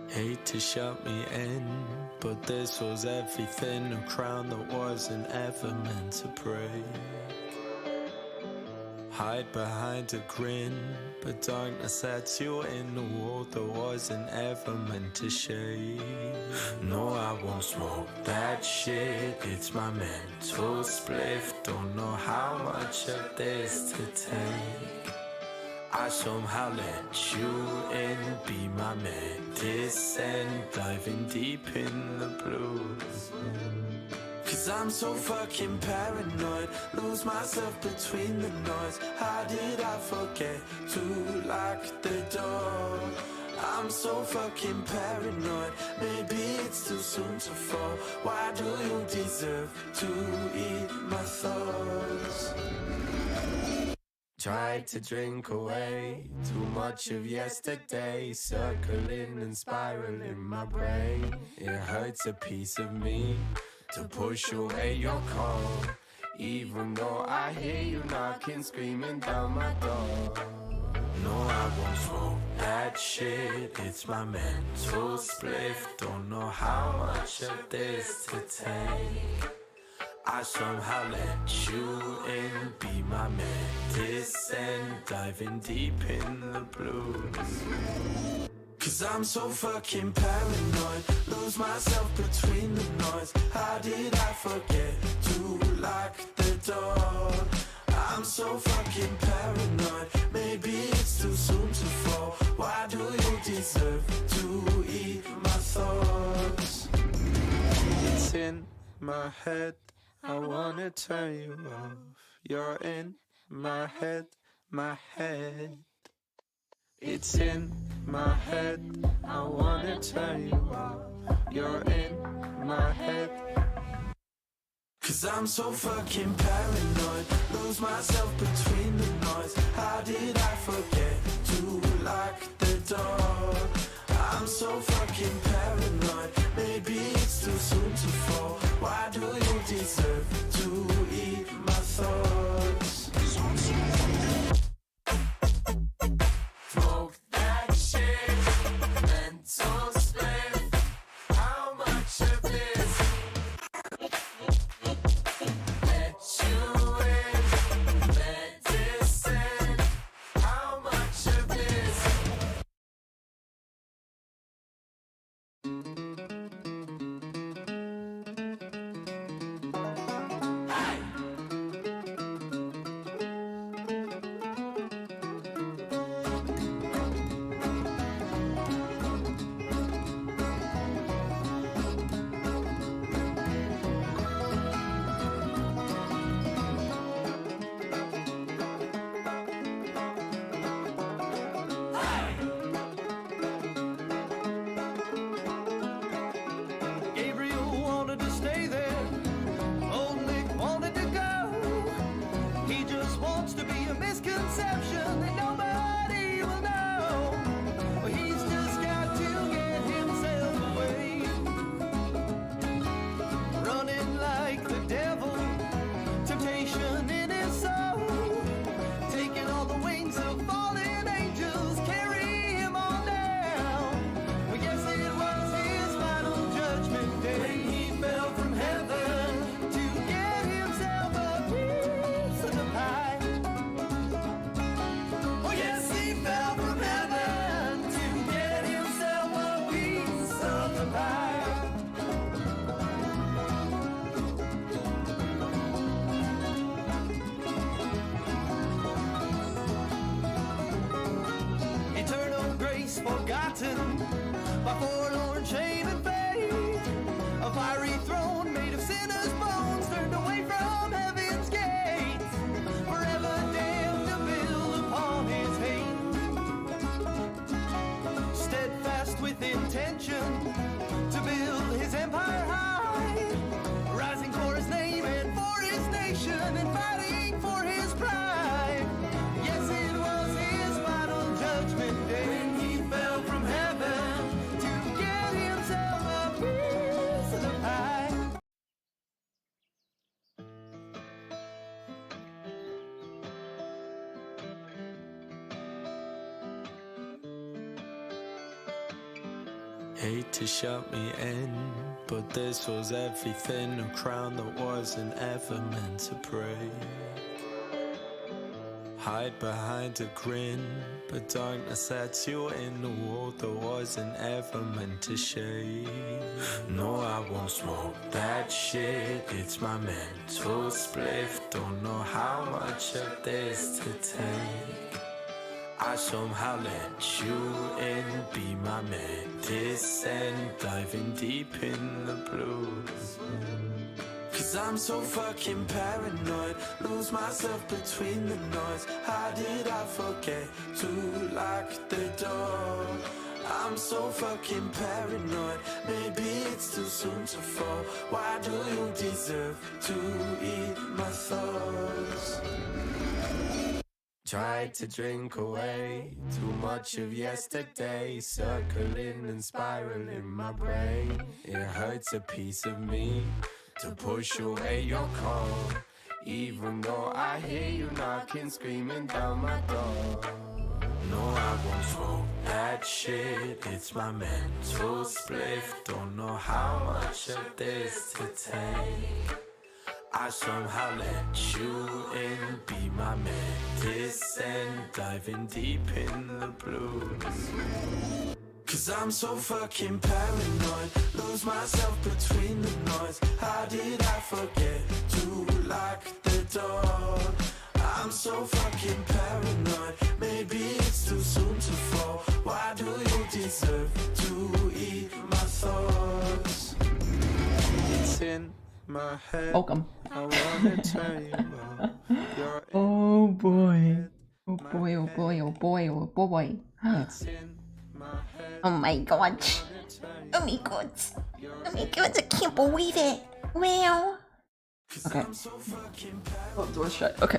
Hate to shut me in, but this was everything, a crown that wasn't ever meant to break. Hide behind a grin, but darkness sets you in a world that wasn't ever meant to shade. No, I won't smoke that shit, it's my mental spliff. Don't know how much of this to take. I somehow let you in, be my medicine, diving deep in the blues. Cause I'm so fucking paranoid, lose myself between the noise. How did I forget to lock the door? I'm so fucking paranoid, maybe it's too soon to fall. Why do you deserve to eat my thoughts? Tried to drink away too much of yesterday, circling and spiraling my brain. It hurts a piece of me to push away your call, even though I hear you knocking, screaming down my door. No, I won't smoke that shit, it's my mental spliff. Don't know how much of this to take. I somehow let you in, be my medicine, diving deep in the blues. Cause I'm so fucking paranoid, lose myself between the noise. How did I forget to lock the door? I'm so fucking paranoid, maybe it's too soon to fall. Why do you deserve to eat my thoughts? It's in my head, I wanna turn you off. You're in my head, my head. It's in my head, I wanna turn you off. You're in my head. Cause I'm so fucking paranoid, lose myself between the noise. How did I forget to lock the door? I'm so fucking paranoid, maybe it's too soon to fall. Why do you deserve to eat my thoughts? Smoke that shit, mental split. How much of this let you in? Medicine. How much of this? Gabriel wanted to stay there, old Nick wanted to go. He just wants to be a misconception that nobody will know. Well, he's just got to get himself away. Running like the devil, temptation in his soul. Taking all the wings of fallen angels, carry him on down. Well, yes, it was his final judgment day. When he fell from heaven to get himself a piece of the pie. Oh, yes, he fell from heaven to get himself a piece of the pie. Eternal grace forgotten by forlorn shame and fate. A fiery throne made of sinners' bones turned away from heaven's gates. Forever damned to build upon his hate. Steadfast with intention to build his empire high. Rising for his name and for his nation and fighting for his pride. Yes, it was his final judgment day when he fell from heaven to get himself a piece of the pie. Hate to shut me in, but this was everything, a crown that wasn't ever meant to break. Hide behind a grin, but darkness sets you in a world that wasn't ever meant to shade. No, I won't smoke that shit, it's my mental spliff. Don't know how much of this to take. I somehow let you in, be my medicine, diving deep in the blues. Cause I'm so fucking paranoid, lose myself between the noise. How did I forget to lock the door? I'm so fucking paranoid, maybe it's too soon to fall. Why do you deserve to eat my thoughts? Tried to drink away too much of yesterday, circling and spiraling my brain. It hurts a piece of me to push away your call, even though I hear you knocking, screaming down my door. No, I won't smoke that shit, it's my mental spliff. Don't know how much of this to take. I somehow let you in, be my medicine, diving deep in the blues. Cause I'm so fucking paranoid, lose myself between the noise. How did I forget to lock the door? I'm so fucking paranoid, maybe it's too soon to fall. Why do you deserve to eat my thoughts? It's in my head. Welcome. I wanna turn you on. You're Oh boy. Oh boy, oh boy, oh boy, oh boy. in my head. Oh my god. Oh my god. Oh my god, I can't believe it. Wow. Okay. Oh, door's shut. Okay.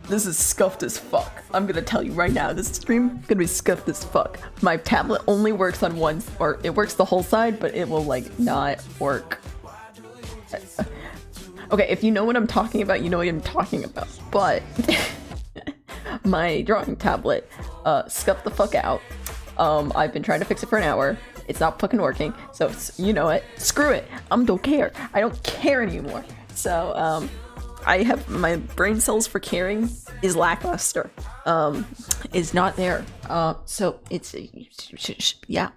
This is scuffed as fuck. I'm gonna tell you right now, this stream gonna be scuffed as fuck. My tablet only works on one, or it works the whole side, but it will like not work. Okay, if you know what I'm talking about, you know what I'm talking about. But my drawing tablet scuffed the fuck out. I've been trying to fix it for an hour. It's not fucking working. So you know it. Screw it. Don't care. I don't care anymore. So I have my brain cells for caring is lackluster. Is not there. So it's yeah.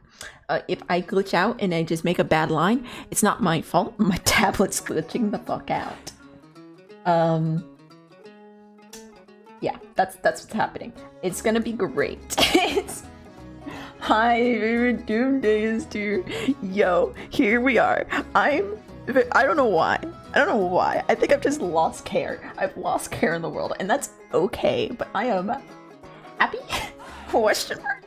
If I glitch out and I just make a bad line, it's not my fault. My tablet's glitching the fuck out. Yeah, that's what's happening. It's gonna be great. Hi, favorite Doomday is here. Yo, here we are. I don't know why. I think I've just lost care. I've lost care in the world, and that's okay. But I am happy? Question mark?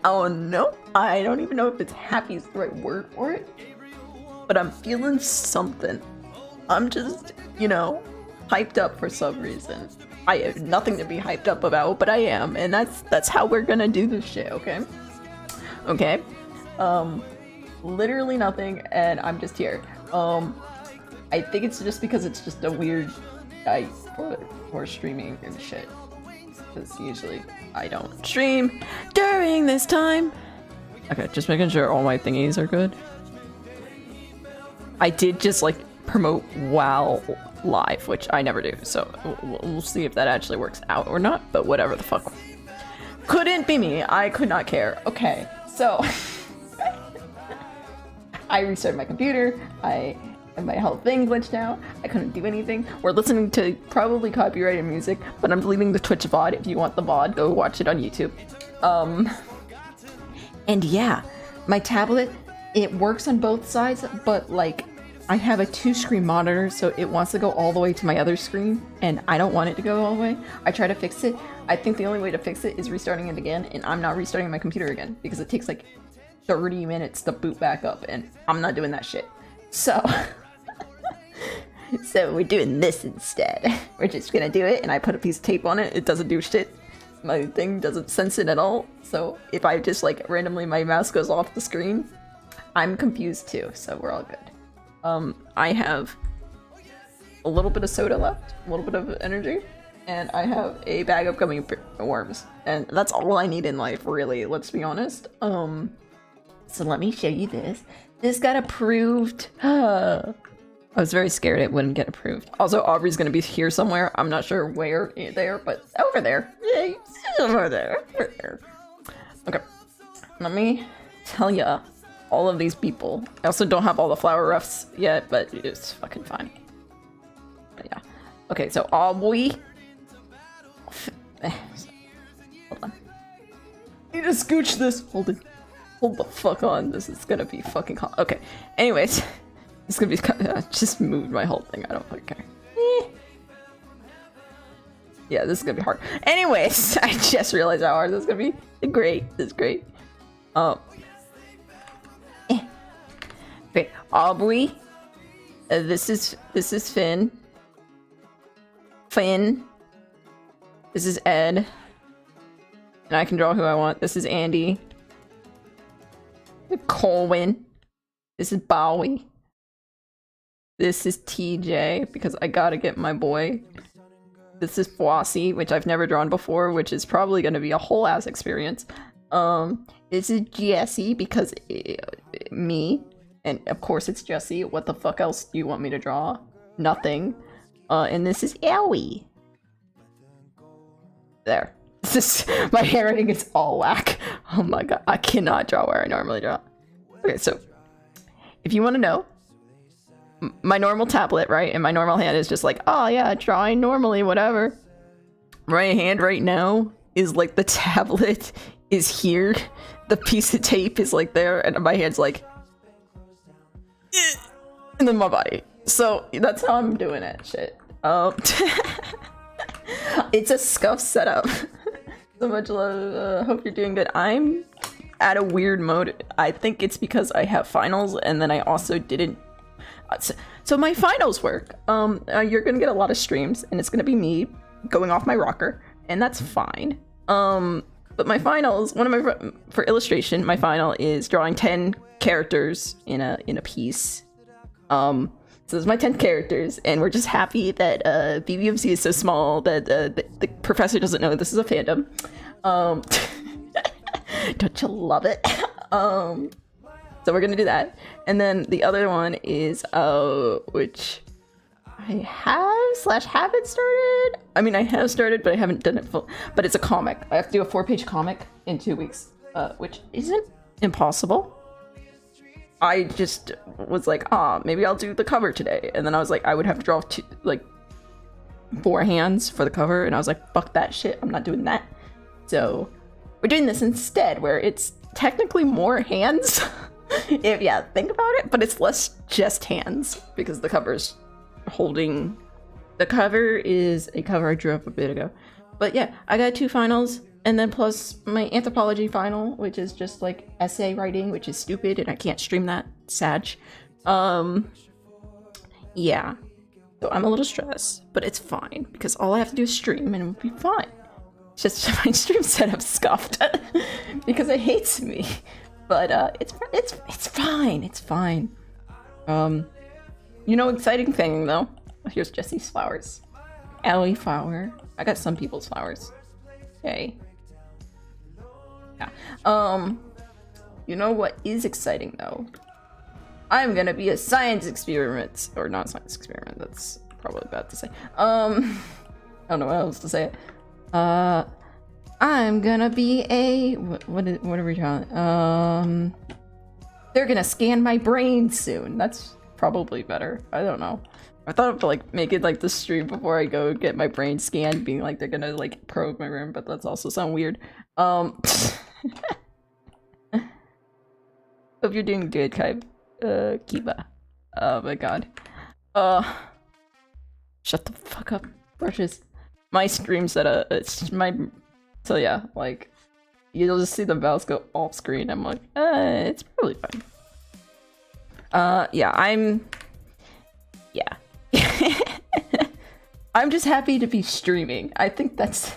Oh no, I don't even know if it's happy is the right word for it. But I'm feeling something. I'm just, hyped up for some reason. I have nothing to be hyped up about, but I am, and that's how we're gonna do this shit, okay? Okay? Literally nothing, and I'm just here. I think it's just because it's just a weird night for streaming and shit. Because usually I don't stream during this time. Okay, just making sure all my thingies are good. I did just promote WoW live, which I never do, so we'll see if that actually works out or not, but whatever the fuck. Couldn't be me. I could not care. Okay, so I restarted my computer. My whole thing glitched out. I couldn't do anything. We're listening to probably copyrighted music, but I'm deleting the Twitch VOD. If you want the VOD, go watch it on YouTube. And yeah, my tablet, it works on both sides, but I have a 2-screen monitor, so it wants to go all the way to my other screen, and I don't want it to go all the way. I try to fix it. I think the only way to fix it is restarting it again, and I'm not restarting my computer again, because it takes 30 minutes to boot back up, and I'm not doing that shit. So, so we're doing this instead. We're just gonna do it, and I put a piece of tape on it. It doesn't do shit. My thing doesn't sense it at all, so if I just randomly my mouse goes off the screen, I'm confused too, so we're all good. I have a little bit of soda left, a little bit of energy, and I have a bag of gummy worms, and that's all I need in life, really, let's be honest. So let me show you this. This got approved. I was very scared it wouldn't get approved. Also, Aubrey's gonna be here somewhere. I'm not sure where there, but over there. Yay, over there. Okay. Let me tell ya all of these people. I also don't have all the flower refs yet, but it's fucking fine. But yeah. Okay, so Aubrey. Hold on. I need to scooch this. Hold it. Hold the fuck on. This is gonna be fucking hot. Okay. Anyways. It's gonna be I just moved my whole thing. I don't fucking care. Yeah, this is gonna be hard. Anyways, I just realized how hard this is gonna be. Great. This is great. Okay, Aubrey. This is Finn. Finn. This is Ed. And I can draw who I want. This is Andy. Colwyn. This is Bowie. This is TJ, because I gotta get my boy. This is Boissy, which I've never drawn before, which is probably gonna be a whole ass experience. This is Jessie, because me. And of course it's Jessie. What the fuck else do you want me to draw? Nothing. And this is Ellie. There. This is, my handwriting is all whack. Oh my god, I cannot draw where I normally draw. Okay, so if you want to know, my normal tablet, right, and my normal hand is just like, oh yeah, drawing normally, whatever. My hand right now is like the tablet is here, the piece of tape is like there, and my hand's like, and then my body. So that's how I'm doing it. Shit. It's a scuff setup. So much love. Hope you're doing good. I'm at a weird mode. I think it's because I have finals, and then I also didn't. So my finals work. You're gonna get a lot of streams, and it's gonna be me going off my rocker, and that's fine. But my finals, for illustration, my final is drawing 10 characters in a piece. So this is my 10 characters, and we're just happy that BBMC is so small that the professor doesn't know this is a fandom. Don't you love it? So we're gonna do that, and then the other one is which I haven't started. I mean, I have started, but I haven't done it full. But it's a comic. I have to do a 4-page comic in 2 weeks, which isn't impossible. I just was like, maybe I'll do the cover today, and then I was like, I would have to draw 4 hands for the cover, and I was like, fuck that shit, I'm not doing that. So we're doing this instead, where it's technically more hands. If think about it, but it's less just hands because the cover's holding. The cover is a cover I drew up a bit ago. But yeah, I got 2 finals, and then plus my anthropology final, which is just like essay writing, which is stupid, and I can't stream that. Sad. Yeah. So I'm a little stressed, but it's fine because all I have to do is stream and it'll be fine. It's just my stream setup scuffed because it hates me. But it's fine. It's fine. Exciting thing though. Here's Jessie's flowers. Ellie flower. I got some people's flowers. Okay. Yeah. You know what is exciting though? I'm gonna be a science experiment, or not science experiment. That's probably bad to say. I don't know what else to say. I'm gonna be a what are we trying? They're gonna scan my brain soon. That's probably better. I don't know. I thought of make it the stream before I go get my brain scanned, being like they're gonna probe my room, but that's also sound weird. Hope you're doing good, Kai. Kiba. Oh my god. Shut the fuck up, brushes. My stream setup, it's my. So yeah, you'll just see the mouse go off screen. I'm like, it's probably fine. Yeah, I'm just happy to be streaming. I think that's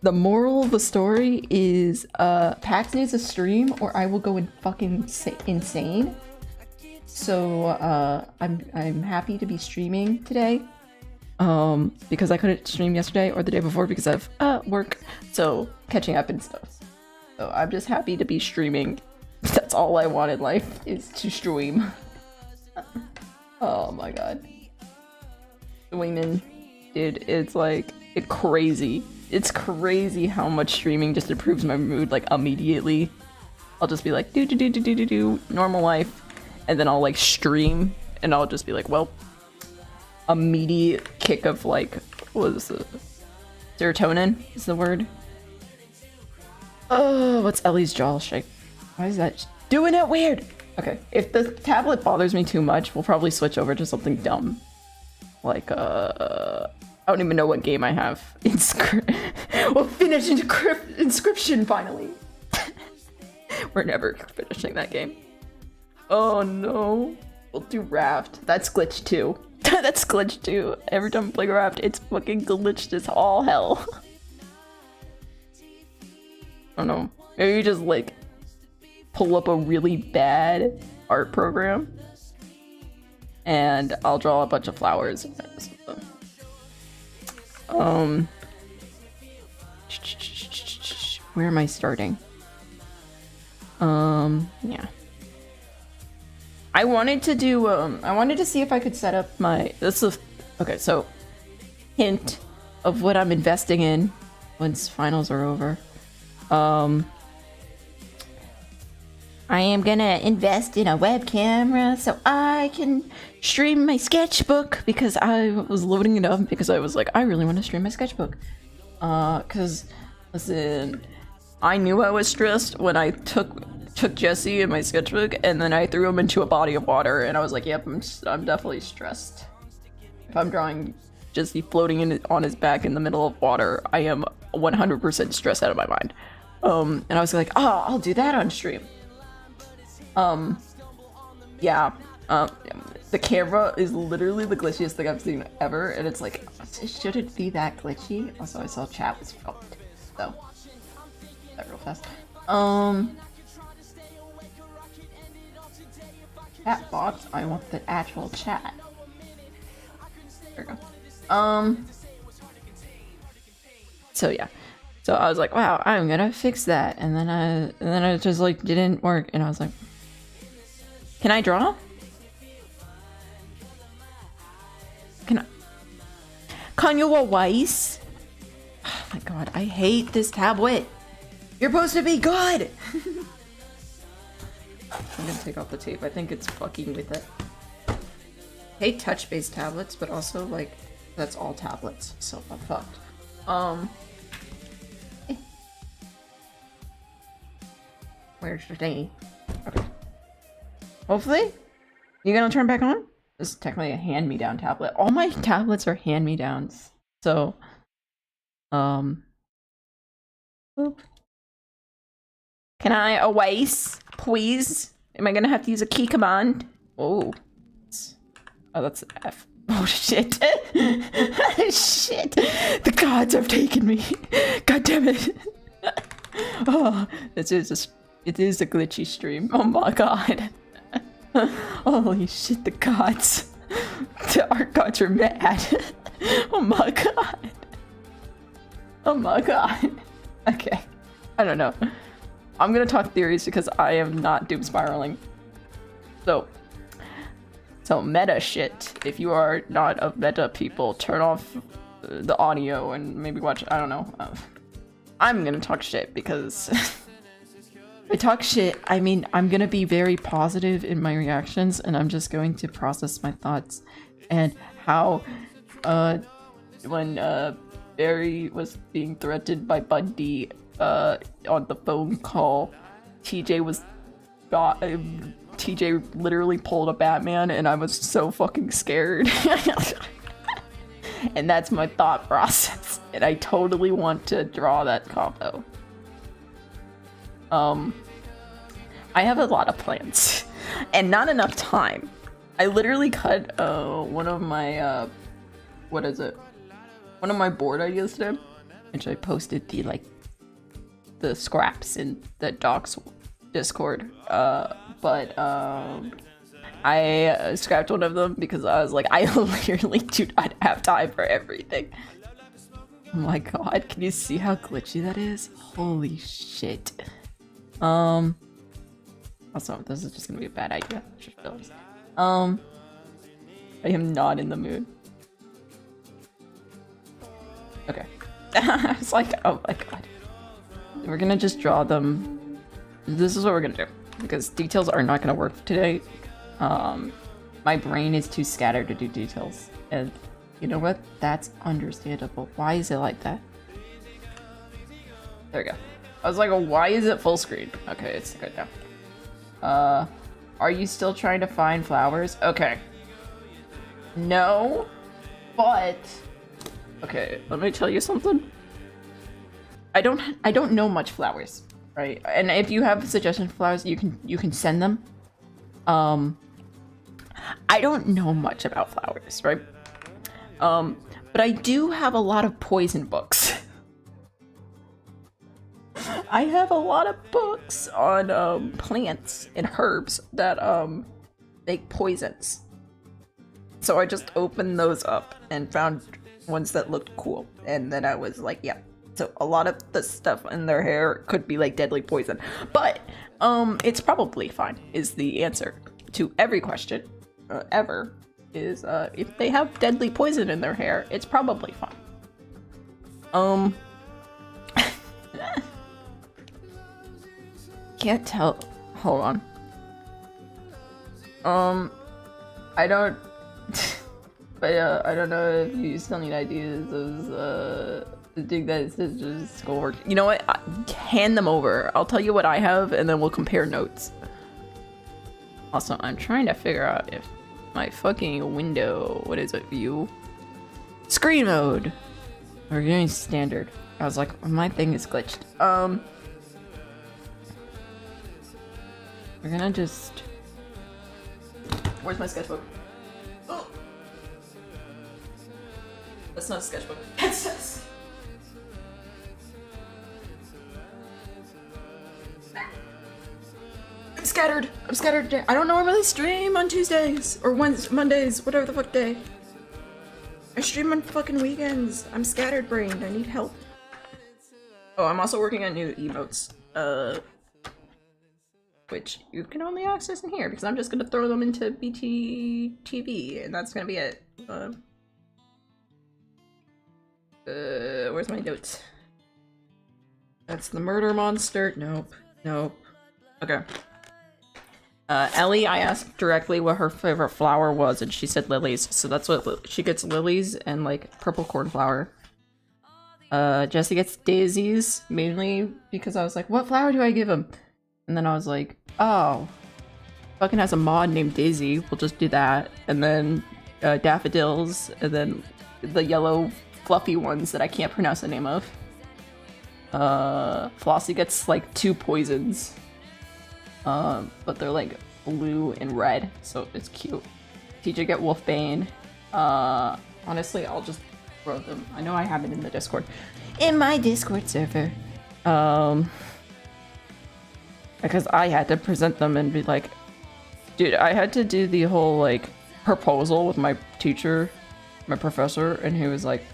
the moral of the story is PAX needs a stream or I will go and fucking insane. So I'm happy to be streaming today. Because I couldn't stream yesterday or the day before because of work, so catching up and stuff. So I'm just happy to be streaming That's all I want in life, is to stream. Oh my god. Women, dude, it's like, it's crazy. It's crazy how much streaming just improves my mood, like, immediately. I'll just be like, do, normal life. And then I'll, like, stream, and I'll just be like, well, immediate kick of, like, what is it? Serotonin is the word. Oh, what's Ellie's jaw shape? Why is that doing it weird? Okay, if the tablet bothers me too much, we'll probably switch over to something dumb. Like, I don't even know what game I have. We'll finish Inscription finally. We're never finishing that game. Oh no. We'll do Raft. That's glitched too. That's glitched too. Every time I play Raft, it's fucking glitched as all hell. I don't know. Maybe you just like pull up a really bad art program and I'll draw a bunch of flowers. Where am I starting? Yeah. I wanted to do, I wanted to see if I could set up my, okay, so, hint of what I'm investing in once finals are over. I am gonna invest in a web camera so I can stream my sketchbook, because I was loading it up because I was like, I really want to stream my sketchbook. Cause, listen, I knew I was stressed when I took Jesse in my sketchbook, and then I threw him into a body of water, and I was like, yep, I'm definitely stressed. If I'm drawing Jesse floating on his back in the middle of water, I am 100% stressed out of my mind. And I was like, oh, I'll do that on stream. Yeah, the camera is literally the glitchiest thing I've seen ever, and it's like, should it be that glitchy? Also, I saw chat was fucked, so that real fast. Chat bots, I want the actual chat. There we go. So yeah. So I was like, wow, I'm gonna fix that. And then I just like didn't work, and I was like, can I draw? Can you Weiss? Oh my god, I hate this tablet. You're supposed to be good. I'm gonna take off the tape. I think it's fucking with it. I hate touch-based tablets, but also like that's all tablets, so I'm fucked. Where's the thingy? Okay. Hopefully, you gonna turn back on? This is technically a hand-me-down tablet. All my tablets are hand-me-downs, so Boop. Can I erase, please? Am I gonna have to use a key command? Oh. Oh, that's F. Oh, shit. Shit. The gods have taken me. God damn it. Oh, it is a glitchy stream. Oh my god. Holy shit, the gods. The art gods are mad. Oh my god. Oh my god. Okay. I don't know. I'm gonna talk theories because I am not doom spiraling. So meta shit. If you are not of meta people, turn off the audio and maybe watch, I don't know. I'm gonna talk shit because I talk shit. I mean, I'm gonna be very positive in my reactions, and I'm just going to process my thoughts and how when Barry was being threatened by Bundy on the phone call, TJ literally pulled a Batman, and I was so fucking scared. And that's my thought process, and I totally want to draw that combo. I have a lot of plans and not enough time. I literally cut one of my one of my board ideas today, which I posted the scraps in the docs Discord, but I scrapped one of them because I was like, I literally do not have time for everything. Oh my god, can you see how glitchy that is? Holy shit. Also, this is just gonna be a bad idea. I am not in the mood. Okay. I was like, oh my god. We're gonna just draw them. This is what we're gonna do. Because details are not gonna work today. My brain is too scattered to do details. And you know what? That's understandable. Why is it like that? There we go. I was like, oh, why is it full screen? Okay, it's good now. Are you still trying to find flowers? Okay. No, but okay, let me tell you something. I don't know much flowers, right? And if you have suggestion flowers, you can send them. I don't know much about flowers, right? But I do have a lot of poison books. I have a lot of books on plants and herbs that make poisons. So I just opened those up and found ones that looked cool, and then I was like, yeah. So a lot of the stuff in their hair could be like deadly poison, but it's probably fine. Is the answer to every question ever? Is if they have deadly poison in their hair, it's probably fine. Can't tell. Hold on. I don't. But I don't know if you still need ideas of the thing that is just schoolwork. You know what? Hand them over. I'll tell you what I have, and then we'll compare notes. Also, I'm trying to figure out if my fucking window, what is it, view? Screen mode! We're doing standard. I was like, my thing is glitched. We're gonna just... Where's my sketchbook? Oh! That's not a sketchbook. That's just... I'm scattered. I'm scattered. I don't normally stream on Tuesdays or Mondays, whatever the fuck day. I stream on fucking weekends. I'm scattered brained. I need help. Oh, I'm also working on new emotes. Which you can only access in here because I'm just gonna throw them into BTTV and that's gonna be it. Where's my notes? That's the murder monster. Nope. Nope. Okay. Ellie, I asked directly what her favorite flower was, and she said lilies. So that's what she gets: lilies and like purple cornflower. Jesse gets daisies mainly because I was like, "What flower do I give him?" And then I was like, "Oh, fucking has a mod named Daisy. We'll just do that." And then daffodils, and then the yellow fluffy ones that I can't pronounce the name of. Flossie gets like 2 poisons. But they're like blue and red, so it's cute. TJ get Wolfbane. Honestly, I'll just throw them. I know I have it in the Discord. In my Discord server. Because I had to present them and be like, dude, I had to do the whole like proposal with my teacher, my professor, and he was like,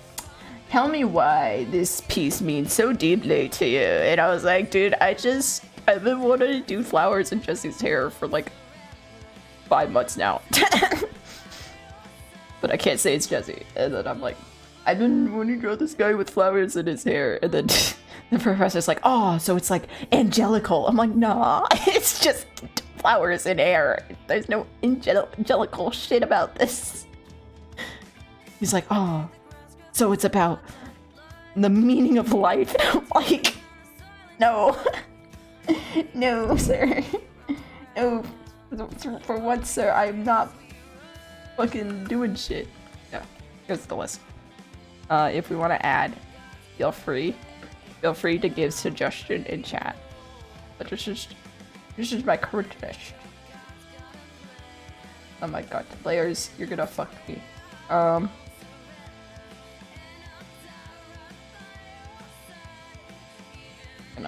tell me why this piece means so deeply to you. And I was like, dude, I've been wanting to do flowers in Jesse's hair for like 5 months now. But I can't say it's Jesse. And then I'm like, I've been wanting to draw this guy with flowers in his hair. And then the professor's like, oh, so it's like angelical. I'm like, nah, it's just flowers in hair. There's no angelical shit about this. He's like, oh, so it's about the meaning of life. And I'm like, no. No, sir. No. For once, sir, I'm not fucking doing shit. Yeah, here's the list. If we want to add, feel free to give suggestion in chat. But this is my current list. Oh my god, players, you're gonna fuck me. Gonna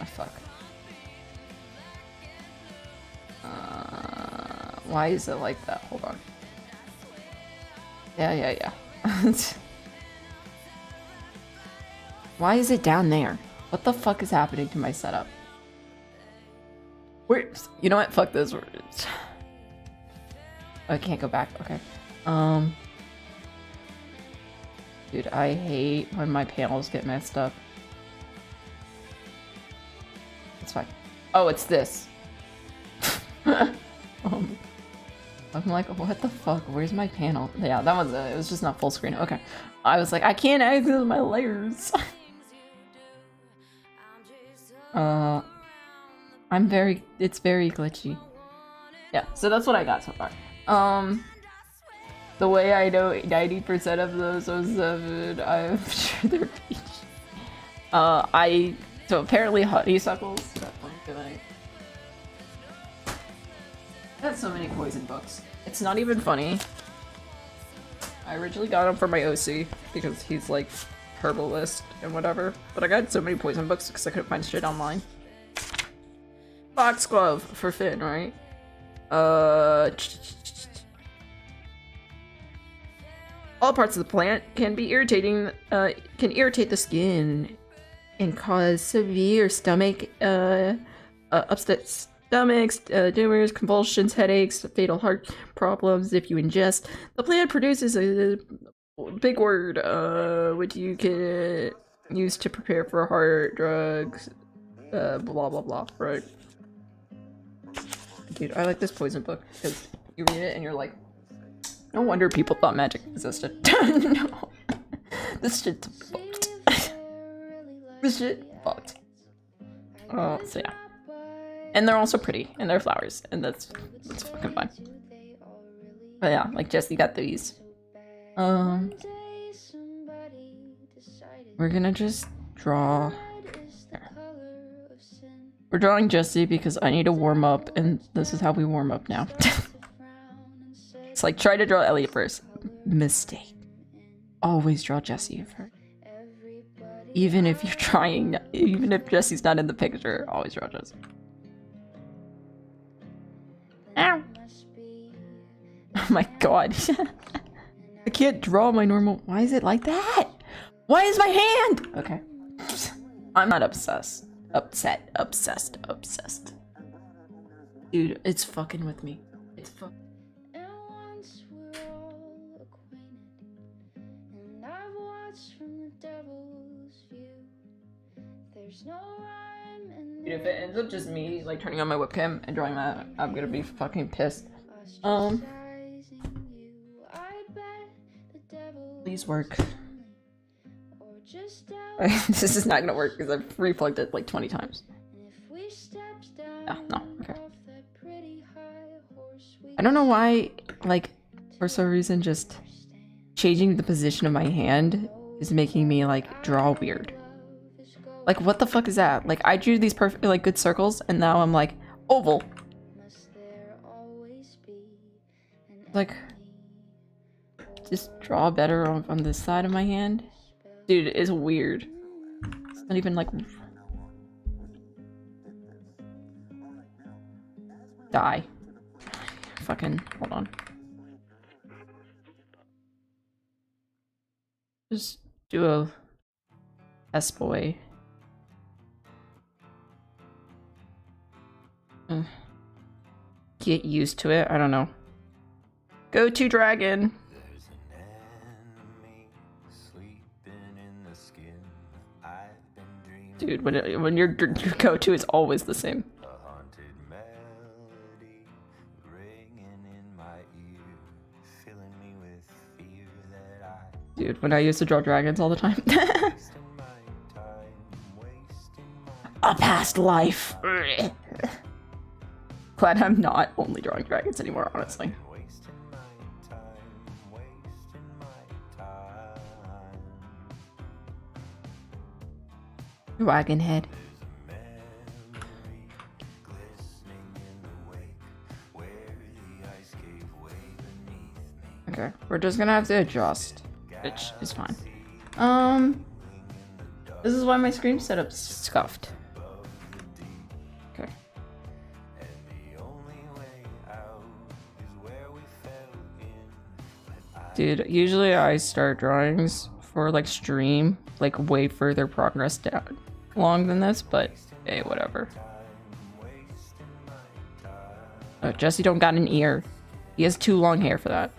fuck. Why is it like that? Hold on. Yeah. Why is it down there? What the fuck is happening to my setup? You know what? Fuck this. I can't go back. Okay. Dude, I hate when my panels get messed up. It's fine. Oh, it's this. I'm like, what the fuck? Where's my panel? Yeah, that was it. It was just not full screen. Okay. I was like, I can't access my layers. It's very glitchy. Yeah, so that's what I got so far. The way I know 90% of those 07, I'm sure they're peach. So apparently honeysuckles. I got so many poison books. It's not even funny. I originally got him for my OC because he's like herbalist and whatever, but I got so many poison books because I couldn't find shit online. Foxglove for Finn, right? All parts of the plant can be irritating. Can irritate the skin and cause severe upset stomachs, tumors, convulsions, headaches, fatal heart problems if you ingest. The plant produces a big word, which you can use to prepare for heart drugs, blah blah blah, right? Dude, I like this poison book because you read it and you're like, no wonder people thought magic existed. No. This shit's fucked. This shit fucked. So yeah. And they're also pretty, and they're flowers, and that's fucking fun. But yeah, like Jesse got these. We're gonna just draw. There. We're drawing Jesse because I need to warm up, and this is how we warm up now. It's like, try to draw Elliot first. Mistake. Always draw Jesse first. Even if you're trying, even if Jesse's not in the picture, always draw Jesse. Ow. Oh my god. I can't draw my normal. Why is it like that? Why is my hand? Okay. I'm not obsessed. Obsessed. Dude, it's fucking with me. It's fucking. Dude, if it ends up just me like turning on my webcam and drawing that, I'm gonna be fucking pissed. Please work. This is not gonna work because I've replugged it like 20 times. No, okay. I don't know why, like, for some reason, just changing the position of my hand is making me like draw weird. Like, what the fuck is that? Like, I drew these perfect, like, good circles, and now I'm like, oval. Like, just draw better on this side of my hand. Dude, it's weird. It's not even like... Die. Fucking, hold on. Just do a S-boy. Get used to it. I don't know. Go to dragon. Dude, when your go-to is always the same. Dude, when I used to draw dragons all the time. A past life. Glad I'm not only drawing dragons anymore, honestly. Wagon head. Okay, we're just gonna have to adjust, which is fine. This is why my screen setup's scuffed. Okay. Dude, usually I start drawings for like stream, like way further progress down long than this, but hey, whatever. Jesse don't got an ear. He has too long hair for that.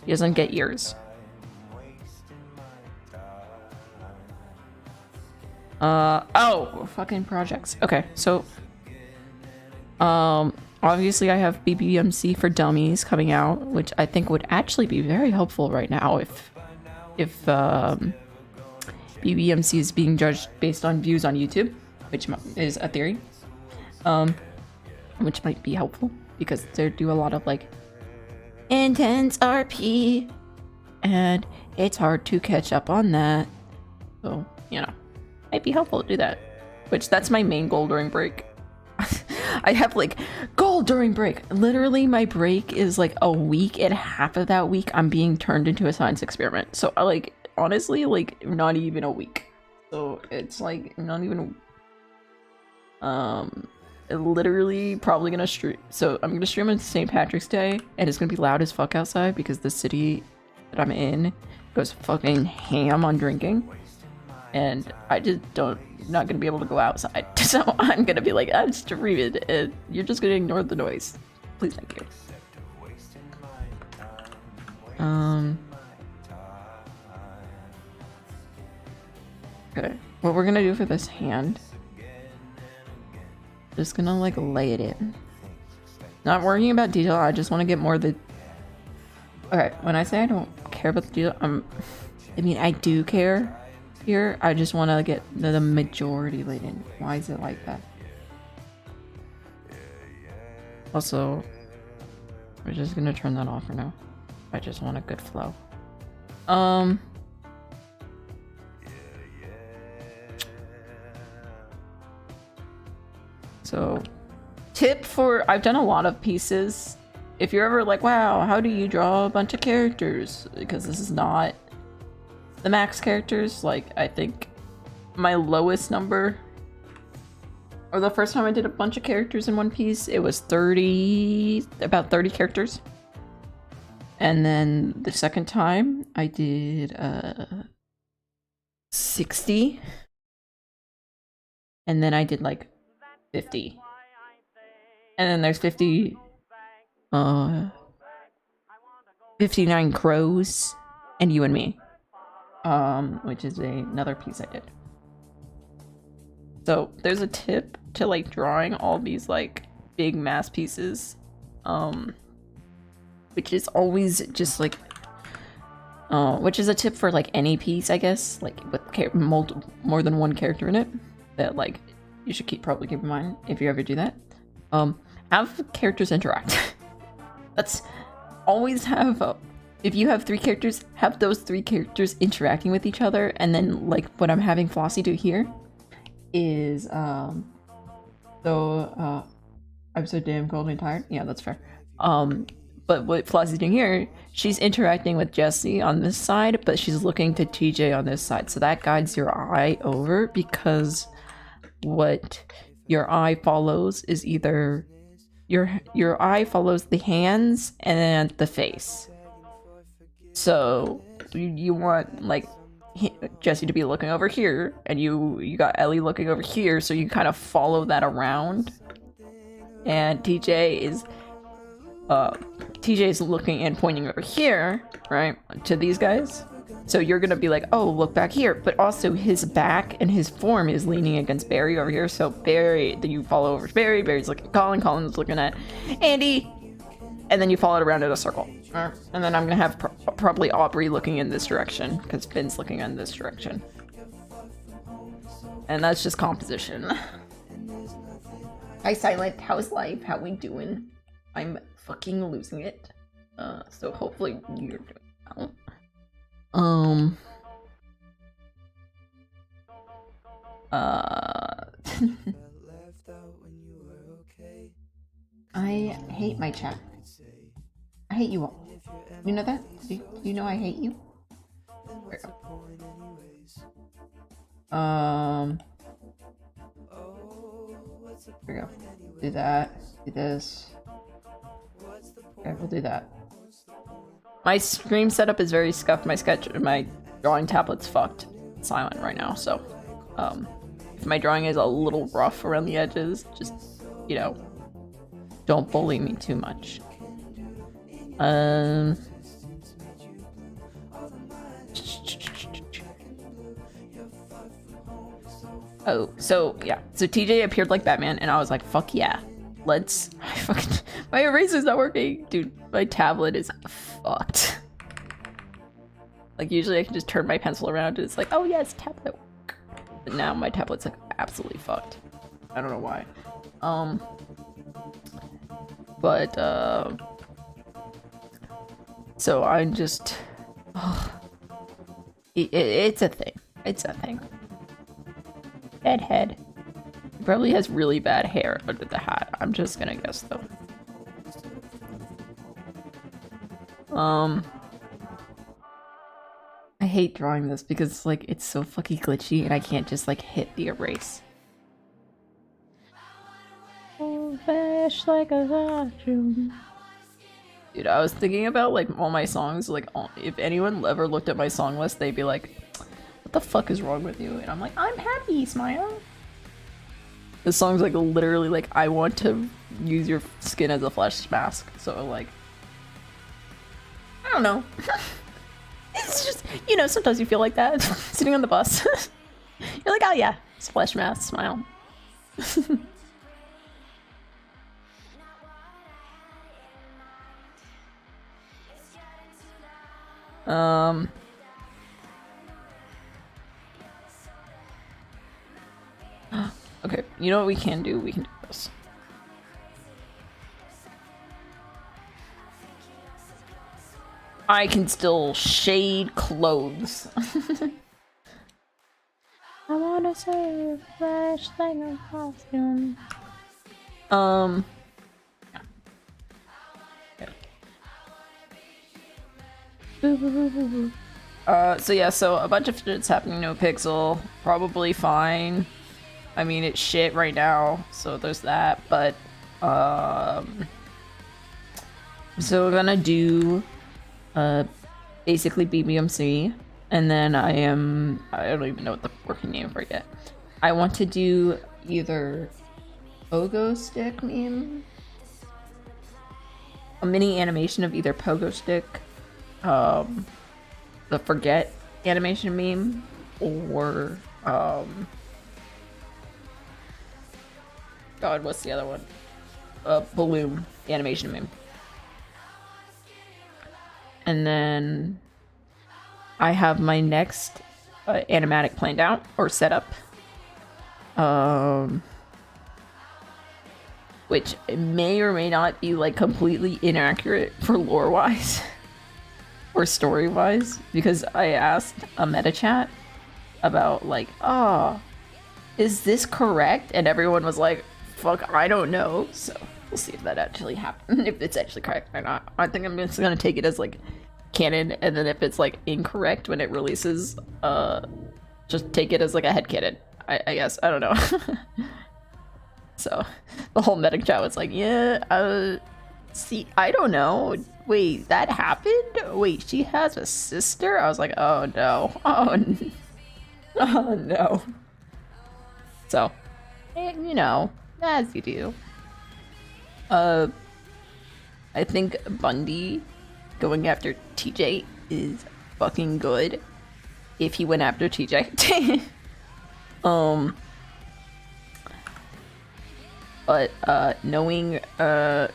He doesn't get ears. Oh, fucking projects. Okay, so obviously I have BBMC for Dummies coming out, which I think would actually be very helpful right now if BBMC is being judged based on views on YouTube, which is a theory. Which might be helpful because they do a lot of like intense RP and it's hard to catch up on that. So, you know, might be helpful to do that. Which that's my main goal during break. I have like goal during break. Literally my break is like a week, and half of that week I'm being turned into a science experiment. So I like honestly like not even a week. So it's like not even literally probably gonna stream. So I'm gonna stream on St. Patrick's Day, and it's gonna be loud as fuck outside because the city that I'm in goes fucking ham on drinking, and I just not gonna be able to go outside. So I'm gonna be like, I'm streaming, and you're just gonna ignore the noise. Please, thank you. Okay, what we're gonna do for this hand, just gonna like lay it in. Not worrying about detail, I just want to get more of the... Okay, when I say I don't care about the detail, I mean I do care here. I just want to get the majority laid in. Why is it like that? Also, we're just gonna turn that off for now. I just want a good flow. So, tip for... I've done a lot of pieces. If you're ever like, wow, how do you draw a bunch of characters? Because this is not the max characters. Like, I think my lowest number, or the first time I did a bunch of characters in one piece, it was about 30 characters. And then the second time I did 60. And then I did like 50. And then there's 59 crows and you and me, which is another piece I did. So there's a tip to like drawing all these like big mass pieces, which is always just like which is a tip for like any piece, I guess, like with more than one character in it, that like you should probably keep in mind if you ever do that. Have characters interact. Let's always have, if you have 3 characters, have those 3 characters interacting with each other. And then like what I'm having Flossie do here is, I'm so damn cold and tired. Yeah, that's fair. But what Flossie's doing here, she's interacting with Jessie on this side, but she's looking to TJ on this side. So that guides your eye over, because what your eye follows is either your eye follows the hands and the face. So you want like Jessie to be looking over here, and you got Ellie looking over here, so you kind of follow that around. And TJ is looking and pointing over here, right, to these guys. So you're gonna be like, oh, look back here. But also his back and his form is leaning against Barry over here. So Barry, then you follow over to Barry. Barry's looking at Colin. Colin's looking at Andy. And then you follow it around in a circle. And then I'm gonna have probably Aubrey looking in this direction, because Finn's looking in this direction. And that's just composition. Hi Silent, how's life? How we doing? I'm fucking losing it. So hopefully you're doing well. I hate my chat. I hate you all. You know that? Do you know I hate you? There we go. There we go. Do that. Do this. Okay, we'll do that. My stream setup is very scuffed. My drawing tablet's fucked. It's silent right now, so if my drawing is a little rough around the edges, just, you know, Don't bully me too much. Oh, so yeah. So TJ appeared like Batman, and I was like, fuck yeah. Let's... My eraser's not working. Dude, my tablet is fucked. Like, usually I can just turn my pencil around and it's like, oh yes, tablet work. But now my tablet's like absolutely fucked. I don't know why. So I'm just... It's a thing. It's a thing. Head. He probably has really bad hair under the hat. I'm just gonna guess though. I hate drawing this because like it's so fucking glitchy and I can't just like hit the erase. Oh, fresh like a vacuum. Dude, I was thinking about like all my songs, like if anyone ever looked at my song list, they'd be like, what the fuck is wrong with you? And I'm like, I'm happy, smile. This song's like literally like, I want to use your skin as a flesh mask. So like, I don't know. It's just, you know, sometimes you feel like that sitting on the bus. You're like, oh yeah, it's flesh mask, smile. Okay, you know what we can do? We can do this. I can still shade clothes. I wanna serve fresh like a costume. Yeah. So yeah, so a bunch of shit's happening, no pixel. Probably fine. I mean, it's shit right now, so there's that, but, so we're gonna do, basically BBMC, and then I don't even know what the working name for it yet. I want to do either pogo stick meme, a mini animation of either pogo stick, the forget animation meme, or, God, what's the other one? Balloon animation meme. And then I have my next animatic planned out or set up. Which may or may not be like completely inaccurate for lore wise or story wise, because I asked a meta chat about like, is this correct? And everyone was like, fuck, I don't know. So we'll see if that actually happened, if it's actually correct or not. I think I'm just gonna take it as like canon, and then if it's like incorrect when it releases, just take it as like a headcanon. I guess. I don't know. So the whole meta chat was like, yeah, see, I don't know. Wait, that happened? Wait, she has a sister? I was like, oh no. Oh no. So, you know, as you do. I think Bundy going after TJ is fucking good. If he went after TJ. But knowing the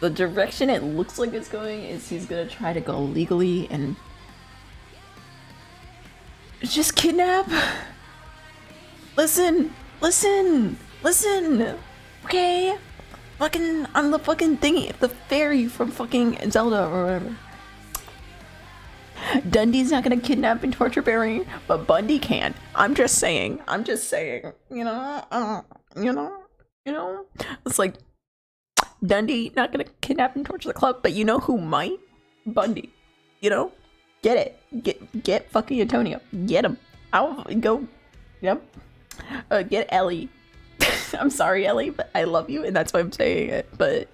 direction it looks like it's going is he's gonna try to go legally and just kidnap. Listen, okay? Fucking, I'm the fucking thingy, the fairy from fucking Zelda or whatever. Dundee's not gonna kidnap and torture Barry, but Bundy can. I'm just saying, you know? It's like, Dundee not gonna kidnap and torture the club, but you know who might? Bundy. You know? Get it. Get fucking Antonio. Get him. I'll go, yep. Get Ellie. I'm sorry, Ellie, but I love you, and that's why I'm saying it. But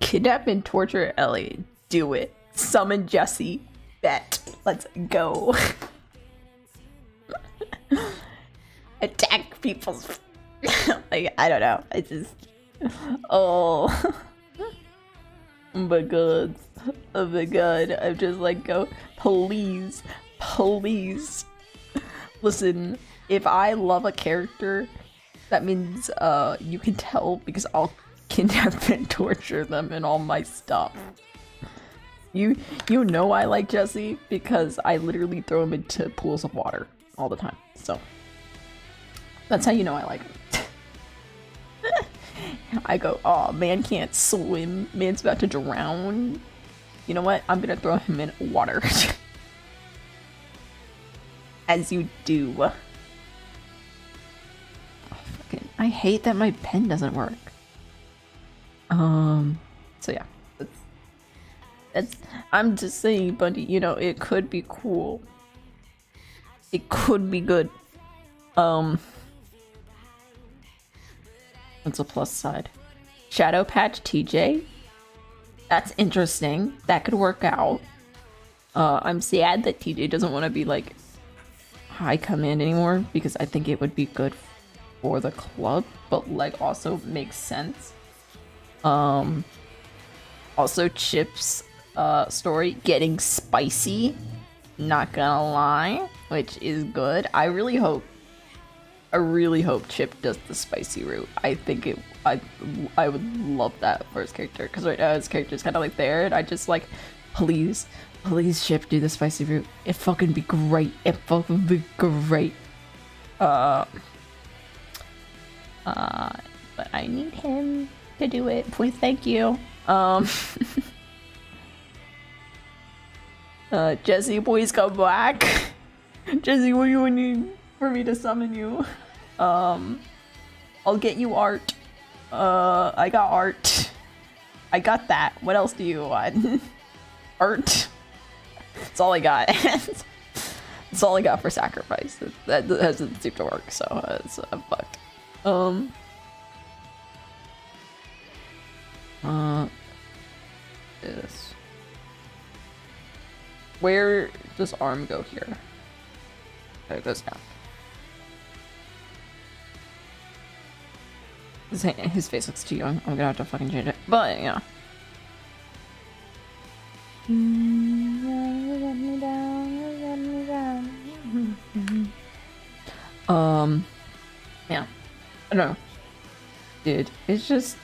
kidnap and torture Ellie. Do it. Summon Jesse. Bet. Let's go. Attack people's. Like, I don't know. It's just Oh. But God. Oh my god. I'm just like, go, please. Please. Listen, if I love a character, that means you can tell because I'll kidnap and torture them and all my stuff. You know I like Jesse because I literally throw him into pools of water all the time. So that's how you know I like him. I go, oh, man can't swim. Man's about to drown. You know what? I'm gonna throw him in water. As you do. Oh, fucking, I hate that my pen doesn't work. So yeah. That's I'm just saying, buddy, you know, it could be cool. It could be good. What's a plus side? Shadow Patch TJ? That's interesting. That could work out. I'm sad that TJ doesn't want to be like high command anymore because I think it would be good for the club, but like also makes sense. Also Chip's story getting spicy, not gonna lie, which is good. I really hope Chip does the spicy route. I think I would love that for his character, because right now his character is kind of like there, and I just like, please Chip, do the spicy route. It fucking be great. It fucking be great. But I need him to do it. Please, thank you. Jesse, please come back. Jesse, what do you need for me to summon you? I'll get you art. I got art. I got that. What else do you want? Art. That's all I got. That's all I got for sacrifice. That doesn't seem to work, so I'm fucked. This. Where does arm go here? There it goes down. His face looks too young. I'm gonna have to fucking change it. But yeah. Yeah. I don't know. Dude, it's just,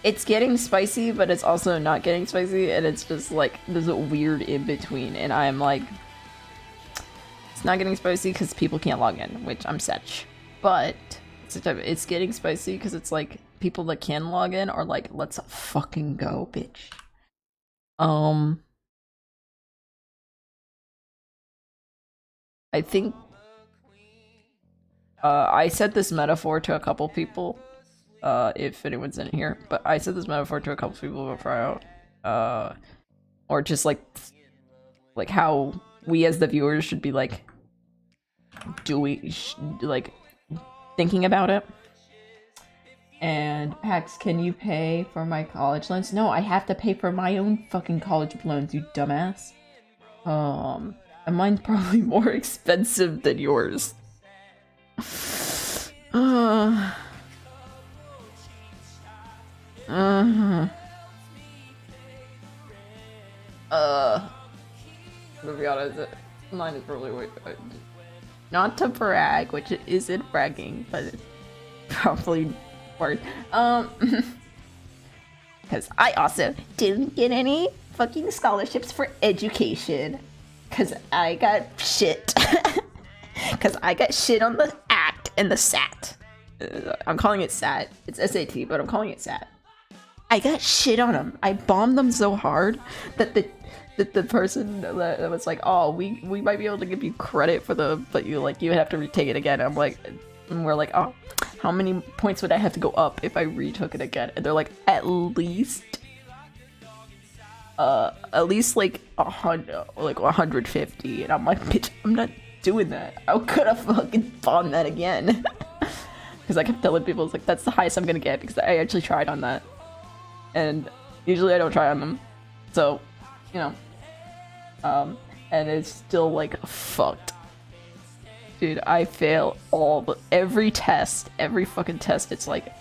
it's getting spicy, but it's also not getting spicy, and it's just like, there's a weird in between, and I'm like, it's not getting spicy because people can't log in, which I'm such. But it's getting spicy because it's like, people that can log in are like, let's fucking go, bitch. I think I said this metaphor to a couple people, if anyone's in here, but I said this metaphor to a couple people before I, or just like how we as the viewers should be like, like thinking about it. And Pax, can you pay for my college loans? No, I have to pay for my own fucking college loans, you dumbass. And mine's probably more expensive than yours. To be honest, mine is probably way. Not to brag, which it isn't bragging, but it's probably word. Because I also didn't get any fucking scholarships for education. Because I got shit. Because I got shit on the ACT and the SAT. I'm calling it SAT. It's SAT, but I'm calling it SAT. I got shit on them. I bombed them so hard that the person that was like, oh, we might be able to give you credit for but you have to retake it again. And we're like, oh, how many points would I have to go up if I retook it again? And they're like, at least like 100, like 150. And I'm like, bitch, I'm not doing that. How could I fucking bombed that again? Because I kept telling people, it's like, that's the highest I'm gonna get, because I actually tried on that. And usually I don't try on them. So, you know. And it's still like fucked. Dude, I fail every test, every fucking test. It's like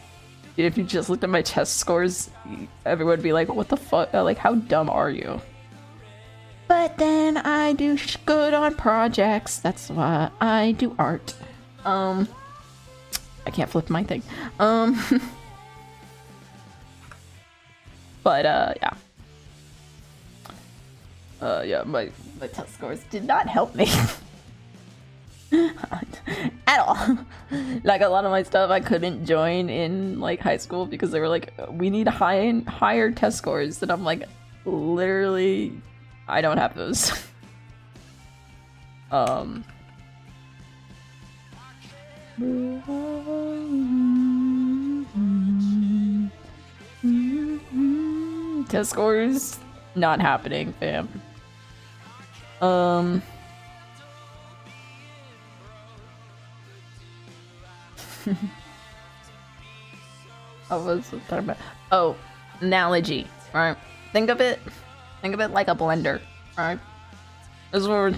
if you just looked at my test scores, everyone would be like, what the fuck? Like, how dumb are you? But then I do good on projects. That's why I do art. I can't flip my thing. But yeah. Yeah, my test scores did not help me. At all. Like, a lot of my stuff I couldn't join in like high school because they were like, we need higher test scores, and I'm like, literally, I don't have those. Test scores not happening, fam. I was talking about, oh, analogy, right? Think of it like a blender, right? This is what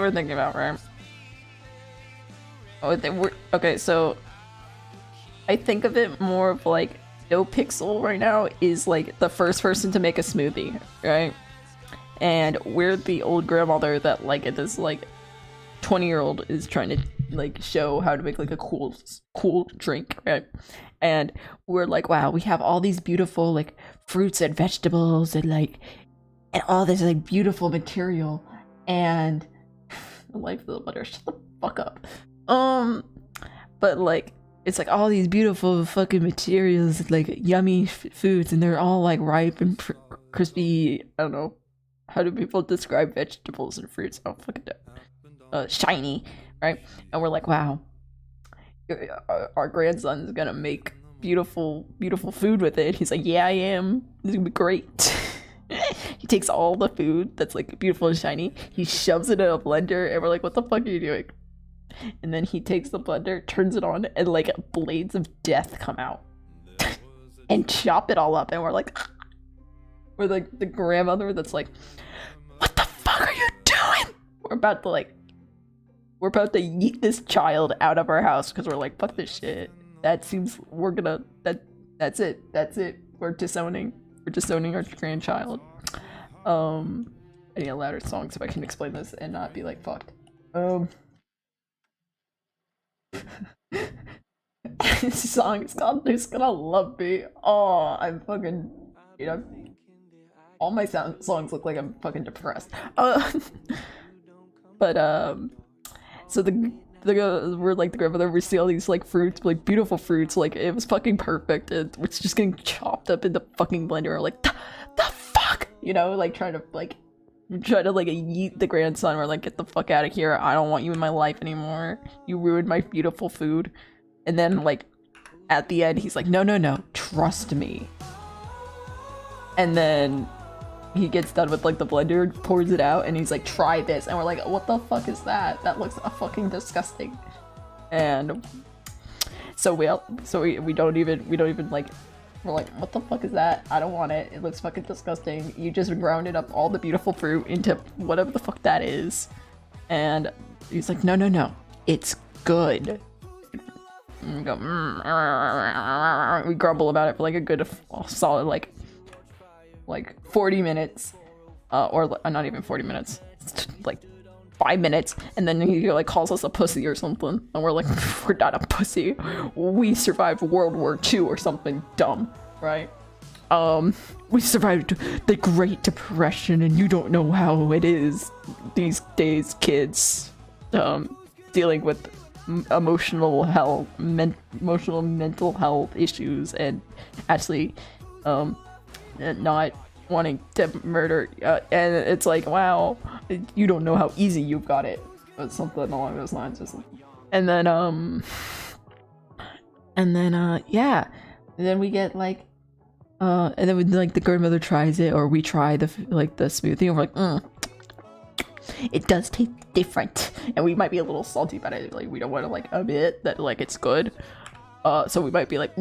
we're thinking about, right? Oh, okay, so I think of it more of like NoPixel right now is like the first person to make a smoothie, right? And we're the old grandmother that like this like 20-year-old is trying to like show how to make like a cool drink, right? And we're like, wow, we have all these beautiful like fruits and vegetables and all this like beautiful material, and the life of the butter, shut the fuck up. But like it's like all these beautiful fucking materials, like yummy foods, and they're all like ripe and crispy. I don't know, how do people describe vegetables and fruits? Oh, fucking shiny, right? And we're like, wow, our grandson's gonna make beautiful food with it. He's like, yeah, I am. This is gonna be great. He takes all the food that's like beautiful and shiny, he shoves it in a blender, and we're like, what the fuck are you doing? And then he takes the blender, turns it on, and like blades of death come out and chop it all up. And we're like the grandmother that's like, what the fuck are you doing? We're about to yeet this child out of our house because we're like, fuck this shit. That's it. We're disowning our grandchild. I need a louder song so I can explain this and not be like fucked. This song is called Who's Gonna Love Me. Oh, I'm fucking, you know, all my songs look like I'm fucking depressed. But so we're like the grandmother, we see all these like fruits, like beautiful fruits, like it was fucking perfect, and it's just getting chopped up in the fucking blender. We're like, the fuck, you know, like trying to yeet the grandson. We're like, get the fuck out of here, I don't want you in my life anymore, you ruined my beautiful food. And then like at the end he's like, no, trust me. And then he gets done with like the blender, pours it out, and he's like, try this. And we're like, what the fuck is that? That looks fucking disgusting. And so we don't even like, we're like, what the fuck is that? I don't want it. It looks fucking disgusting. You just grounded up all the beautiful fruit into whatever the fuck that is. And he's like, no, it's good. And we go, we grumble about it for like a good solid like 40 minutes, or not even 40 minutes, like 5 minutes, and then he like calls us a pussy or something, and we're like, we're not a pussy, we survived World War II or something dumb, right? We survived the Great Depression, and you don't know how it is these days, kids, dealing with emotional mental health issues, and actually not wanting to murder, and it's like, wow, you don't know how easy you've got it, or something along those lines. And then yeah, and then we get like and then we, like, the grandmother tries it, or we try the smoothie, and we're like, it does taste different, and we might be a little salty about it, like we don't want to like admit that like it's good, so we might be like,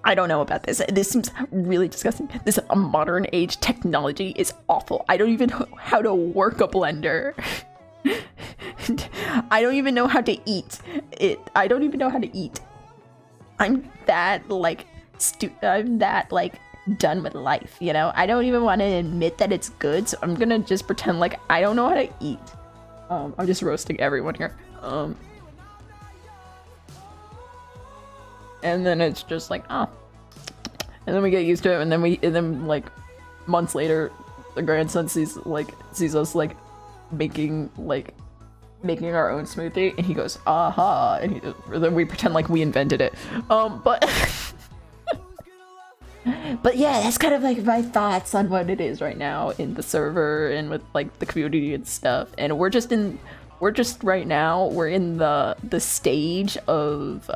I don't know about this. This seems really disgusting. This modern age technology is awful. I don't even know how to work a blender. I don't even know how to eat. I don't even know how to eat. I'm that like I'm that like done with life, you know? I don't even want to admit that it's good, so I'm gonna just pretend like I don't know how to eat. I'm just roasting everyone here. And then it's just like, oh. And then we get used to it, and then like months later, the grandson sees us like making our own smoothie, and he goes, aha, and then we pretend like we invented it. But but yeah, that's kind of like my thoughts on what it is right now in the server and with like the community and stuff. And we're just in the stage of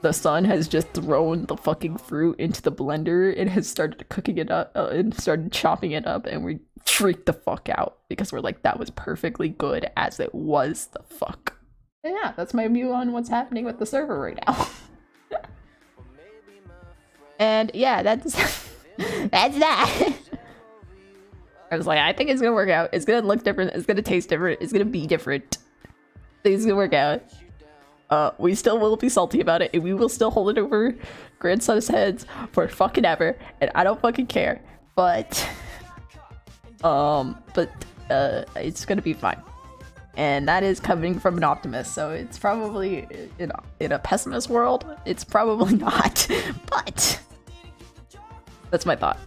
the son has just thrown the fucking fruit into the blender and has started cooking it up and started chopping it up, and we freaked the fuck out because we're like, that was perfectly good as it was. The fuck. And yeah, that's my view on what's happening with the server right now. And yeah, that's that. I was like, I think it's gonna work out. It's gonna look different. It's gonna taste different. It's gonna be different. Things gonna work out. We still will be salty about it, and we will still hold it over grandson's heads for fucking ever, and I don't fucking care. But it's gonna be fine. And that is coming from an optimist, so it's probably in a pessimist world, it's probably not. But that's my thought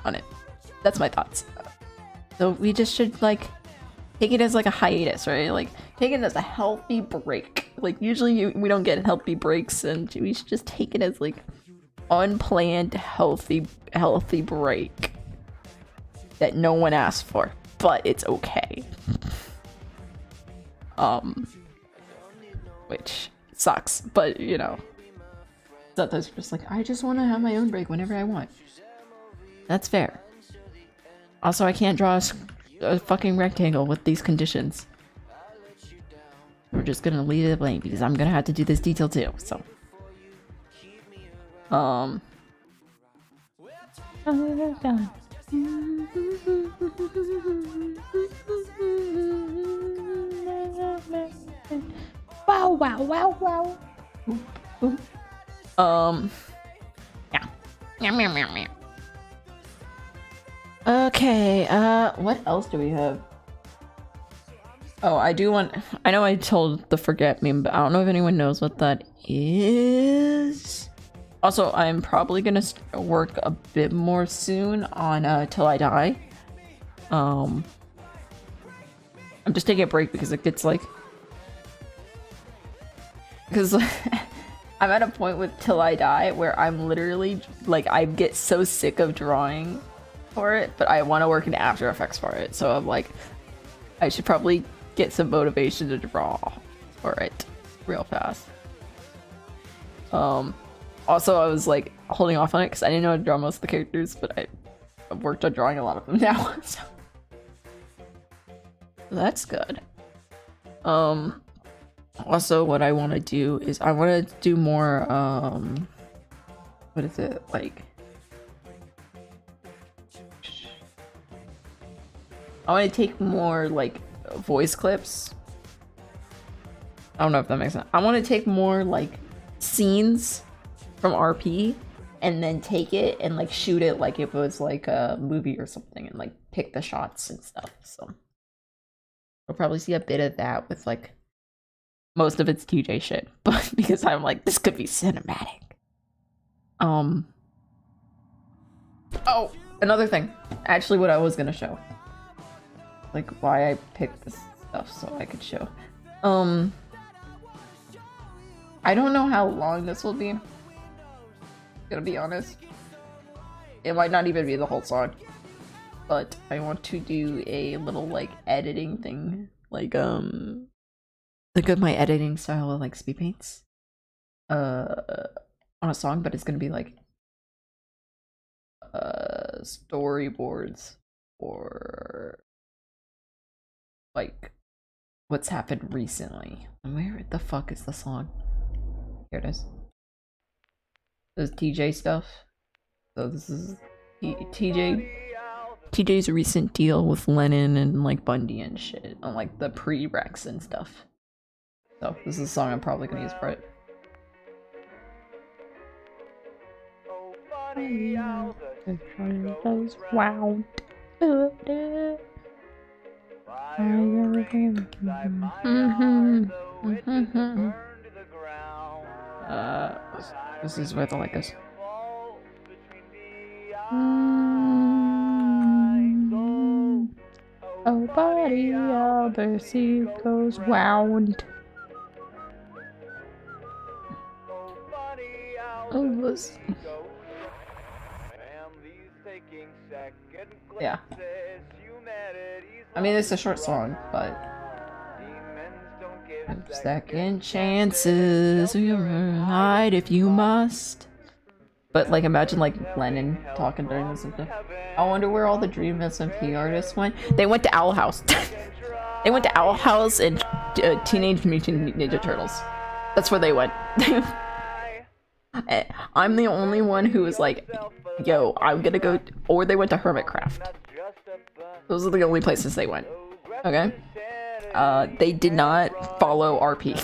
on it. That's my thoughts. So we just should like take it as like a hiatus, right? Like take it as a healthy break. Like usually we don't get healthy breaks, and we should just take it as like unplanned healthy break that no one asked for, but it's okay. Which sucks, but you know, sometimes just like, I just want to have my own break whenever I want. That's fair. Also, I can't draw a fucking rectangle with these conditions. We're just gonna leave it blank because I'm gonna have to do this detail too, so. Wow, wow, wow, wow. Yeah. Meow, meow, meow, meow. Okay, what else do we have? Oh, I know I told the forget meme, but I don't know if anyone knows what that is. Also, I'm probably gonna work a bit more soon on Till I Die. I'm just taking a break because it gets like... Because I'm at a point with Till I Die where I'm literally, like, I get so sick of drawing for it, but I want to work in After Effects for it, so I'm like, I should probably get some motivation to draw for it real fast. Also, I was like holding off on it because I didn't know how to draw most of the characters, but I've worked on drawing a lot of them now, so that's good. Also, what I want to do is I want to do more, what is it, like, I want to take more, like, voice clips. I don't know if that makes sense. I want to take more, like, scenes from RP and then take it and, like, shoot it like it was, like, a movie or something and, like, pick the shots and stuff, so. We'll probably see a bit of that with, like, most of it's TJ shit, but because I'm like, this could be cinematic. Oh, another thing. Actually, what I was gonna show. Like, why I picked this stuff so I could show. I don't know how long this will be. Gonna be honest. It might not even be the whole song. But I want to do a little, like, editing thing. Like, look at my editing style of like speed paints on a song, but it's gonna be like storyboards or like what's happened recently. Where the fuck is the song? Here it is. This is TJ stuff. So this is TJ's recent deal with Lennon and like Bundy and shit on like the pre-Rex and stuff. So this is a song I'm probably gonna use for it. Wow. This is where the like is. Oh, buddy, all the sea goes round. Oh, this. Yeah. I mean, it's a short song, but second chances, hide if you must. But like, imagine like Lennon talking during this and stuff. I wonder where all the Dream SMP artists went. They went to Owl House. They went to Owl House and Teenage Mutant Ninja Turtles. That's where they went. I'm the only one who was like, yo, I'm gonna go, or they went to Hermitcraft. Those are the only places they went. Okay? They did not follow RP.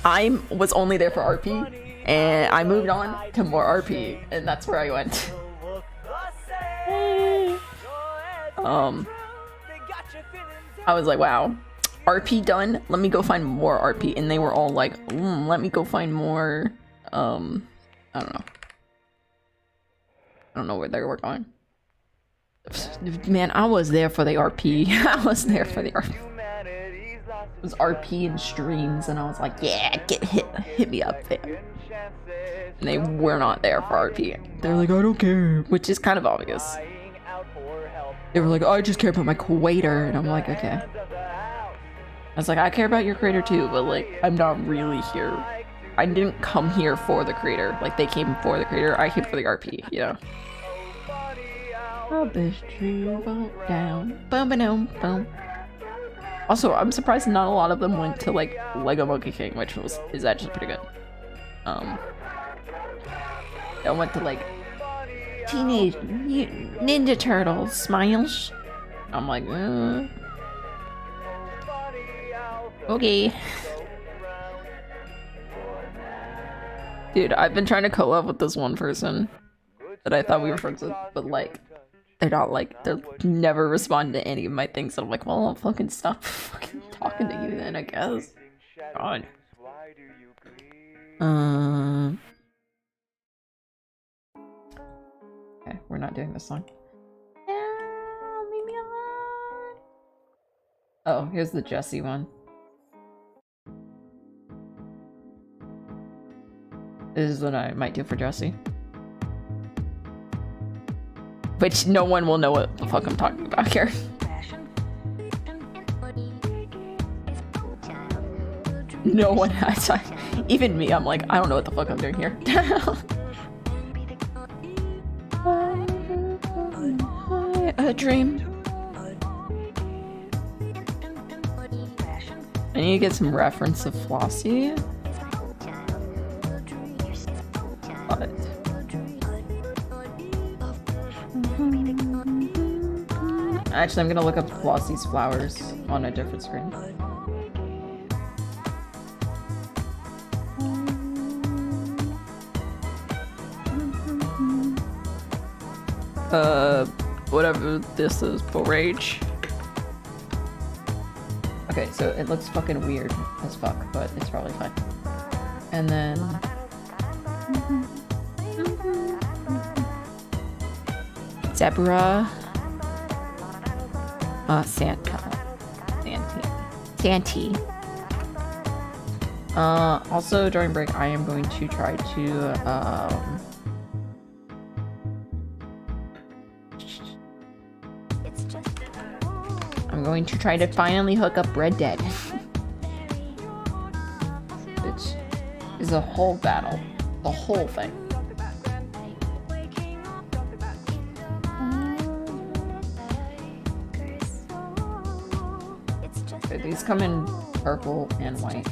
I was only there for RP, and I moved on to more RP, and that's where I went. I was like, wow, RP done, let me go find more RP, and they were all like, let me go find more, I don't know. I don't know where they were going. Man, I was there for the RP. I was there for the RP. It was RP and streams, and I was like, yeah, hit me up there. And they were not there for RP. They're like, I don't care, which is kind of obvious. They were like, oh, I just care about my creator, and I'm like, okay. I was like, I care about your creator too, but like, I'm not really here. I didn't come here for the creator. Like, they came for the creator. I came for the RP, you know. Down. Boom. Also, I'm surprised not a lot of them went to like Lego Monkey King, which is actually pretty good. They went to like Teenage Mutant Ninja Turtles, Smiles. I'm like, okay. Dude, I've been trying to collab with this one person that I thought we were friends with, but like, they're never responding to any of my things. And I'm like, well, I'll fucking stop fucking talking to you then, I guess. God. Okay, we're not doing this song. Leave me alone. Oh, here's the Jessie one. This is what I might do for Jessie. Which no one will know what the fuck I'm talking about here. No one has. Even me, I'm like, I don't know what the fuck I'm doing here. A dream. I need to get some reference of Flossie. But actually, I'm gonna look up Flossie's flowers on a different screen. Whatever this is, Borage. Okay, so it looks fucking weird as fuck, but it's probably fine. And then Zebra. Santi. Also during break I am going to try to I'm going to try to finally hook up Red Dead. Which is a whole battle. The whole thing. Okay, these come in purple and white.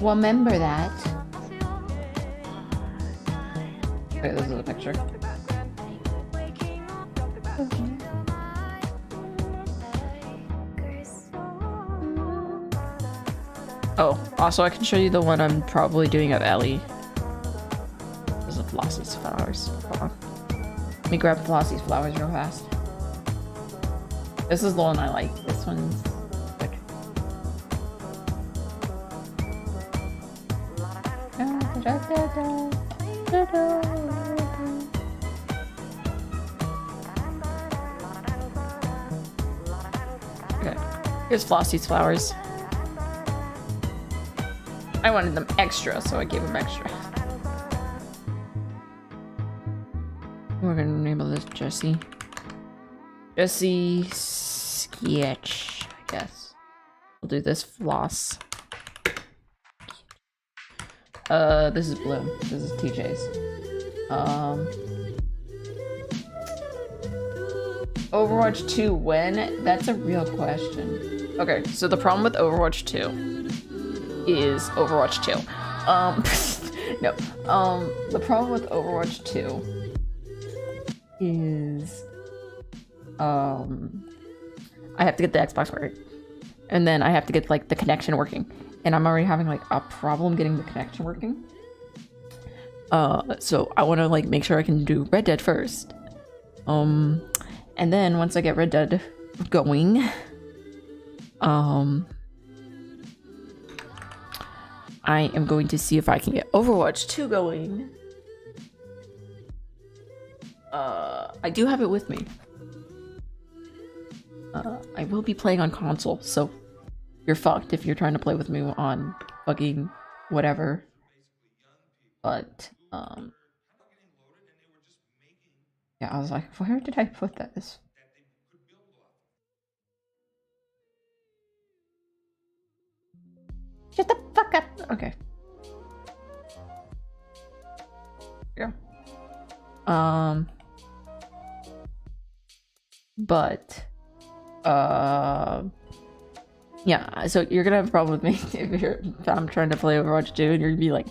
Well, remember that. Okay, this is a picture. Oh, also I can show you the one I'm probably doing of Ellie. There's a Flossie's flowers. Hold on. Let me grab Flossie's flowers real fast. This is the one I like. This one's sick. Okay, here's Flossie's flowers. I wanted them extra, so I gave them extra. We're gonna name this Jessie. Jessie Sketch, I guess. We'll do this floss. This is Bloom. This is TJ's. Overwatch 2 when? That's a real question. Okay, so the problem with Overwatch 2 is Overwatch 2. No. The problem with Overwatch 2 is I have to get the Xbox working, and then I have to get like the connection working, and I'm already having like a problem getting the connection working. So I want to like make sure I can do Red Dead first, and then once I get Red Dead going, I am going to see if I can get Overwatch 2 going. I do have it with me. I will be playing on console, so you're fucked if you're trying to play with me on fucking whatever. But, yeah, I was like, where did I put this? Shut the fuck up. Okay. Yeah. But, yeah, so you're gonna have a problem with me if I'm trying to play Overwatch 2 and you're gonna be like,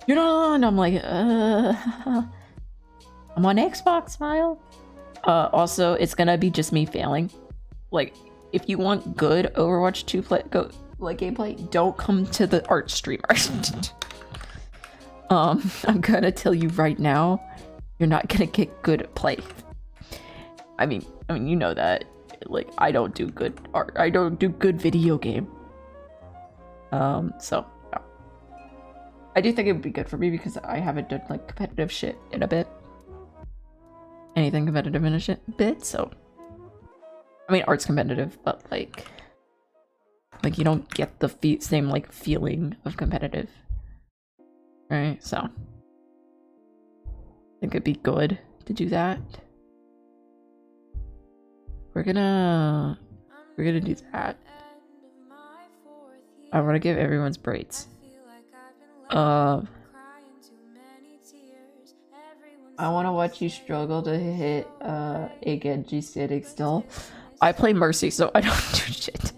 you're not on. I'm like, I'm on Xbox, Smile. Also, it's gonna be just me failing. Like, if you want good Overwatch 2 gameplay, don't come to the art streamer. I'm gonna tell you right now, you're not gonna get good play. I mean, you know that. Like, I don't do good art. I don't do good video game. So, yeah. I do think it would be good for me because I haven't done, like, competitive shit in a bit. Anything competitive in a bit, so. I mean, art's competitive, but, like you don't get the same, like, feeling of competitive. Right, so. I think it'd be good to do that. We're gonna do that. I want to give everyone's braids. I want to watch you struggle to hit a Genji sitting still. I play Mercy, so I don't do shit.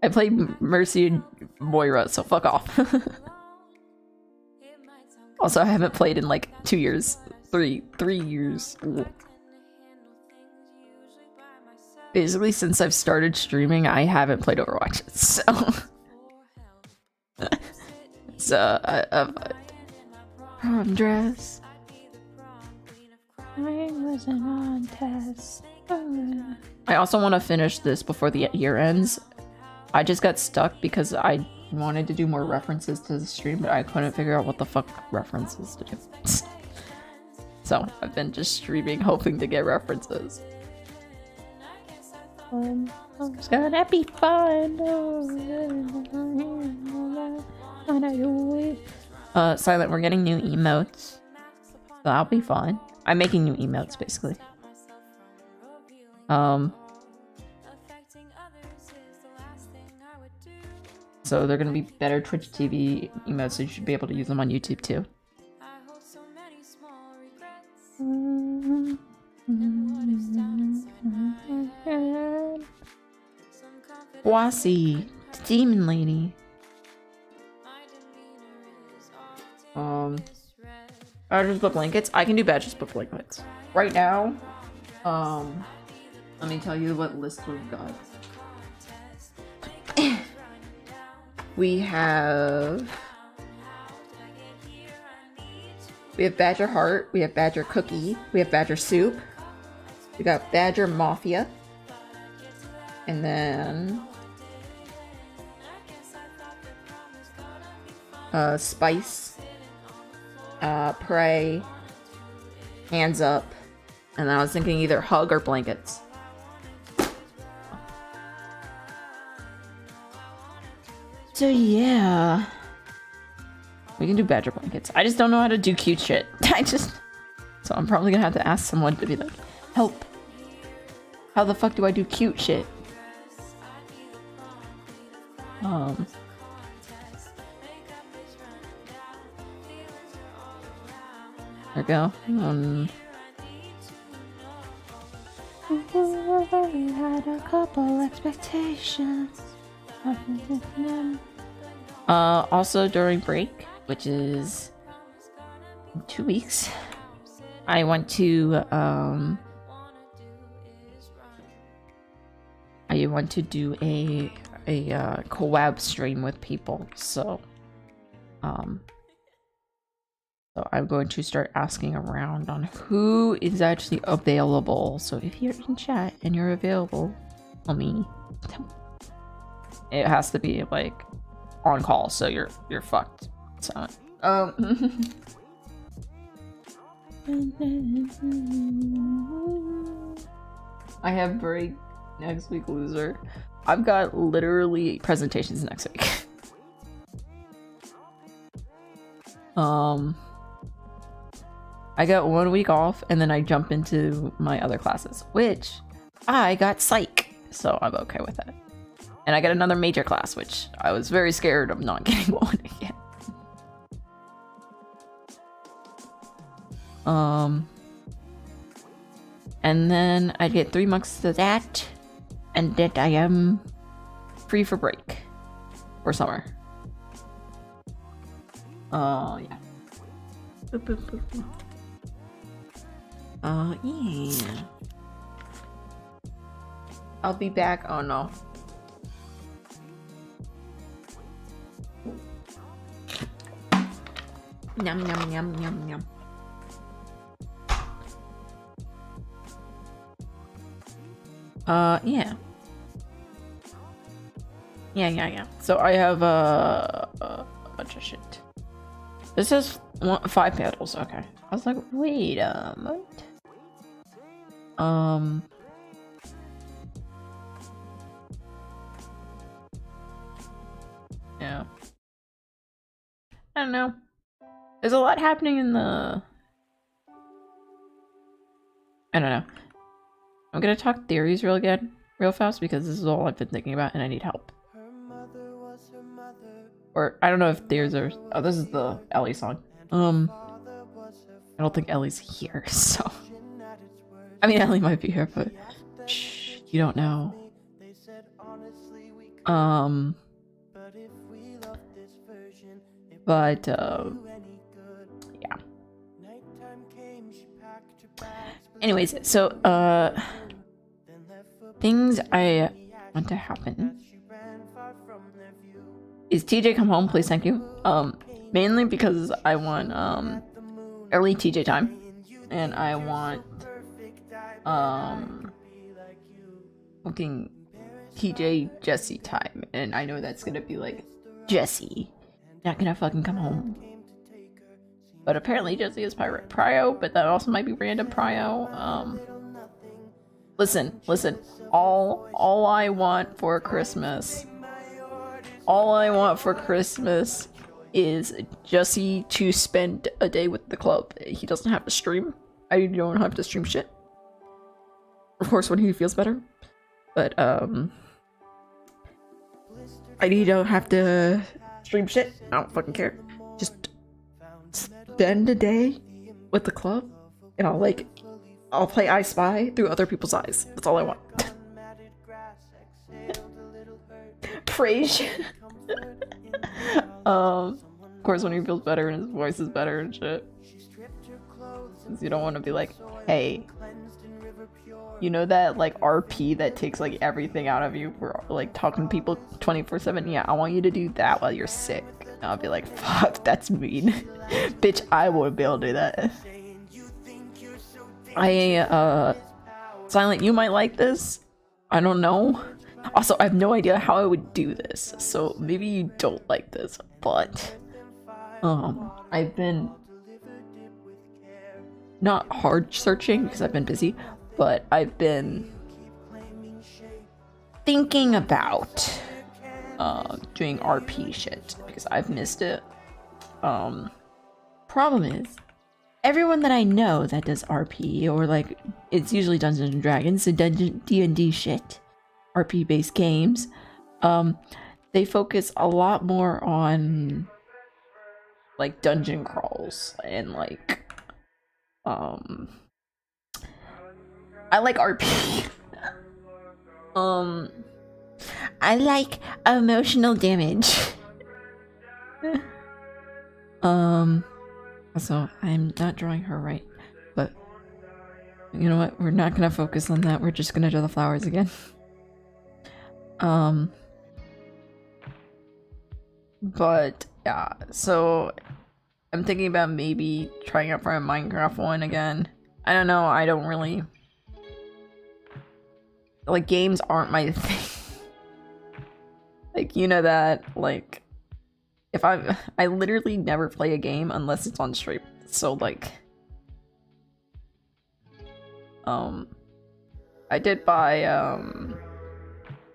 I play Mercy and Moira, so fuck off. Also, I haven't played in like 2 years. 3 years. Basically, since I've started streaming, I haven't played Overwatch. So, prom dress. I wasn't on test. I also want to finish this before the year ends. I just got stuck because I wanted to do more references to the stream, but I couldn't figure out what the fuck references to do. So, I've been just streaming hoping to get references. It's gonna be fun. Silent, we're getting new emotes. So that'll be fun. I'm making new emotes, basically. So they're gonna be better Twitch TV emotes, so you should be able to use them on YouTube too. Boissy, demon lady. Badges but blankets. I can do badges but blankets. Right now, let me tell you what list we've got. We have Badger Heart, we have Badger Cookie, we have Badger Soup, we got Badger Mafia, and then Spice, Pray, Hands Up, and then I was thinking either Hug or Blankets. So yeah, we can do Badger Blankets. I just don't know how to do cute shit. So I'm probably gonna have to ask someone to be like, help. How the fuck do I do cute shit? There we go. We had a couple expectations. Also during break, which is in 2 weeks, I want to do a collab stream with people. So I'm going to start asking around on who is actually available. So if you're in chat and you're available, tell me. It has to be like on call, so you're fucked. So I have break next week, loser. I've got literally presentations next week. I got 1 week off and then I jump into my other classes, which I got psych, so I'm okay with that. And I got another major class, which I was very scared of not getting one again. And then I get 3 months to that, and that I am free for break for summer. Yeah. Yeah. I'll be back. Oh no. Yum yum yum yum yum. Yeah. Yeah. So I have a bunch of shit. This is 5 petals. Okay. I was like, wait a moment. Yeah. I don't know. There's a lot happening in the... I don't know. I'm gonna talk theories real fast because this is all I've been thinking about and I need help. Or, I don't know if theories are... Oh, this is the Ellie song. I don't think Ellie's here, so... I mean, Ellie might be here, but... Shh, you don't know. But, yeah. Anyways, so, things I want to happen is TJ come home, please, thank you. Mainly because I want, early TJ time, and I want, fucking TJ Jesse time, and I know that's gonna be like, Jesse, not gonna fucking come home. But apparently Jesse is prio, but that also might be random prio. Listen, all I want for Christmas is Jesse to spend a day with the club. He doesn't have to stream. I don't have to stream shit. Of course, when he feels better. But, I don't have to stream shit. I don't fucking care. Just spend a day with the club, and I'll play I Spy through other people's eyes. That's all I want. Praise. Of course, when he feels better and his voice is better and shit. Since you don't want to be like, hey, You know that like RP that takes like everything out of you for like talking to people 24/7? Yeah, I want you to do that while you're sick. And I'll be like, fuck, that's mean. Bitch, I won't be able to do that. Silent, you might like this. I don't know. Also, I have no idea how I would do this, so maybe you don't like this, but I've been not hard searching because I've been busy, but I've been thinking about doing RP shit because I've missed it. Problem is, everyone that I know that does RP, or like it's usually Dungeons and Dragons, so D&D shit, RP based games, they focus a lot more on like dungeon crawls and like I like RP. I like emotional damage. So I'm not drawing her right, but you know what? We're not gonna focus on that. We're just gonna draw the flowers again. But yeah, so I'm thinking about maybe trying out for a Minecraft one again. I don't know, I don't really like, games aren't my thing. Like, you know that, like, if I literally never play a game unless it's on stream. So like I did buy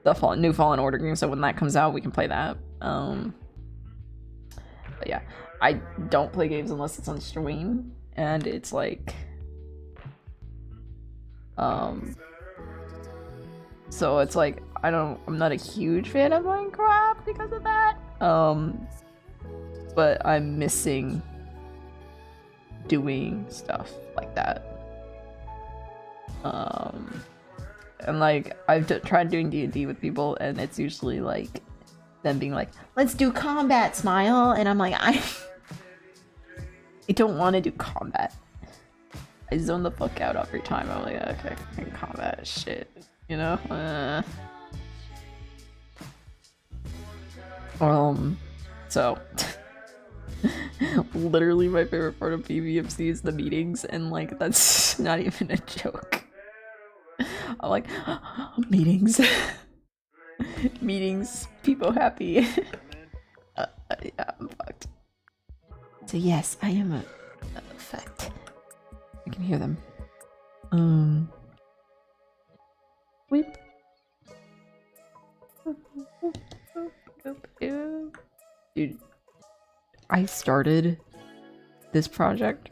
the new Fallen Order game, so when that comes out we can play that. But yeah, I don't play games unless it's on stream, and it's like so it's like I'm not a huge fan of Minecraft because of that. But I'm missing doing stuff like that. And like I've tried doing D&D with people, and it's usually like them being like, "Let's do combat, Smile," and I'm like, I don't want to do combat. I zone the fuck out every time. I'm like, okay, combat shit, you know. So literally my favorite part of BBMC is the meetings, and like that's not even a joke. I'm like, meetings. Meetings, people happy. Yeah, I'm fucked. So yes, I am a fact. I can hear them. Weep. Dude, I started this project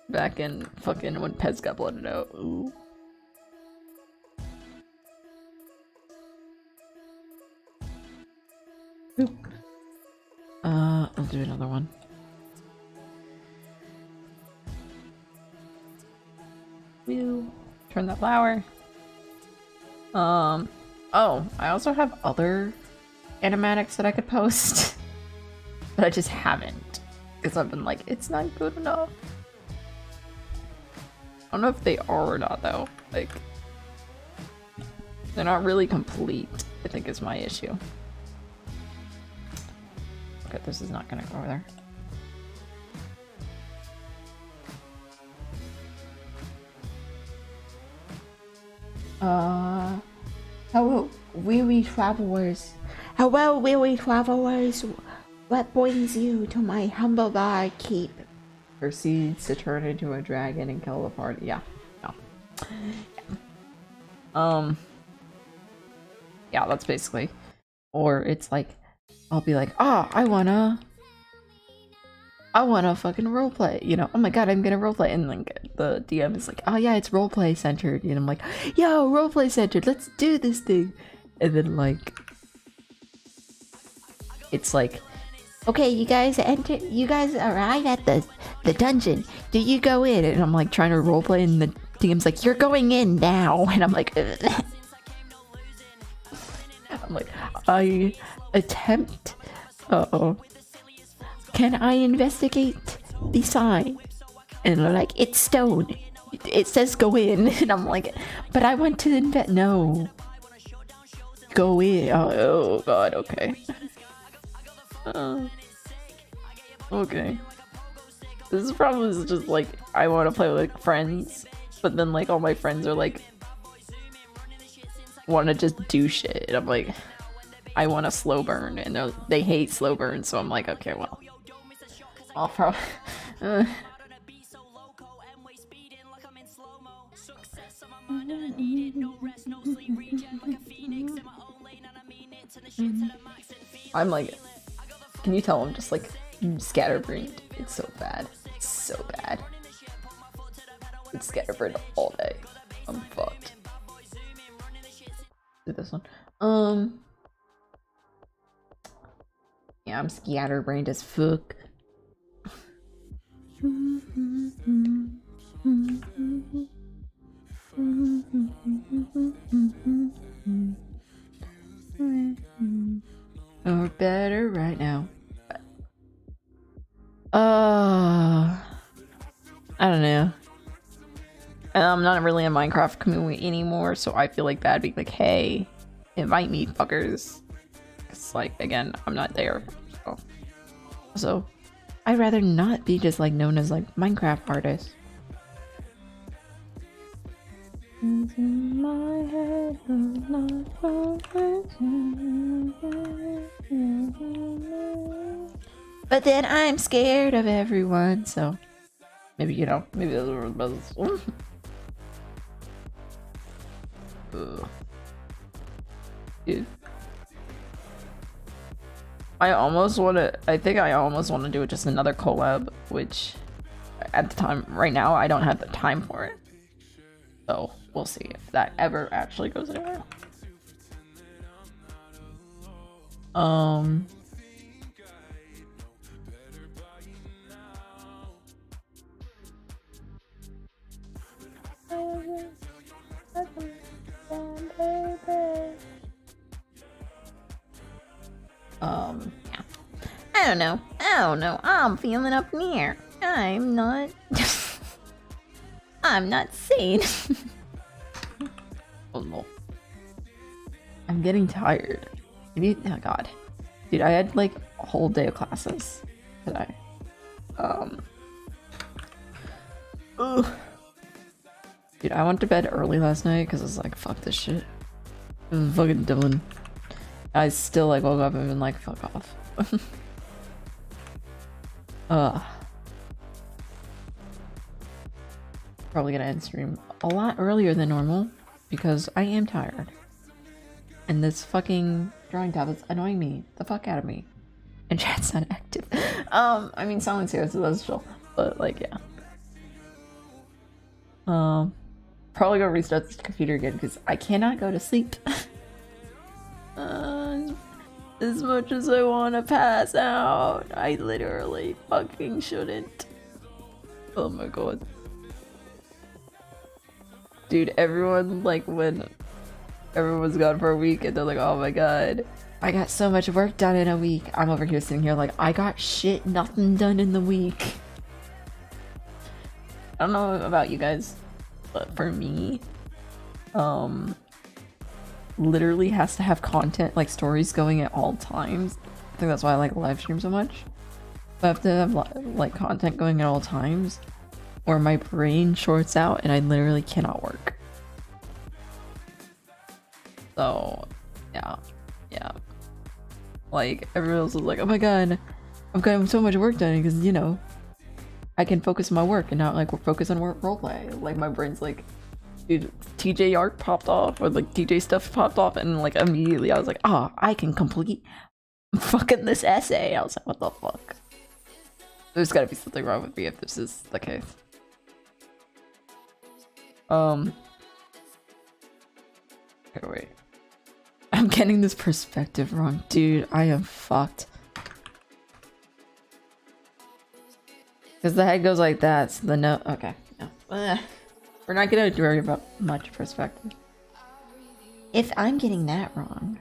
back in fucking when Pez got blooded out. Ooh. Oop. I'll do another one. Woo. Turn that flower. Oh, I also have other animatics that I could post, but I just haven't because I've been like, it's not good enough. I don't know if they are or not though. Like, they're not really complete, I think is my issue. Okay, this is not gonna go over there. Hello, weary travelers. Hello, weary travelers. What brings you to my humble bar keep? Proceeds to turn into a dragon and kill the party. Yeah, no. Yeah, that's basically. Or it's like, I'll be like, oh, I wanna fucking roleplay, you know? Oh my god, I'm gonna roleplay, and like the DM is like, oh yeah, it's roleplay centered, and I'm like, yo, roleplay centered, let's do this thing, and then like, it's like, okay, you guys arrive at the dungeon. Do you go in? and I'm like trying to roleplay, and the DM's like, you're going in now, and I'm like, ugh. I'm like, I attempt. Can I investigate the sign? And they're like, it's stone. it says go in, and I'm like, but I want to invest. No, go in. Oh god. Okay. Okay. This is probably just like I want to play with like friends, but then like all my friends are like want to just do shit, and I'm like, I want a slow burn, and they hate slow burn, so I'm like, okay, well, I'll probably. I'm like, can you tell I'm just like scatterbrained? It's so bad. It's so bad. It's scatterbrained all day. I'm fucked. Do this one. Yeah, I'm scatterbrained as fuck. Or better right now. I don't know. And I'm not really a Minecraft community anymore, so I feel like bad being like, hey, invite me, fuckers. It's like, again, I'm not there. So I'd rather not be just like known as like Minecraft artist. In my head, but then I'm scared of everyone, so maybe, you know, maybe those were the best. Dude. I think I almost want to do just another collab, which at the time, right now, I don't have the time for it. So we'll see if that ever actually goes anywhere. Yeah. I don't know. I'm feeling up in the air. I'm not sane. Oh no. I'm getting tired. Maybe, oh god. Dude, I had like a whole day of classes today. Ugh. Dude, I went to bed early last night because I was like, fuck this shit. It was fucking done. I still like woke up and been like, fuck off. Probably gonna end stream a lot earlier than normal because I am tired. And this fucking drawing tablet's annoying me the fuck out of me. And chat's not active. I mean someone's here, so that's chill. But like, yeah. Probably go restart this computer again because I cannot go to sleep. As much as I want to pass out, I literally fucking shouldn't. Oh my god. Dude, everyone, like, when everyone's gone for a week and they're like, oh my god, I got so much work done in a week. I'm over here sitting here like, I got nothing done in the week. I don't know about you guys, but for me, literally has to have content, like stories going at all times. I think that's why I like live stream so much. I have to have like content going at all times or my brain shorts out and I literally cannot work. So yeah. Like everyone else is like, oh my god, I've got so much work done because, you know, I can focus on my work and not like focus on roleplay. Like my brain's like, dude, TJ arc popped off, or like TJ stuff popped off, and like immediately I was like, oh, I can complete fucking this essay. I was like, what the fuck? There's gotta be something wrong with me if this is the case. Okay, wait. I'm getting this perspective wrong. Dude, I am fucked. Because the head goes like that, so the no. Okay, no. We're not gonna worry about much perspective. If I'm getting that wrong.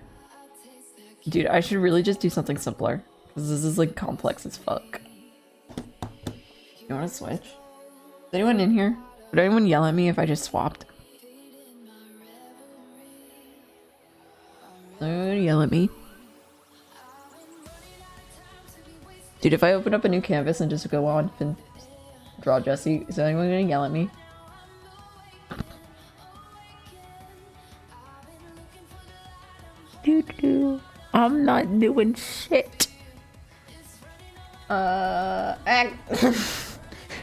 Dude, I should really just do something simpler. Because this is like complex as fuck. You wanna switch? Is anyone in here? Would anyone yell at me if I just swapped? Yell at me. Dude, if I open up a new canvas and just go on and draw Jesse, is anyone gonna yell at me? Doo-doo. I'm not doing shit.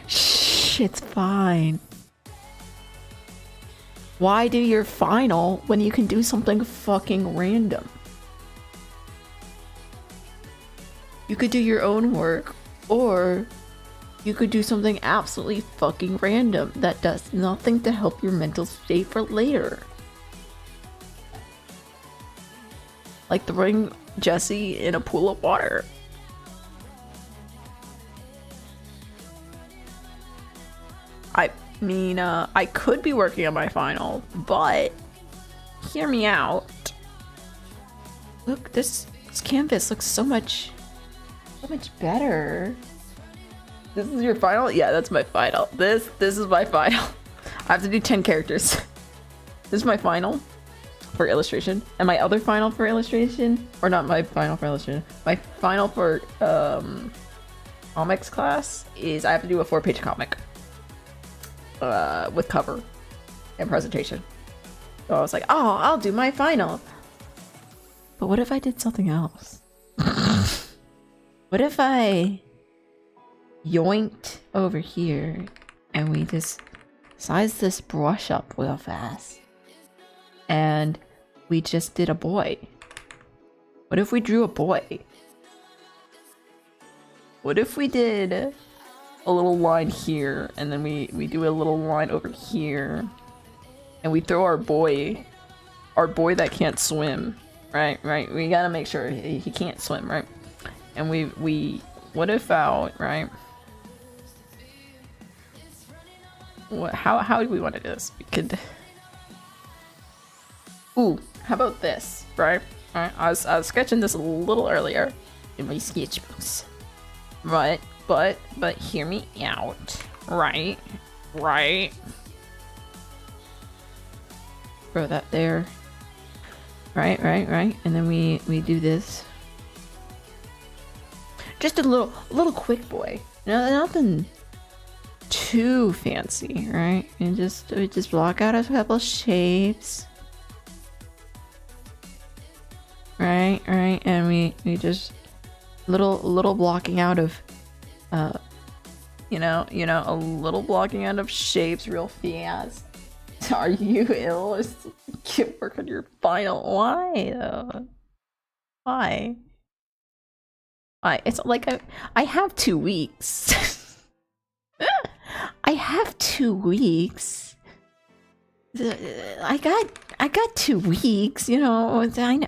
Shh, it's fine. Why do your final when you can do something fucking random? You could do your own work, or you could do something absolutely fucking random that does nothing to help your mental state for later. Like throwing Jesse in a pool of water. I mean, I could be working on my final, but hear me out. Look, this canvas looks so much better. This is your final? Yeah, that's my final. This is my final. I have to do 10 characters. This is my final for illustration. And my other final for illustration, or not my final for illustration, my final for comics class is I have to do a 4-page comic with cover and presentation. So I was like, oh, I'll do my final. But what if I did something else? What if I yoinked over here and we just sized this brush up real fast and we just did a boy? What if we drew a boy? What if we did a little line here and then we do a little line over here and we throw our boy that can't swim, right? We gotta make sure he can't swim, right? And we what if out, right? How do we want to do this? We could. Ooh, how about this, right? Alright, I was sketching this a little earlier in my sketchbooks, right? But hear me out, right? Throw that there, right, and then we do this. Just a little quick boy. No, nothing too fancy, right? And we just block out a couple shapes. Right, and we just little blocking out of you know, a little blocking out of shapes real fast. Are you ill or can't work on your final? Why though? Why? It's like I have 2 weeks. I have 2 weeks. I got 2 weeks, you know. I know,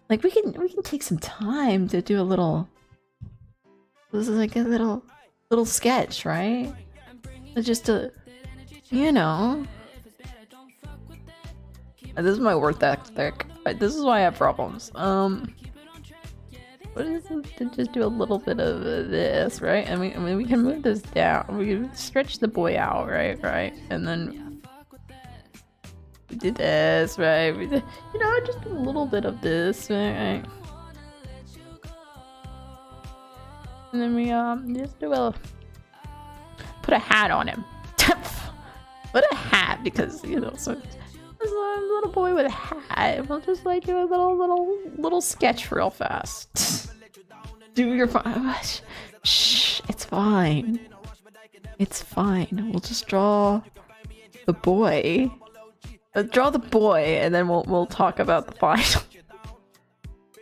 like we can take some time to do a little. This is like a little sketch, right? It's just a, you know. This is my work ethic. This is why I have problems. What is it to just do a little bit of this, right? I mean, we can move this down. We can stretch the boy out, right? And then we did this, right? We did, you know, just a little bit of this, right? And then we just do put a hat on him. Put a hat because, you know, so this little boy with a hat. We'll just like do a little sketch real fast. Do your shh, it's fine. It's fine. We'll just draw the boy. Draw the boy, and then we'll talk about the final.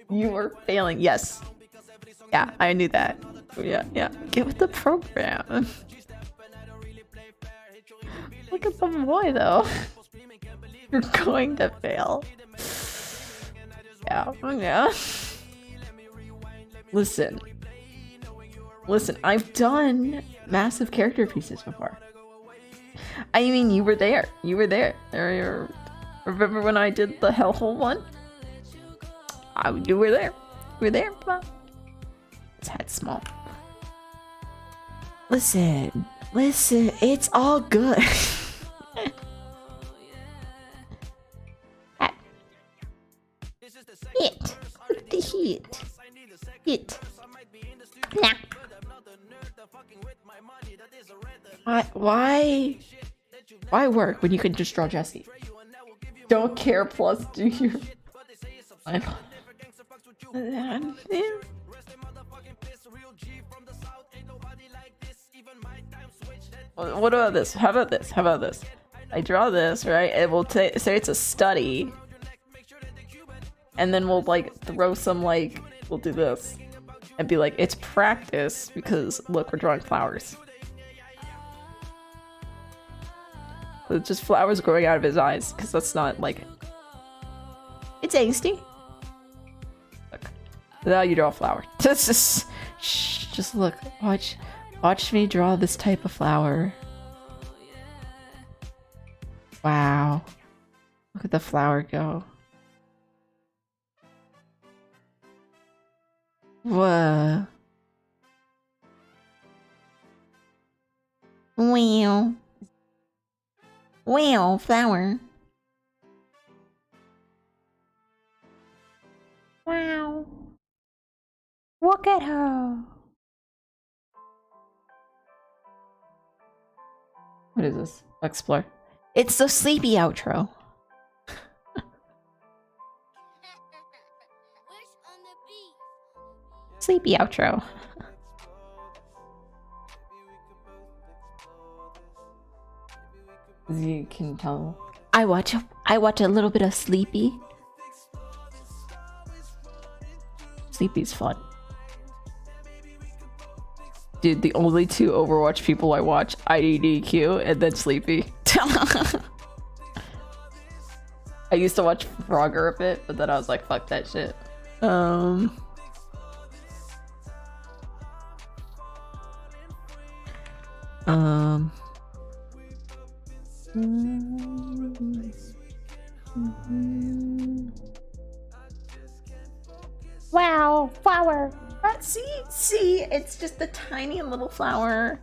You were failing. Yes. Yeah, I knew that. Yeah. Get with the program. Look at the boy though. You're going to fail. Yeah. Listen, I've done massive character pieces before. I mean, you were there. Remember when I did the Hellhole one? You were there. But his head's small. Listen, it's all good. Eat. Eat. Nah. Why work when you can just draw Jesse? Don't care plus do your final. What about this? How about this? How about this? I draw this, right? And we'll say it's a study. And then we'll like throw some like, we'll do this. And be like, it's practice because look, we're drawing flowers. So it's just flowers growing out of his eyes because that's not like, it's angsty. Look, now you draw a flower. Just look, watch me draw this type of flower. Wow, look at the flower go. Whoa. Wow. Wow, flower. Wow. Look at her. What is this? Explore. It's the sleepy outro. Sleepy outro. As you can tell. I watch a little bit of Sleepy. Sleepy's fun. Dude, the only two Overwatch people I watch, IDDQ and then Sleepy. I used to watch Frogger a bit, but then I was like, fuck that shit. Wow, flower. See, it's just a tiny little flower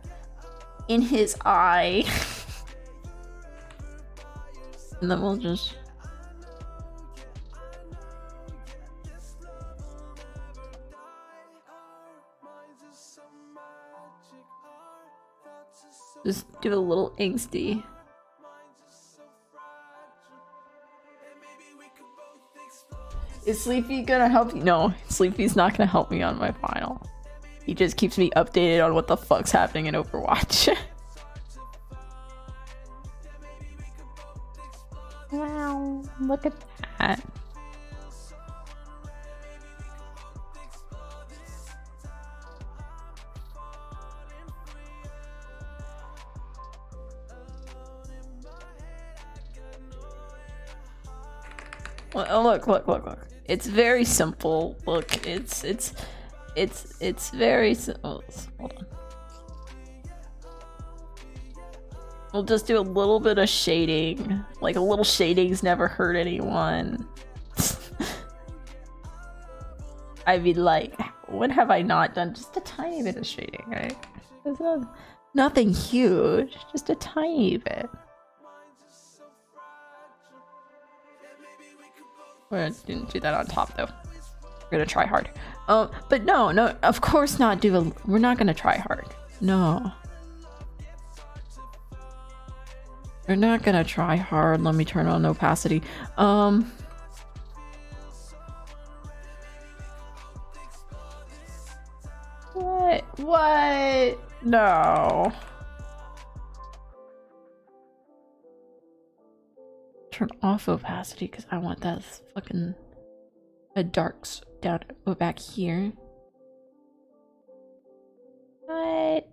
in his eye. And then we'll just... just do a little angsty. Is Sleepy gonna help you? No, Sleepy's not gonna help me on my final. He just keeps me updated on what the fuck's happening in Overwatch. Wow, look at that. Oh, look. It's very simple. Look, it's very simple. Hold on. We'll just do a little bit of shading. Like, a little shading's never hurt anyone. I mean, like, when have I not done just a tiny bit of shading, right? It's nothing huge, just a tiny bit. We didn't do that on top though. We're gonna try hard. But no, of course not. We're not gonna try hard. No, we're not gonna try hard. Let me turn on opacity. What? No. Turn off opacity because I want that fucking darks down back here. What?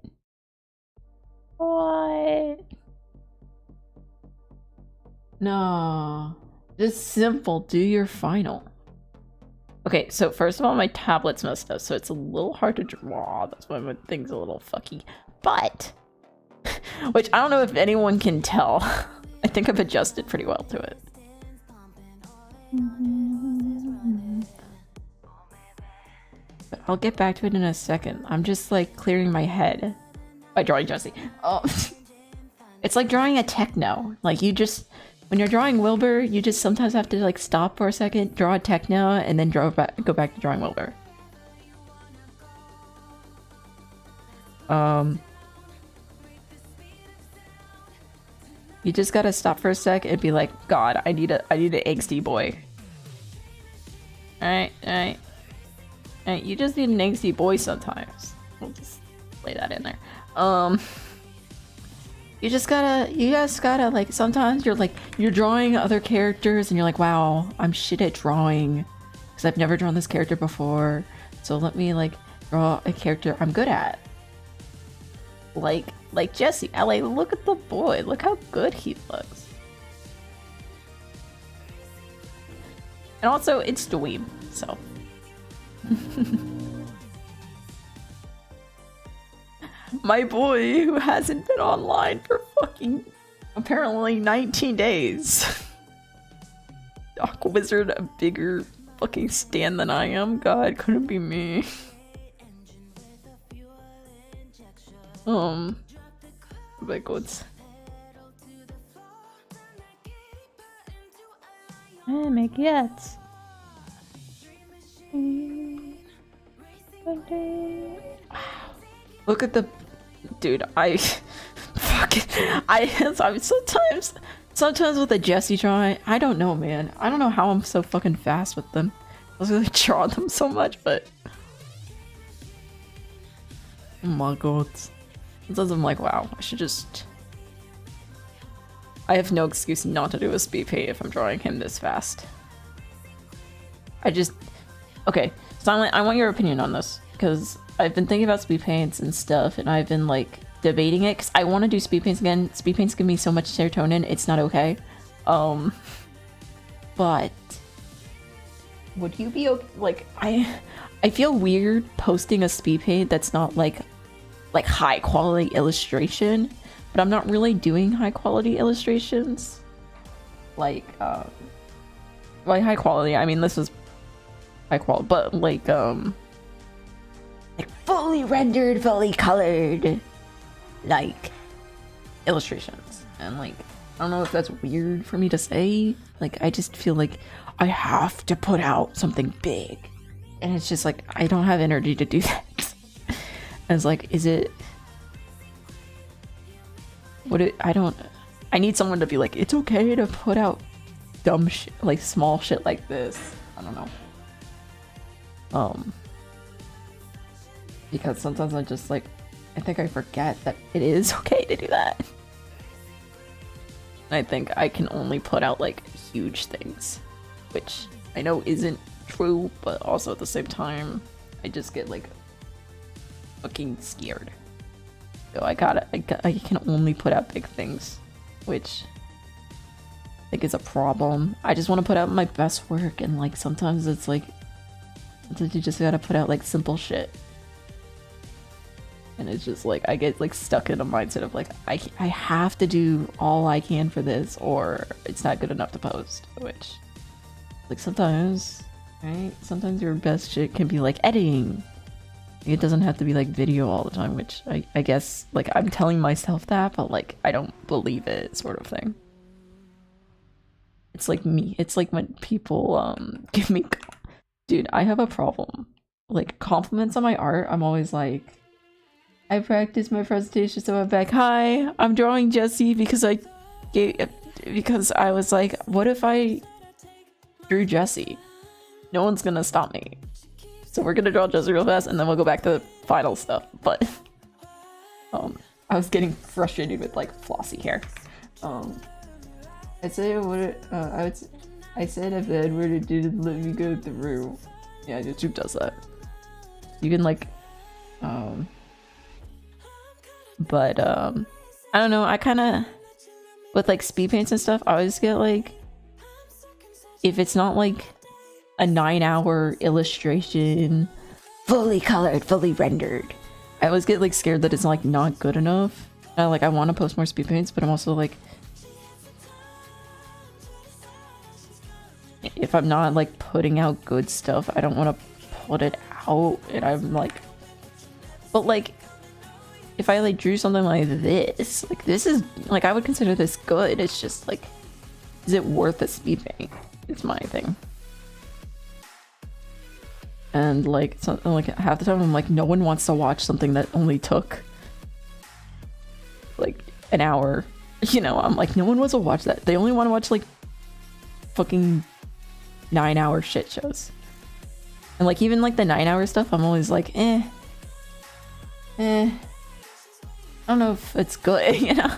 No. Just simple. Do your final. Okay, so first of all, my tablet's messed up, so it's a little hard to draw. That's why my thing's a little fucky. But, which I don't know if anyone can tell. I think I've adjusted pretty well to it. But I'll get back to it in a second. I'm just like clearing my head by drawing Jesse. Oh, it's like drawing a techno. Like you just When you're drawing Wilbur, you just sometimes have to like stop for a second, draw a techno, and then go back to drawing Wilbur. You just gotta stop for a sec and be like, God, I need an angsty boy. Alright. You just need an angsty boy sometimes. We'll just lay that in there. You guys gotta like, sometimes you're drawing other characters and you're like, wow, I'm shit at drawing because I've never drawn this character before. So let me like draw a character I'm good at. Like Jesse. I like, look at the boy. Look how good he looks. And also, it's dweeb, so. My boy, who hasn't been online for fucking apparently 19 days. Doc Wizard, a bigger fucking stan than I am. God, couldn't be me. Backwards. Make it. Look at the dude. I sometimes with the Jesse drawing, I don't know, man. I don't know how I'm so fucking fast with them. I was gonna draw them so much, but oh my god. Sometimes I'm like, wow, I should just. I have no excuse not to do a speed paint if I'm drawing him this fast. Okay, so I want your opinion on this, because I've been thinking about speed paints and stuff, and I've been like debating it, because I want to do speed paints again. Speed paints give me so much serotonin, it's not okay. But would you be okay? Like, I feel weird posting a speed paint that's not like high quality illustration, but I'm not really doing high quality illustrations. Like high quality, I mean, this is high quality, but like fully rendered, fully colored, like illustrations. And like, I don't know if that's weird for me to say. Like, I just feel like I have to put out something big, and it's just like, I don't have energy to do that. And it's like, I need someone to be like, it's okay to put out dumb shit, like small shit like this. I don't know. Because sometimes I just like, I think I forget that it is okay to do that. I think I can only put out like huge things, which I know isn't true, but also at the same time, I just get like fucking scared. So I can only put out big things, which I think is a problem. I just want to put out my best work, and like sometimes it's like, sometimes you just gotta put out like simple shit. And it's just like, I get like stuck in a mindset of like, I have to do all I can for this, or it's not good enough to post. Which, like, sometimes, right? Sometimes your best shit can be like editing. It doesn't have to be like video all the time, which I guess, like, I'm telling myself that, but like, I don't believe it, sort of thing. It's like me. It's like when people give me, dude, I have a problem. Like, compliments on my art, I'm always like, I practiced my presentation, so I'm back. Hi, I'm drawing Jesse because I was like, what if I drew Jesse? No one's gonna stop me. So we're gonna draw Jesse real fast, and then we'll go back to the final stuff. But I was getting frustrated with like flossy hair. I said if Edward didn't let me go through. Yeah, YouTube does that. You can like but I don't know, I kind of, with like speed paints and stuff, I always get like, if it's not like a 9-hour illustration, fully colored, fully rendered, I always get like scared that it's like not good enough. I want to post more speed paints, but I'm also like, if I'm not like putting out good stuff, I don't want to put it out. And I'm like, but like, if I like drew something like this is like, I would consider this good. It's just like, is it worth a speed paint? It's my thing. And like, so, like half the time I'm like, no one wants to watch something that only took like an hour. You know, I'm like, no one wants to watch that. They only want to watch like fucking 9-hour shit shows. And like even like the 9-hour stuff, I'm always like, I don't know if it's good, you know?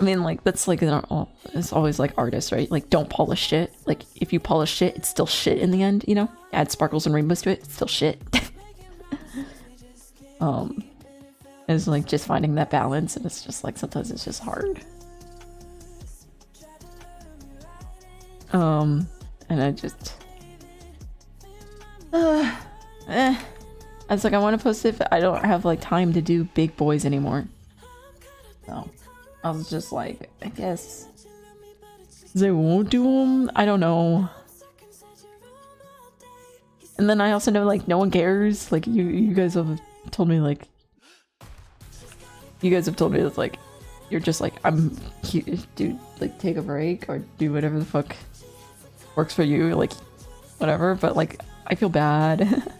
I mean, like, that's like, it's always like artists, right? Like, don't polish shit. Like, if you polish shit, it's still shit in the end, you know? Add sparkles and rainbows to it, it's still shit. It's like just finding that balance, and it's just like, sometimes it's just hard. And I just... I was like, I want to post it, but I don't have like time to do big boys anymore. So I was just like, I guess they won't do them. I don't know. And then I also know like no one cares. Like you guys have told me like, you guys have told me that like you're just like, I'm dude, like take a break or do whatever the fuck works for you, like whatever. But like I feel bad.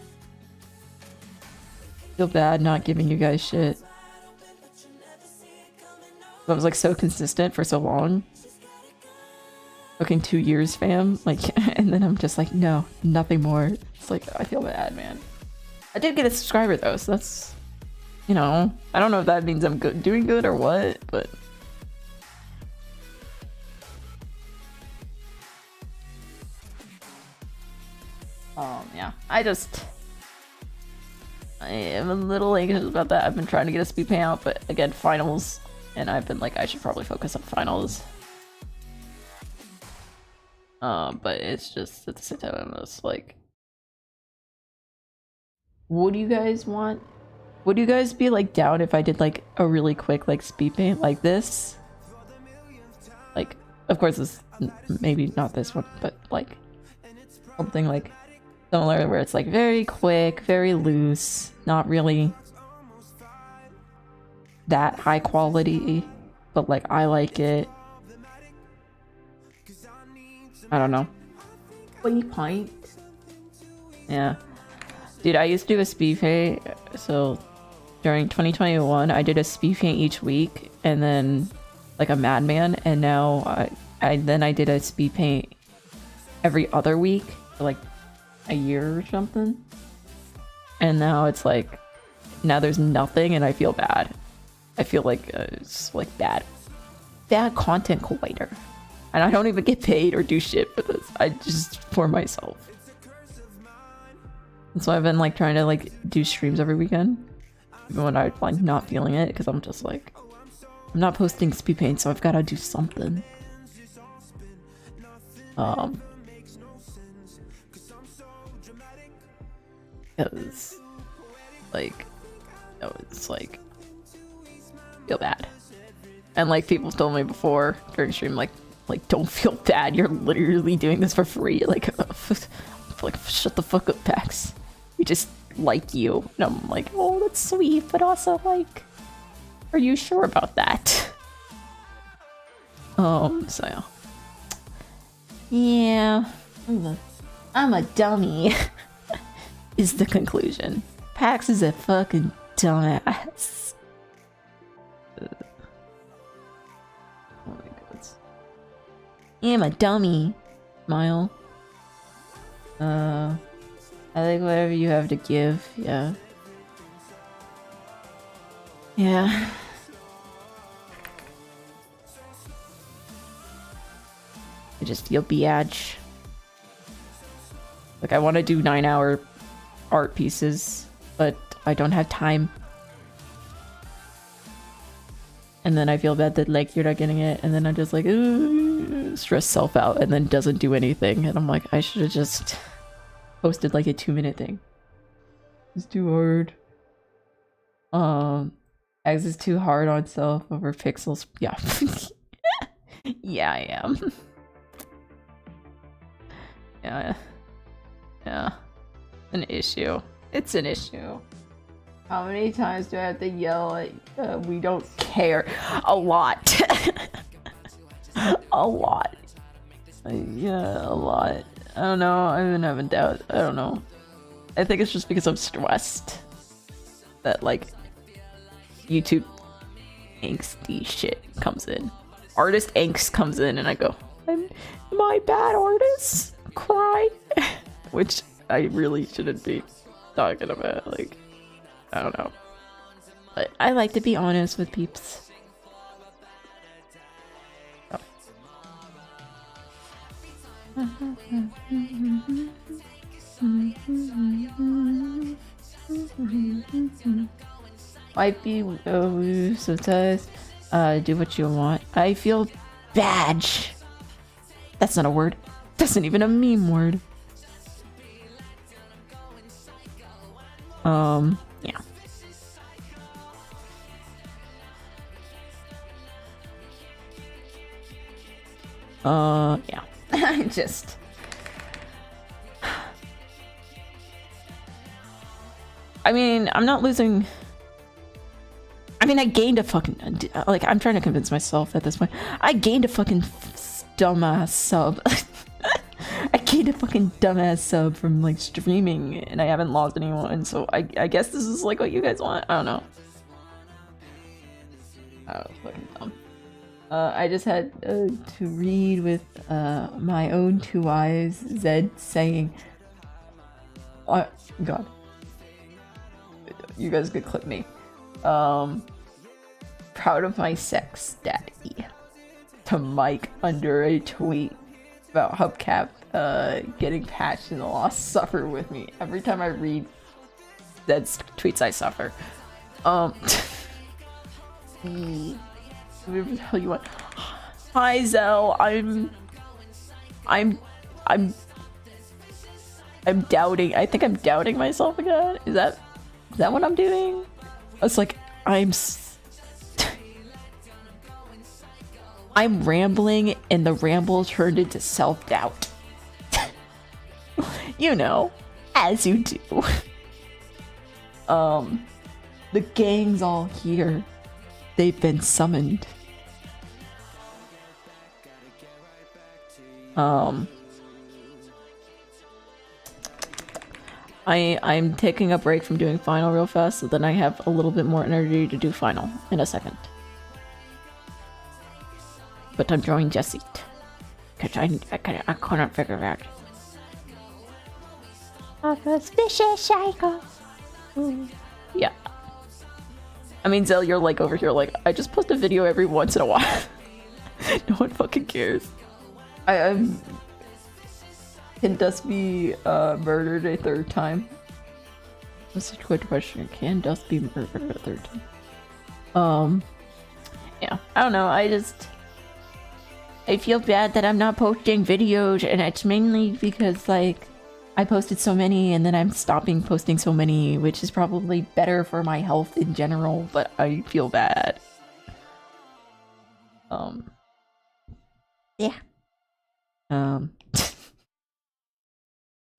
Feel bad not giving you guys shit. I was like so consistent for so long. Fucking 2 years, fam. Like, and then I'm just like, no, nothing more. It's like, I feel bad, man. I did get a subscriber though, so that's, you know, I don't know if that means I'm good, doing good or what, but. Yeah, I am a little anxious about that. I've been trying to get a speed paint out, but again, finals, and I've been like, I should probably focus on finals. But it's just, at the same time, I'm just like, what do you guys want? Would you guys be like down if I did like a really quick like speed paint like this? Like, of course, this maybe not this one, but like something like similar where it's like very quick, very loose, not really that high quality, but like I like it. I don't know. What pint? Yeah. Dude, I used to do a speed paint, so during 2021 I did a speed paint each week and then like a madman, and now I did a speed paint every other week for like a year or something, and now it's like, now there's nothing and I feel bad. I feel like it's like bad content creator, and I don't even get paid or do shit for this. I just for myself. And so I've been like trying to like do streams every weekend, even when I'm like not feeling it, because I'm just like, I'm not posting speed paint, so I've got to do something. Because like, it's like, feel bad. And like people told me before during stream, like don't feel bad, you're literally doing this for free. Like shut the fuck up, Pax. We just like you. And I'm like, oh, that's sweet, but also like, are you sure about that? So yeah, I'm a dummy. Is the conclusion. Pax is a fucking dumbass. Oh my god. I'm a dummy. Smile. I think whatever you have to give, yeah. Yeah. I just feel biatch. Like I want to do 9-hour art pieces, but I don't have time. And then I feel bad that like you're not getting it, and then I'm just like stress self out, and then doesn't do anything, and I'm like, I should have just posted like a 2-minute thing. It's too hard. Eggs is too hard on self over pixels. Yeah. Yeah, I am. Yeah. An issue. It's an issue. How many times do I have to yell at we don't care? A lot. A lot. Yeah, a lot. I don't know. I've been having doubts. I don't know. I think it's just because I'm stressed that like YouTube angsty shit comes in. Artist angst comes in, and I go, am I bad artist? Cry. Which I really shouldn't be talking about. Like, I don't know. But I like to be honest with peeps. Might be sometimes do what you want. I feel bad. That's not a word. That's not even a meme word. Yeah. Yeah. I just... I mean, I'm not losing... I mean, I gained a fucking... Like, I'm trying to convince myself at this point. I gained a fucking dumbass sub. I gained a fucking dumbass sub from, like, streaming, and I haven't lost anyone, so I guess this is, like, what you guys want? I don't know. Oh, fucking dumb. I just had to read with my own two eyes Zed saying, oh, God. You guys could clip me. Proud of my sex, daddy. To Mike under a tweet about Hubcap getting patched and the lost suffer with me. Every time I read Zed's tweets, I suffer. Whatever the hell you want. Hi Zell, I'm doubting. I think I'm doubting myself again. Is that what I'm doing? It's like I'm rambling, and the ramble turned into self-doubt. You know, as you do. The gang's all here. They've been summoned. I'm taking a break from doing final real fast, so then I have a little bit more energy to do final in a second. But I'm drawing Jessie, because I couldn't figure it out. A suspicious psycho. Yeah. I mean, Zell, you're like over here like, I just post a video every once in a while. No one fucking cares. Can Dust be murdered a third time? That's a good question. Can Dust be murdered a third time? Yeah, I don't know. I feel bad that I'm not posting videos, and it's mainly because, like, I posted so many and then I'm stopping posting so many, which is probably better for my health in general, but I feel bad. Yeah. Because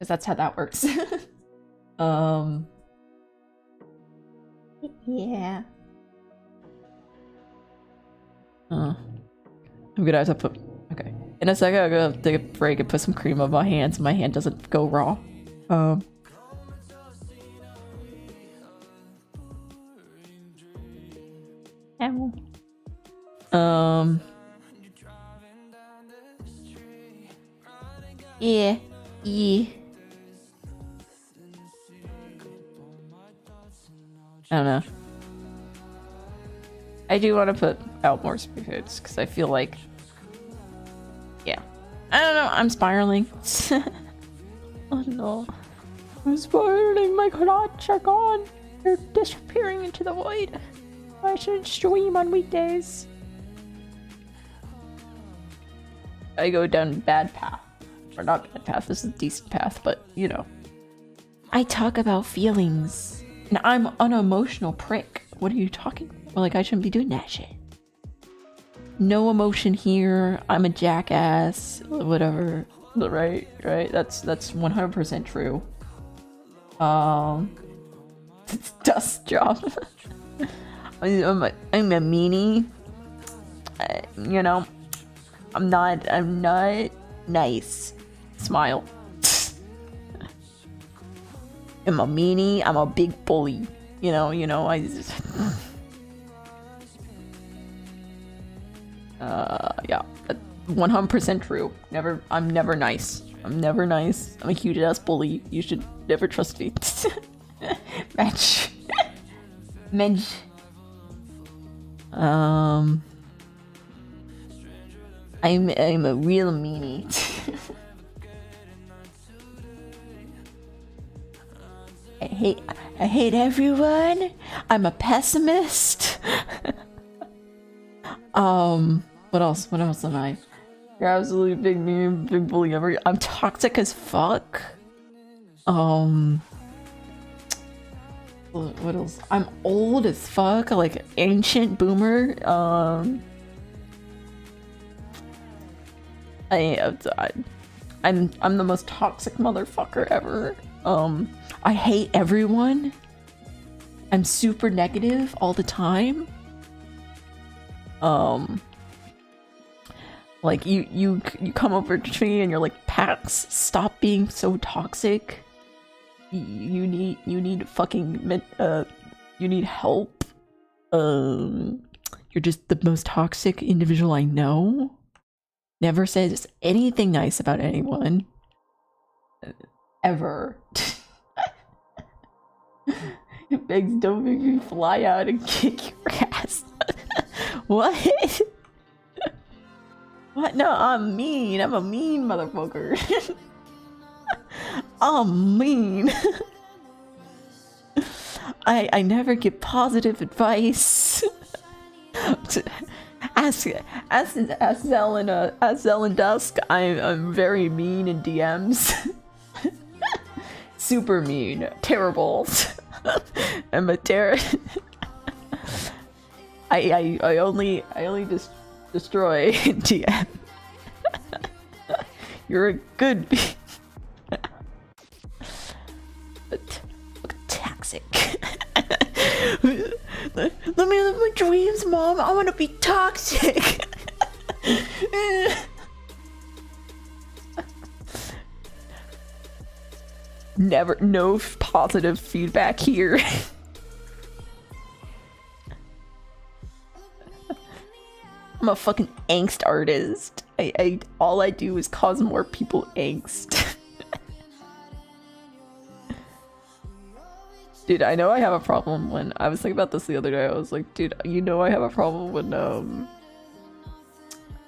that's how that works. Yeah. I'm gonna have to put... Okay. In a second, I'm gonna take a break and put some cream on my hands so my hand doesn't go raw. Ow. Yeah. Yeah. I don't know. I do want to put out more spearheads because I feel like... Yeah. I don't know, I'm spiraling. Oh no. I'm spiraling, my clutch are gone. They're disappearing into the void. I should stream on weekdays. I go down bad path. Or not bad path, this is a decent path, but you know. I talk about feelings. And I'm an emotional prick. What are you talking about? Well, like, I shouldn't be doing that shit. No emotion here. I'm a jackass. Whatever. Right? That's 100% true. It's Dust job. I'm a meanie. You know, I'm not nice. Smile. I'm a meanie. I'm a big bully. You know, I just... yeah. 100% true. I'm never nice. I'm never nice. I'm a huge ass bully. You should never trust me. Mensch. Mensch. I'm a real meanie. I hate everyone. I'm a pessimist. What else? What else am I? You're absolutely big mean, big bully ever. I'm toxic as fuck. What else? I'm old as fuck, like ancient boomer. I'm the most toxic motherfucker ever. I hate everyone. I'm super negative all the time. Like you come over to me and you're like, Pax, stop being so toxic. You need fucking you need help. You're just the most toxic individual I know. Never says anything nice about anyone. Ever. Begs, don't make me fly out and kick your ass. What? What? No, I'm mean. I'm a mean motherfucker. I'm mean. I never give positive advice. Ask Zell and Dusk. I'm very mean in DMs. Super mean. Terrible. I'm a terror. I only just destroy DM. You're a good but toxic. Let me live my dreams, Mom. I want to be toxic. Never, no positive feedback here. I'm a fucking angst artist. I all I do is cause more people angst. Dude, I know I have a problem when I was thinking about this the other day. I was like, dude, you know I have a problem when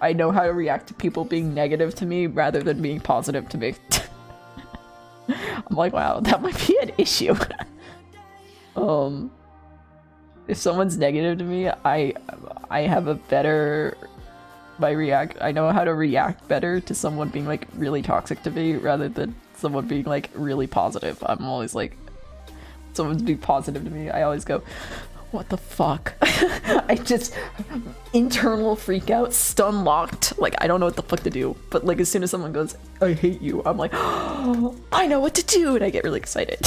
I know how to react to people being negative to me rather than being positive to me. I'm like, wow, that might be an issue. If someone's negative to me, I have a better I know how to react better to someone being like really toxic to me rather than someone being like really positive. I'm always like, someone's being positive to me, I always go, what the fuck? I just internal freak out, stun locked, like I don't know what the fuck to do. But like as soon as someone goes, I hate you, I'm like, oh, I know what to do, and I get really excited.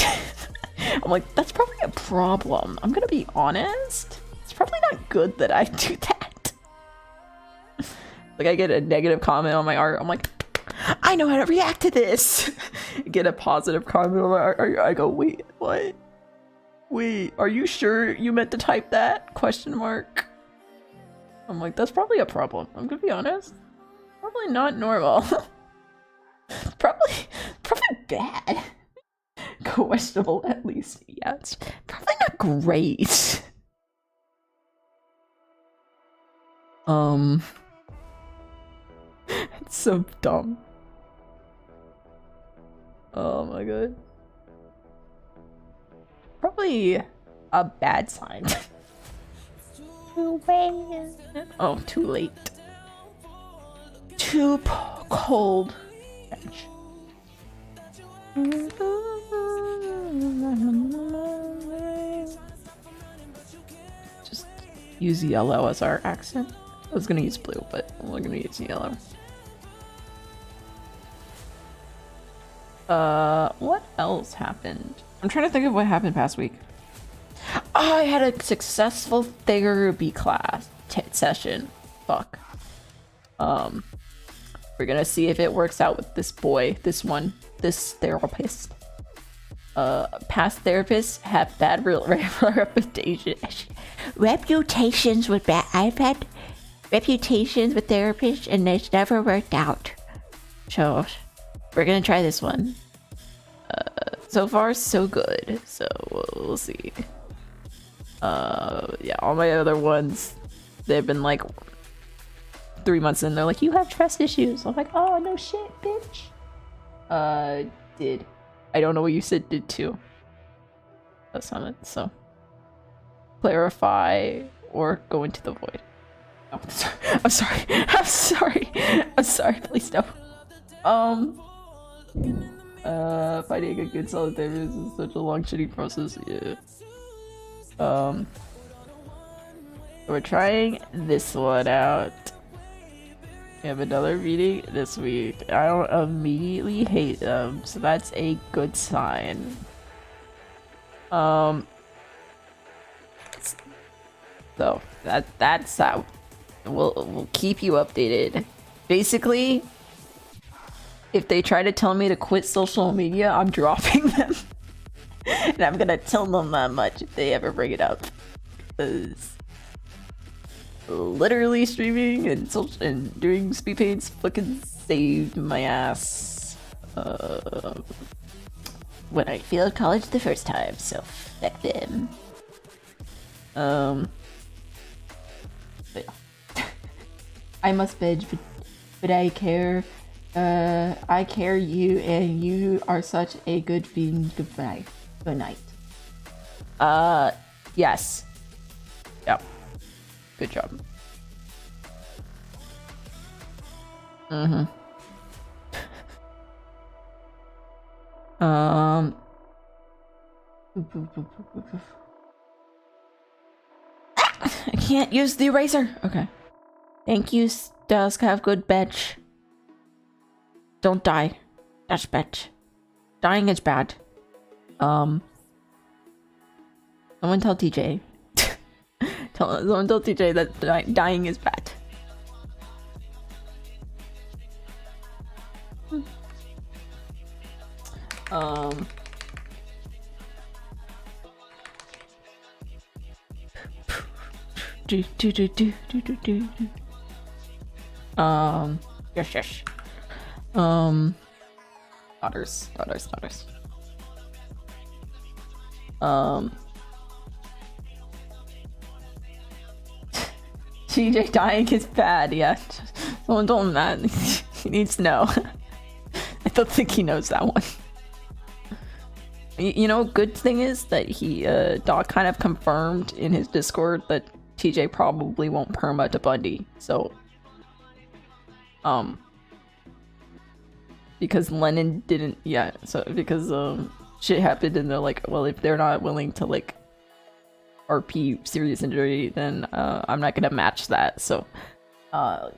I'm like, that's probably a problem. I'm gonna be honest. It's probably not good that I do that. Like I get a negative comment on my art, I'm like, I know how to react to this. Get a positive comment on my art, I go, wait, what? Wait, are you sure you meant to type that? Question mark. I'm like, that's probably a problem. I'm gonna be honest. Probably not normal. probably bad. Questionable at least. Yeah, it's probably not great. It's so dumb. Oh my god. Probably a bad sign. Too bad. Oh, too late. Too cold. Just use yellow as our accent. I was gonna use blue, but we're gonna use yellow. What else happened? I'm trying to think of what happened past week. Oh, I had a successful therapy class session. Fuck. For We're gonna see if it works out with this boy, this therapist. Past therapists have bad reputations with bad. I've had reputations with therapists, and it's never worked out. So we're gonna try this one. So far, so good. So we'll see. Yeah, all my other ones, they've been like 3 months in. They're like, you have trust issues. I'm like, oh no shit, bitch. Did. I don't know what you said did too. That's not it. So clarify or go into the void. Oh, I'm sorry. I'm sorry. I'm sorry. Please no. Finding a good solid therapist is such a long shitty process. Yeah. We're trying this one out. We have another meeting this week. I don't immediately hate them, so that's a good sign. So that's how we'll keep you updated. Basically, if they try to tell me to quit social media, I'm dropping them. And I'm gonna tell them that much if they ever bring it up. Because literally streaming and doing speed paints fucking saved my ass when I failed college the first time, so fuck them. But yeah. I must beg, but I care. I care you, and you are such a good being. Goodbye. Good night. Yes. Yep. Good job. I can't use the eraser. Okay. Thank you, Dusk. Have good bitch. Don't die. That's bitch. Dying is bad. Someone tell TJ. Someone tell TJ that dying is bad. Yes. Daughters. TJ dying is bad, yeah. Someone told him that. He needs to know. I don't think he knows that one. You know, good thing is that he, Doc kind of confirmed in his Discord that TJ probably won't perma to Bundy, so, because Lennon didn't, yeah, so, because, shit happened and they're like, well, if they're not willing to, like, RP serious injury, then, I'm not gonna match that, so, yeah.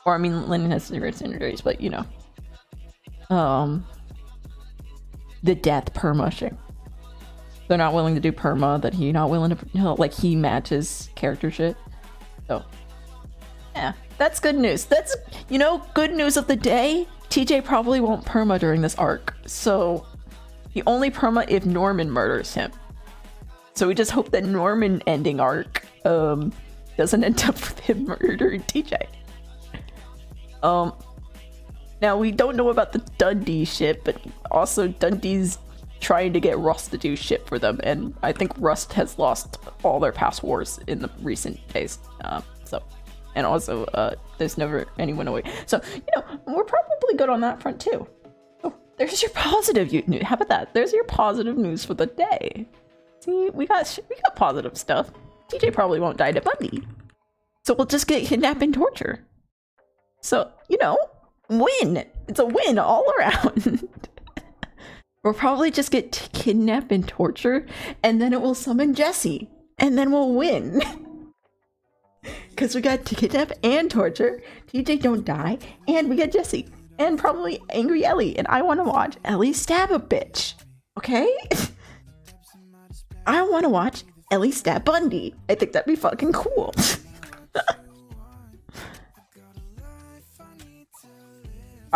Or, I mean, Lennon has serious injuries, but, you know, the death permushing. They're not willing to do perma, that he not willing to, you know, like, he matches character shit. So, yeah, that's good news. That's, you know, good news of the day. TJ probably won't perma during this arc. So, he only perma if Norman murders him. So we just hope that Norman ending arc, doesn't end up with him murdering TJ. Now we don't know about the Dundee shit, but also Dundee's trying to get Rust to do shit for them, and I think Rust has lost all their past wars in the recent days. So, and also, there's never anyone away. So, you know, we're probably good on that front too. Oh, there's your positive news. How about that? There's your positive news for the day. See, we got positive stuff. TJ probably won't die to Bundy, so we'll just get kidnapped and torture. So, you know, win. It's a win all around. We'll probably just get kidnapped and torture, and then it will summon Jesse, and then we'll win. Because we got to kidnap and torture, TJ don't die, and we get Jesse, and probably angry Ellie, and I want to watch Ellie stab a bitch. Okay? I want to watch Ellie stab Bundy. I think that'd be fucking cool.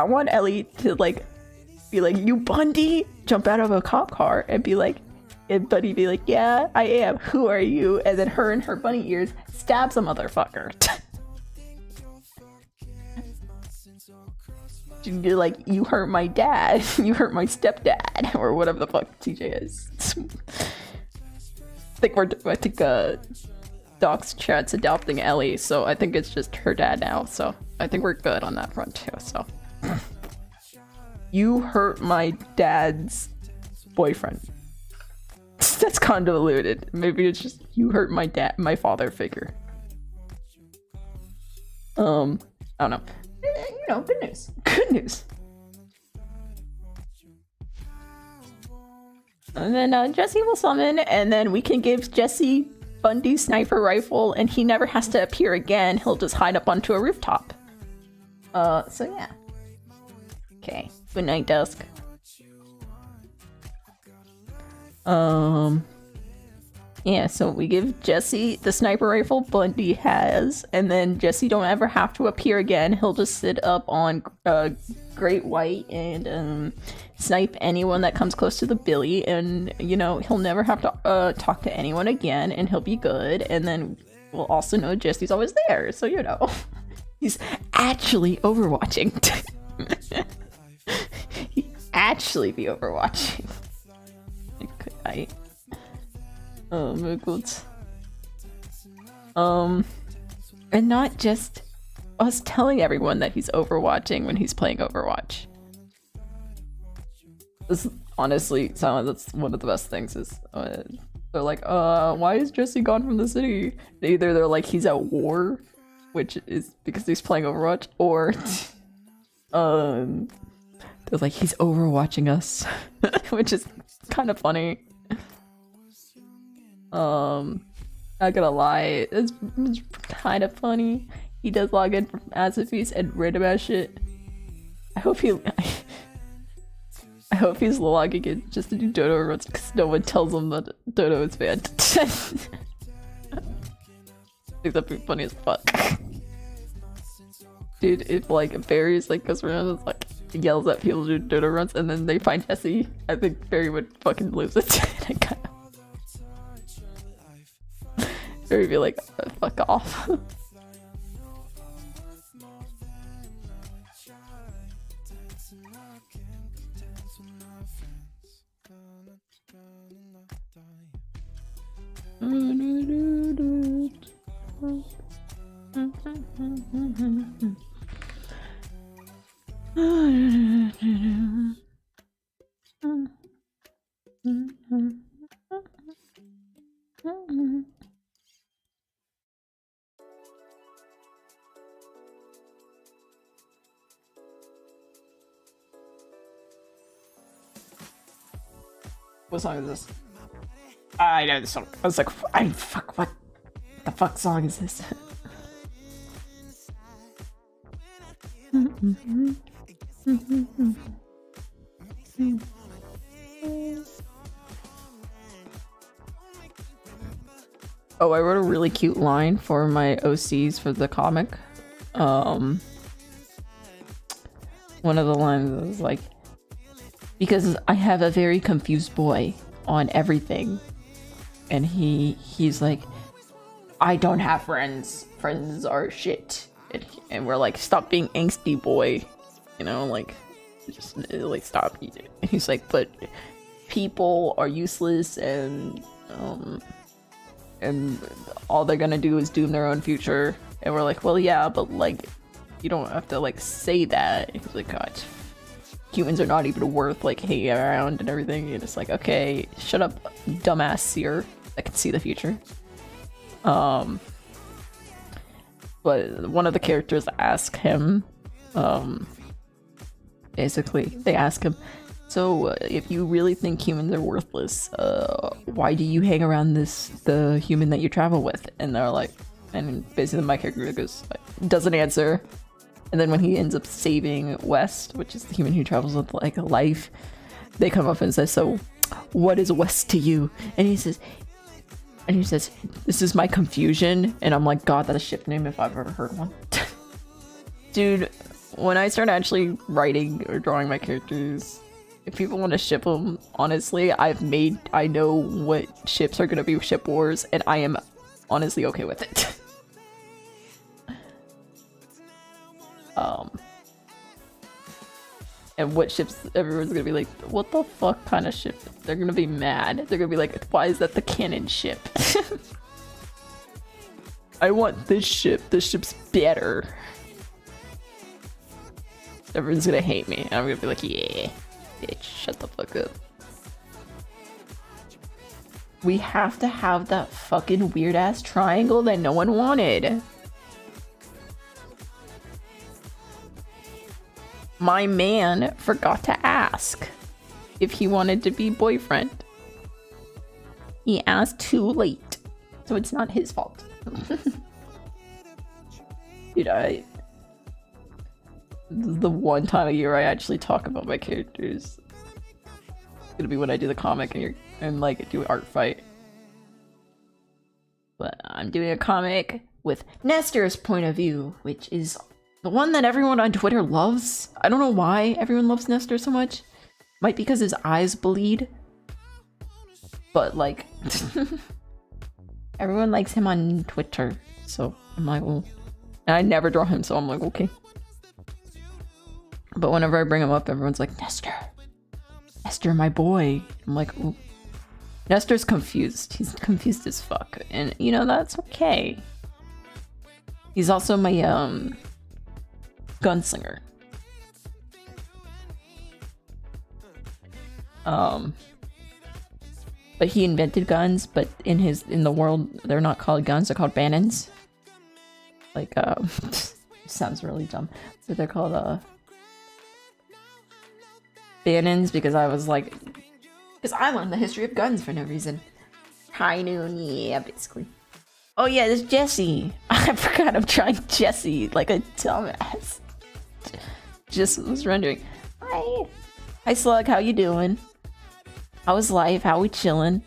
I want Ellie to like be like, "You Bundy!" Jump out of a cop car and be like, and Bundy be like, "Yeah, I am. Who are you?" And then her and her bunny ears stabs a motherfucker. You're like, "You hurt my dad. You hurt my stepdad," or whatever the fuck TJ is. I think Doc's chat's adopting Ellie, so I think it's just her dad now. So I think we're good on that front too. So you hurt my dad's boyfriend. That's convoluted. Maybe it's just you hurt my father figure. I don't know. You know, good news. Good news. And then Jesse will summon, and then we can give Jesse Bundy's sniper rifle, and he never has to appear again. He'll just hide up onto a rooftop. So yeah. Okay. Good night, Dusk. Yeah, so we give Jesse the sniper rifle Bundy has, and then Jesse don't ever have to appear again. He'll just sit up on Great White and snipe anyone that comes close to the Billy, and you know, he'll never have to talk to anyone again, and he'll be good. And then we'll also know Jesse's always there, so you know, he's actually overwatching. He'd actually be overwatching. Good night. Oh my god. And not just us telling everyone that he's overwatching when he's playing Overwatch. This honestly sounds, that's one of the best things is they're like, why is Jesse gone from the city? Either they're like he's at war, which is because he's playing Overwatch, or they're like he's overwatching us, which is kind of funny. Not gonna lie, it's kind of funny. He does log in from Asifis and read about shit. I hope he's logging in just to do Dodo runs because no one tells him that Dodo is banned. I think that'd be funny as fuck. Dude, if like Barry's like goes around and like yells at people to do Dodo runs and then they find Jesse, I think Barry would fucking lose it. Barry would be like, fuck off. What song is this? I know this song. I was like, fuck, what the fuck song is this? Oh, I wrote a really cute line for my OCs for the comic. One of the lines was like, because I have a very confused boy on everything. And he's like, I don't have friends. Friends are shit. And we're like, stop being angsty, boy. You know, like, just like stop. And he's like, but people are useless and all they're gonna do is doom their own future. And we're like, well, yeah, but like, you don't have to like say that. And he's like, God, humans are not even worth like hanging around and everything. And it's like, okay, shut up, dumbass seer that can see the future. But one of the characters ask him, basically, they ask him, so if you really think humans are worthless, why do you hang around the human that you travel with? And they're like, and basically my character goes, doesn't answer. And then when he ends up saving West, which is the human who travels with like a life, they come up and say, so what is West to you? And he says, this is my confusion. And I'm like, God, that's a ship name if I've ever heard one. Dude, when I start actually writing or drawing my characters, if people want to ship them, honestly, I know what ships are gonna be ship wars, and I am honestly okay with it. And what ships everyone's gonna be like, what the fuck kind of ship? They're gonna be mad. They're gonna be like, why is that the canon ship? I want this ship. This ship's better. Everyone's gonna hate me. I'm gonna be like, yeah, bitch, shut the fuck up. We have to have that fucking weird ass triangle that no one wanted. My man forgot to ask if he wanted to be boyfriend. He asked too late, so it's not his fault. Dude, this is the one time a year I actually talk about my characters. It's gonna be when I do the comic and like do an art fight. But I'm doing a comic with Nestor's point of view, which is the one that everyone on Twitter loves. I don't know why everyone loves Nestor so much. Might be because his eyes bleed. But like, everyone likes him on Twitter. So I'm like, well, and I never draw him, so I'm like, okay. But whenever I bring him up, everyone's like, Nestor. Nestor, my boy. I'm like, ooh. Nestor's confused. He's confused as fuck. And, you know, that's okay. He's also my, gunslinger. But he invented guns, but in the world, they're not called guns, they're called bannons. Like, sounds really dumb. But they're called, bannons because I was like, because I learned the history of guns for no reason. High noon, yeah, basically. Oh yeah, there's Jesse. I forgot I'm trying Jesse like a dumbass. Just was rendering. Hi. Hi Slug, how you doing? How is life? How we chilling?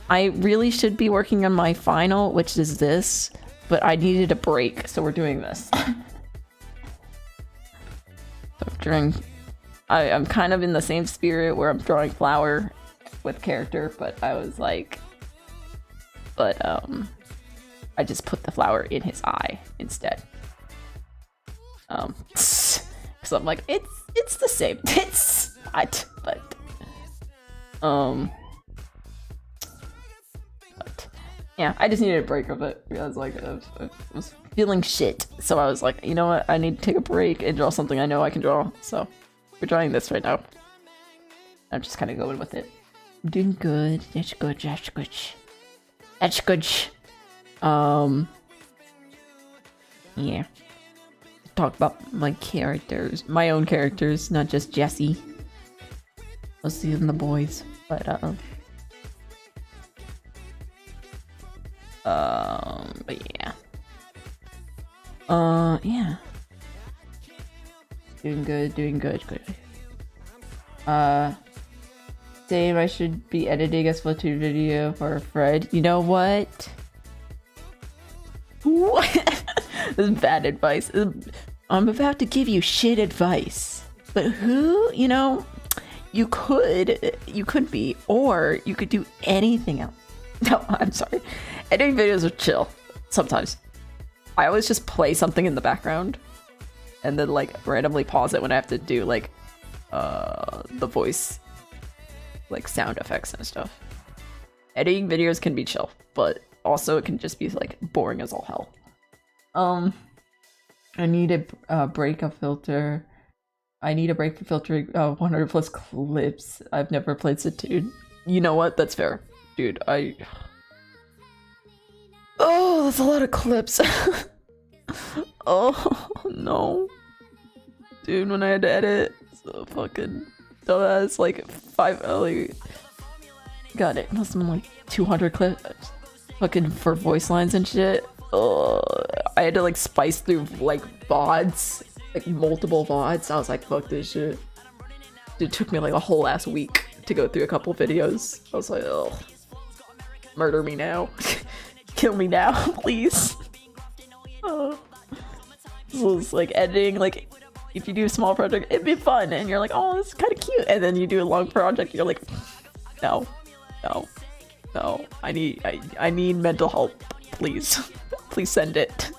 I really should be working on my final, which is this, but I needed a break, so we're doing this. So I'm kind of in the same spirit where I'm drawing flower with character, but I was like, I just put the flower in his eye instead. So I'm like, it's the same. It's not, but yeah, I just needed a break of it. I was like, I was feeling shit, so I was like, you know what? I need to take a break and draw something I know I can draw. So we're drawing this right now. I'm just kind of going with it. I'm doing good. That's good. That's good. That's good. Yeah. Talk about my characters, my own characters, not just Jesse. Mostly in the boys, but yeah. Yeah. Doing good, good. Same, I should be editing a Splatoon video for Fred. You know what? What? This is bad advice. I'm about to give you shit advice. But who, you know, you could be, or you could do anything else. No, I'm sorry. Editing videos are chill sometimes. I always just play something in the background and then like randomly pause it when I have to do like the voice, like sound effects and stuff. Editing videos can be chill, but also it can just be like boring as all hell. I need a break of filter. I need a break for filtering 100 plus clips. I've never played Splatoon. You know what? That's fair. Dude, oh, that's a lot of clips. Oh, no. Dude, when I had to edit, so fucking dumbass, like got it. Must have been like 200 clips. Fucking for voice lines and shit. I had to like spice through like VODs, like multiple VODs. I was like, fuck this shit. It took me like a whole ass week to go through a couple videos. I was like, oh, murder me now. Kill me now, please. So it's like editing, like if you do a small project, it'd be fun, and you're like, oh, this is kind of cute, and then you do a long project, you're like, no, no, no, I need mental help, please, please send it.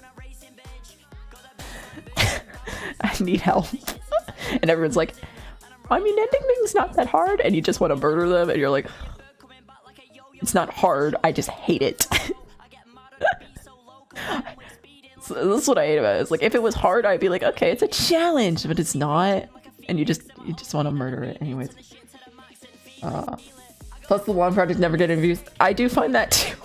I need help. And everyone's like, I mean, ending things not that hard, and you just want to murder them, and you're like, it's not hard, I just hate it. So this is what I hate about it. It's like, if it was hard, I'd be like, okay, it's a challenge, but it's not, and you just want to murder it anyways. Plus the long projects never get any views. I do find that too.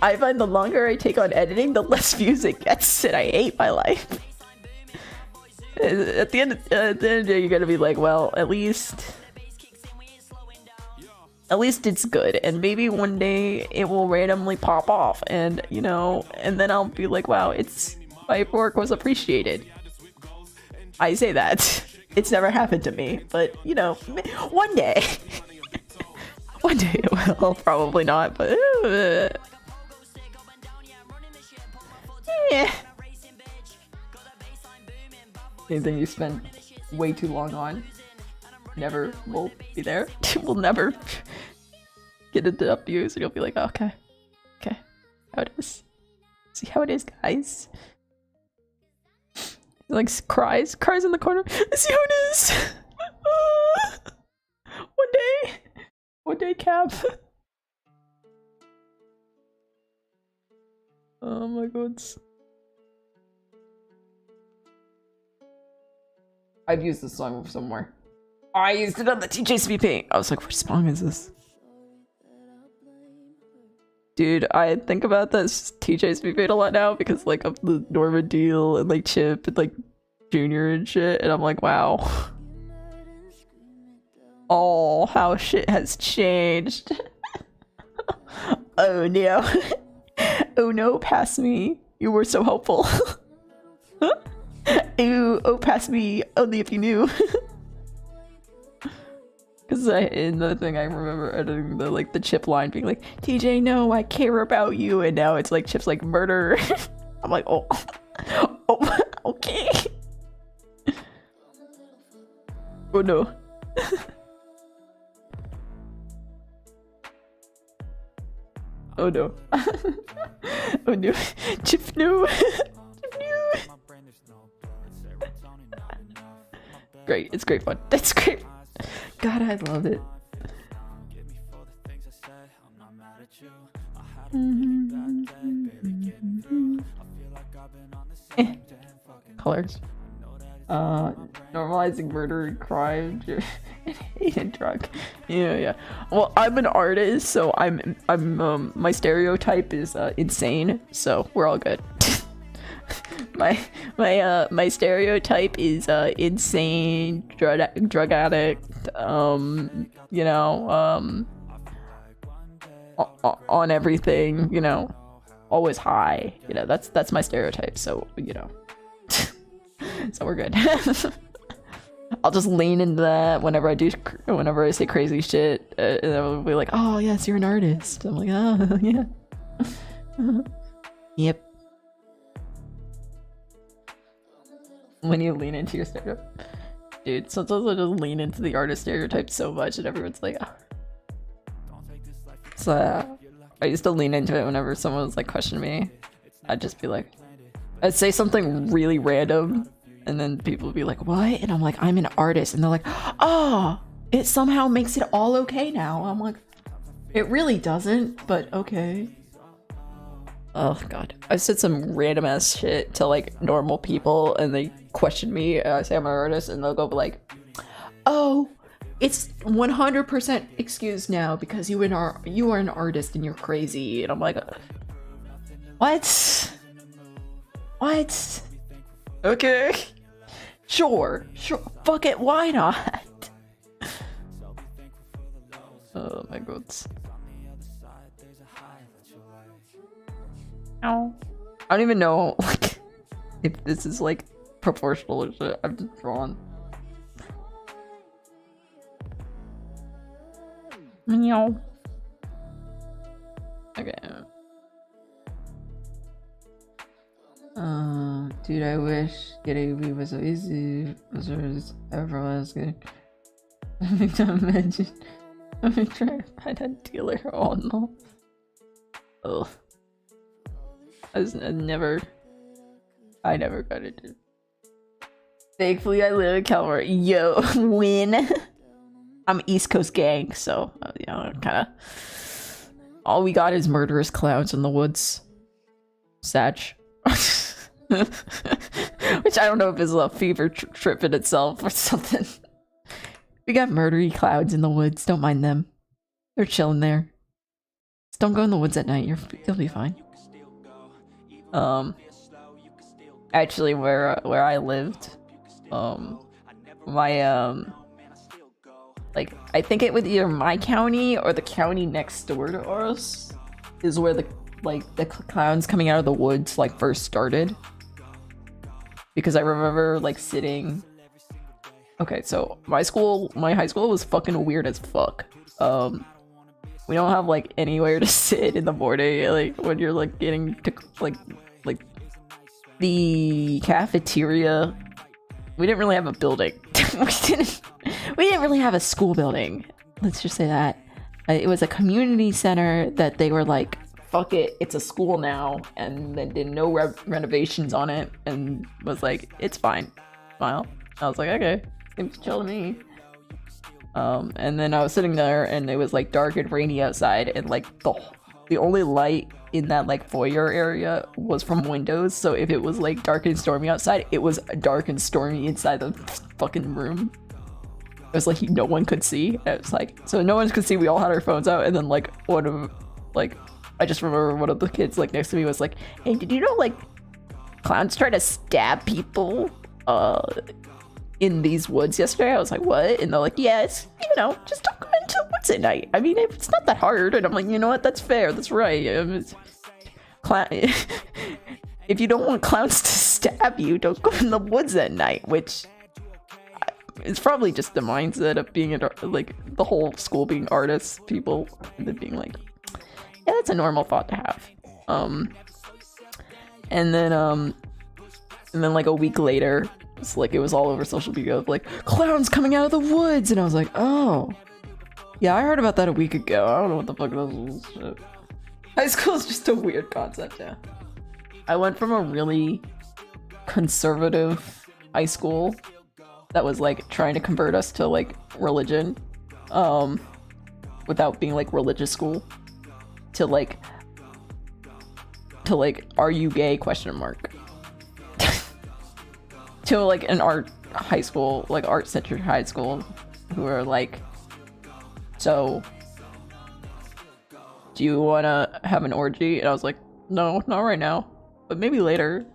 I find the longer I take on editing, the less views it gets, and I hate my life. At the end of the day, you're gonna be like, well, at least it's good, and maybe one day it will randomly pop off, and you know, and then I'll be like, wow, my work was appreciated. I say that. It's never happened to me, but you know, one day. One day it will, probably not, but yeah. Anything you spend way too long on never will be there. Will never get into up views, and you'll be like, oh, okay, how it is. See how it is, guys. Like cries in the corner. See how it is. One day, Cap. Oh my god. I've used this song somewhere. I used it on the TJSVP. I was like, what song is this? Dude, I think about this TJSVP a lot now because like of the Norma deal and like Chip and like Junior and shit, and I'm like, wow. Oh, how shit has changed. Oh no. Oh no, pass me. You were so helpful. Ew, oh, pass me, only if you knew. Because in the thing I remember editing the Chip line being like, TJ, no, I care about you, and now it's like Chip's like murder. I'm like, oh, oh, okay. Oh no. Oh no. Oh no. Chip, no. Chip, no. Great, it's great fun. That's great. God, I love it. Colors. Normalizing murder and crime and hate and drug. Yeah. Well, I'm an artist, so I'm my stereotype is insane, so we're all good. my stereotype is insane, drug addict, you know, on everything, you know, always high, you know, that's my stereotype, so you know. So we're good. I'll just lean into that whenever I say crazy shit, and they'll be like, oh yes, you're an artist. I'm like, oh yeah. Yep. When you lean into your stereotype, dude, sometimes I just lean into the artist stereotype so much and everyone's like, oh. So I used to lean into it whenever someone was like questioning me. I'd just be like, I'd say something really random, and then people would be like, what? And I'm like, I'm an artist. And they're like, oh, it somehow makes it all okay now. I'm like, it really doesn't, but okay. Oh god, I've said some random ass shit to like normal people, and they question me. I say I'm an artist, and they'll go like, "Oh, it's 100% excused now because you are an artist and you're crazy." And I'm like, "What? What? Okay, sure, fuck it, why not?" Oh my god. I don't even know like if this is like proportional or shit. I've just drawn. Meow. Okay. Dude, I wish getting me was so easy. Was everyone asking. Every time I imagine. I'm trying to find a dealer. Oh no. Ugh. I never got it. Thankfully, I live in California. Yo, win. I'm East Coast gang, so you know, kind of. All we got is murderous clowns in the woods. Sag. Which I don't know if is a fever trip in itself or something. We got murdery clouds in the woods. Don't mind them. They're chilling there. Just don't go in the woods at night. You'll be fine. Actually, where I lived, my like I think it was either my county or the county next door to us is where the clowns coming out of the woods like first started. Because I remember like sitting. Okay, so my high school was fucking weird as fuck. We don't have like anywhere to sit in the morning, like when you're like getting to like the cafeteria. We didn't really have a building. we didn't really have a school building. Let's just say that. It was a community center that they were like, fuck it, it's a school now, and then did no renovations on it, and was like, it's fine. Smile. I was like, okay, seems chill to me. And then I was sitting there, and it was like dark and rainy outside, and like the only light in that like foyer area was from windows. So if it was like dark and stormy outside, it was dark and stormy inside the fucking room. It was like no one could see. It was like, so no one could see. We all had our phones out, and then like one of like. I just remember one of the kids like next to me was like, hey, did you know like clowns try to stab people in these woods yesterday? I was like, what? And they're like, yes, you know, just don't go into the woods at night. I mean, it's not that hard. And I'm like, you know what? That's fair. That's right. If you don't want clowns to stab you, don't go in the woods at night, which is probably just the mindset of being like the whole school being artists, people, and then being like, yeah, that's a normal thought to have. And then like a week later, it's like it was all over social media of like clowns coming out of the woods, and I was like, oh, yeah, I heard about that a week ago. I don't know what the fuck this is. High school is just a weird concept. Yeah, I went from a really conservative high school that was like trying to convert us to like religion, without being like religious school. To like, are you gay? Question mark. To like an art high school, like art centered high school, who are like, so do you want to have an orgy? And I was like, no, not right now, but maybe later.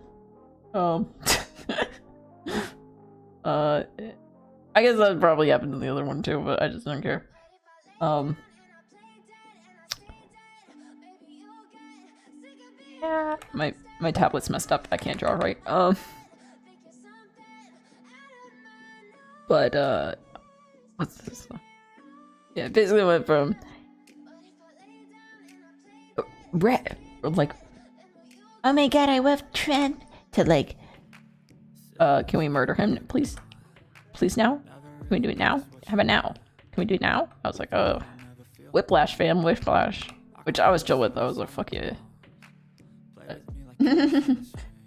I guess that probably happened to the other one too, but I just didn't care. Yeah, my tablet's messed up. I can't draw right. But what's this? Yeah, basically went from like, oh my god, I love Trent, to like, can we murder him, please? Please now? Can we do it now? How about now? Can we do it now? I was like, oh, whiplash, fam, whiplash. Which I was chill with. I was like, fuck yeah.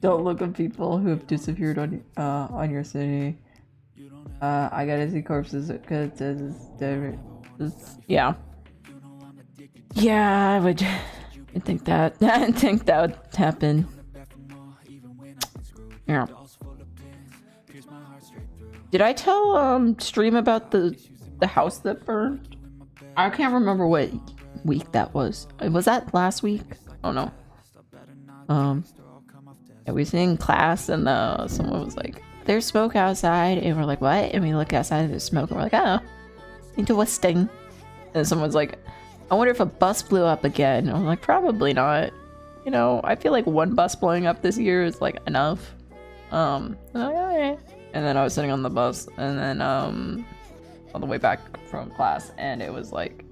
Don't look at people who have disappeared on your city. I gotta see corpses because yeah. Yeah, I would think that. I think that would happen. Yeah. Did I tell Stream about the house that burned? I can't remember what week that was. Was that last week? Oh no. Yeah, we was in class and someone was like, there's smoke outside, and we're like, what? And we look outside and there's smoke, and we're like, oh, interesting. And someone's like, I wonder if a bus blew up again. And I'm like, probably not. You know, I feel like one bus blowing up this year is like enough. And I'm like, okay. And then I was sitting on the bus, and then on the way back from class, and it was like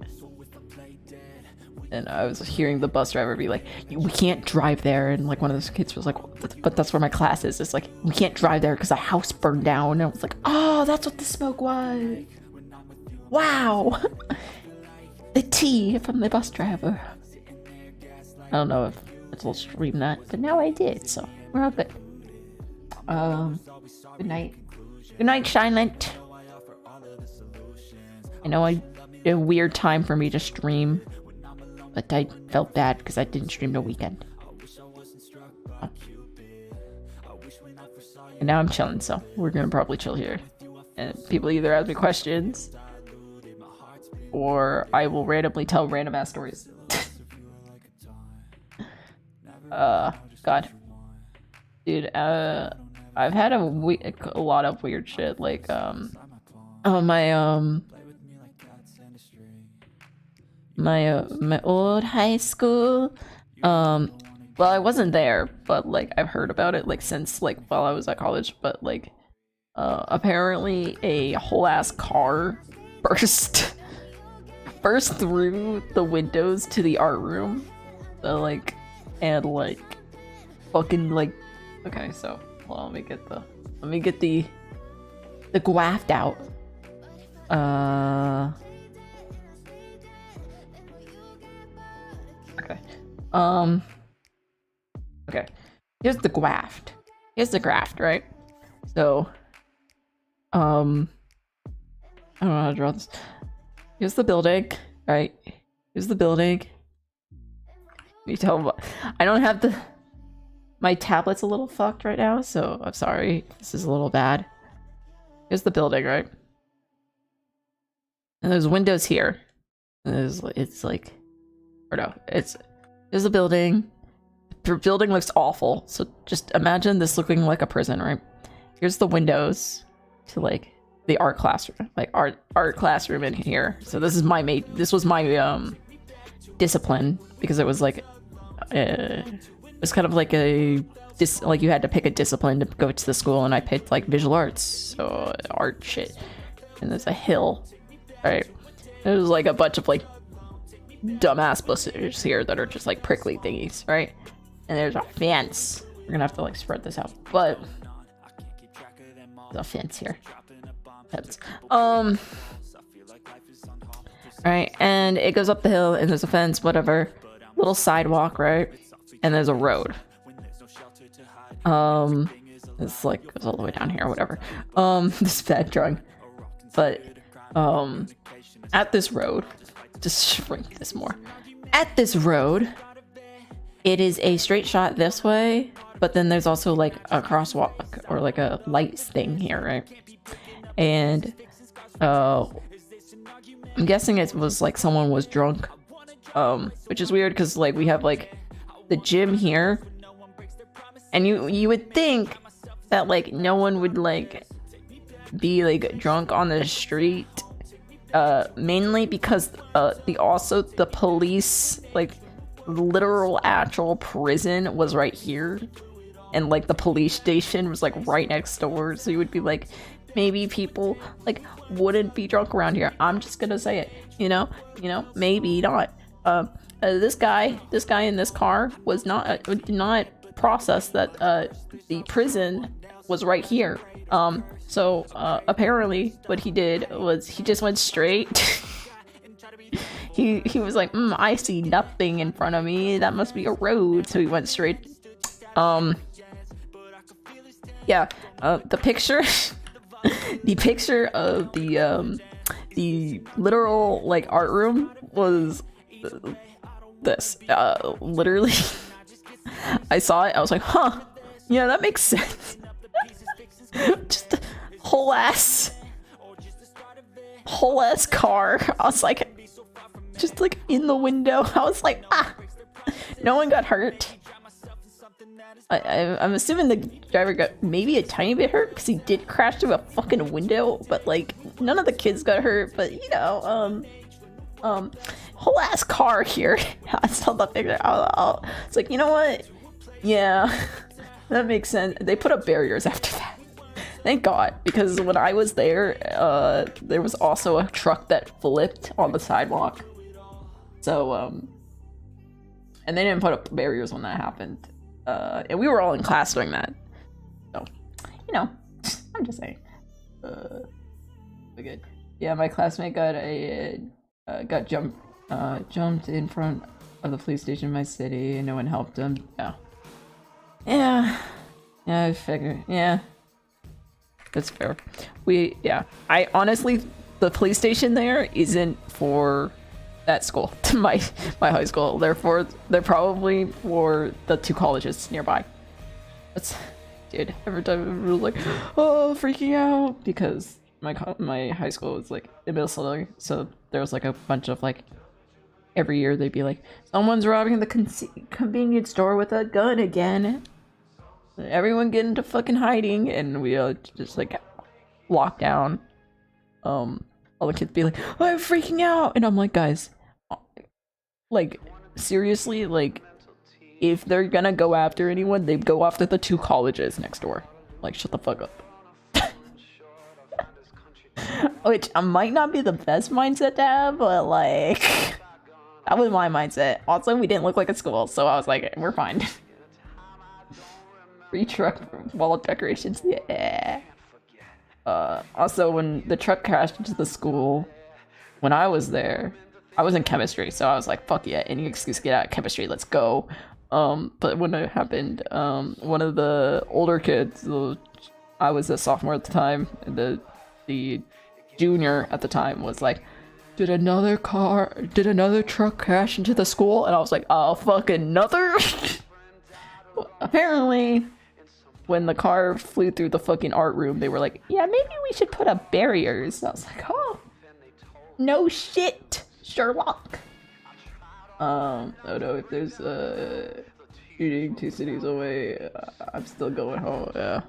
and I was hearing the bus driver be like, "We can't drive there," and like one of those kids was like, "But that's where my class is." It's like, "We can't drive there because a house burned down." And I was like, "Oh, that's what the smoke was." Wow, the tea from the bus driver. I don't know if it'll stream that, but now I did, so we're all good. Good night. Good night, Silent. I know a weird time for me to stream, but I felt bad because I didn't stream the weekend. Oh. And now I'm chilling, so we're gonna probably chill here. And people either ask me questions, or I will randomly tell random ass stories. God. Dude, I've had a lot of weird shit, like, my old high school, well, I wasn't there, but, like, I've heard about it, like, since, like, while I was at college, but, like, apparently a whole ass car burst through the windows to the art room, so, like, and, like, fucking, like, okay, so, hold on, let me get the graft out. Okay. Okay. Here's the graft. Right? So, I don't know how to draw this. Here's the building, right? Here's the building. You tell me, I don't have my tablet's a little fucked right now, so I'm sorry. This is a little bad. Here's the building, right? And there's windows here. And it's like, or no, there's a building. The building looks awful. So just imagine this looking like a prison, right? Here's the windows to like the art classroom, like art classroom in here. So this was my discipline, because it was like it's kind of like like you had to pick a discipline to go to the school, and I picked like visual arts, so art shit. And there's a hill, right? There's like a bunch of like dumbass bushes here that are just like prickly thingies, right? And there's a fence. We're gonna have to like spread this out, but there's a fence here. Right, and it goes up the hill, and there's a fence, whatever. Little sidewalk, right? And there's a road. It's like goes all the way down here, whatever. This is bad drawing. But at this road, just shrink this more. At this road, it is a straight shot this way, but then there's also like a crosswalk or like a lights thing here, right? And I'm guessing it was like someone was drunk, which is weird because like we have like the gym here, and you would think that like no one would like be like drunk on the street, mainly because the police, like literal actual prison was right here, and like the police station was like right next door, so you would be like, maybe people like wouldn't be drunk around here. I'm just gonna say it, you know, maybe not. This guy in this car was did not process that the prison was right here. So apparently what he did was he just went straight. he was like, I see nothing in front of me, that must be a road, so he went straight. Yeah, the picture the picture of the literal like art room was this. Literally I saw it, I was like, huh, yeah, that makes sense. Just a whole ass car. I was like, just like in the window. I was like, no one got hurt. I'm assuming the driver got maybe a tiny bit hurt because he did crash through a fucking window, but like none of the kids got hurt. But you know, whole ass car here. I saw the picture. It's like, you know what? Yeah, that makes sense. They put up barriers after that. Thank God, because when I was there, there was also a truck that flipped on the sidewalk. So And they didn't put up barriers when that happened. And we were all in class doing that. So, you know, I'm just saying. Good. Yeah, my classmate got jumped in front of the police station in my city, and no one helped him. Yeah, I figure. Yeah, that's fair. I honestly, the police station there isn't for that school, my high school. They're probably for the 2 colleges nearby. Dude, every time I was like, oh, freaking out, because my high school was like in middle school, so there was like a bunch of like, every year they'd be like, someone's robbing the convenience store with a gun again. Everyone get into fucking hiding, and we just like lock down. All the kids be like, oh, I'm freaking out, and I'm like, guys, like seriously, like if they're gonna go after anyone, they go after the 2 colleges next door. Like, shut the fuck up. Which might not be the best mindset to have, but like that was my mindset. Also, we didn't look like a school, so I was like, we're fine. Free truck wall decorations, yeah. Also, when the truck crashed into the school, when I was there, I was in chemistry, so I was like, fuck yeah, any excuse to get out of chemistry, let's go. But when it happened, one of the older kids, I was a sophomore at the time, and the junior at the time was like, did another truck crash into the school? And I was like, oh, fuck, another? Apparently, when the car flew through the fucking art room, they were like, yeah, maybe we should put up barriers. And I was like, oh, no shit, Sherlock. Oh no, if there's a shooting 2 cities away, I'm still going home, yeah.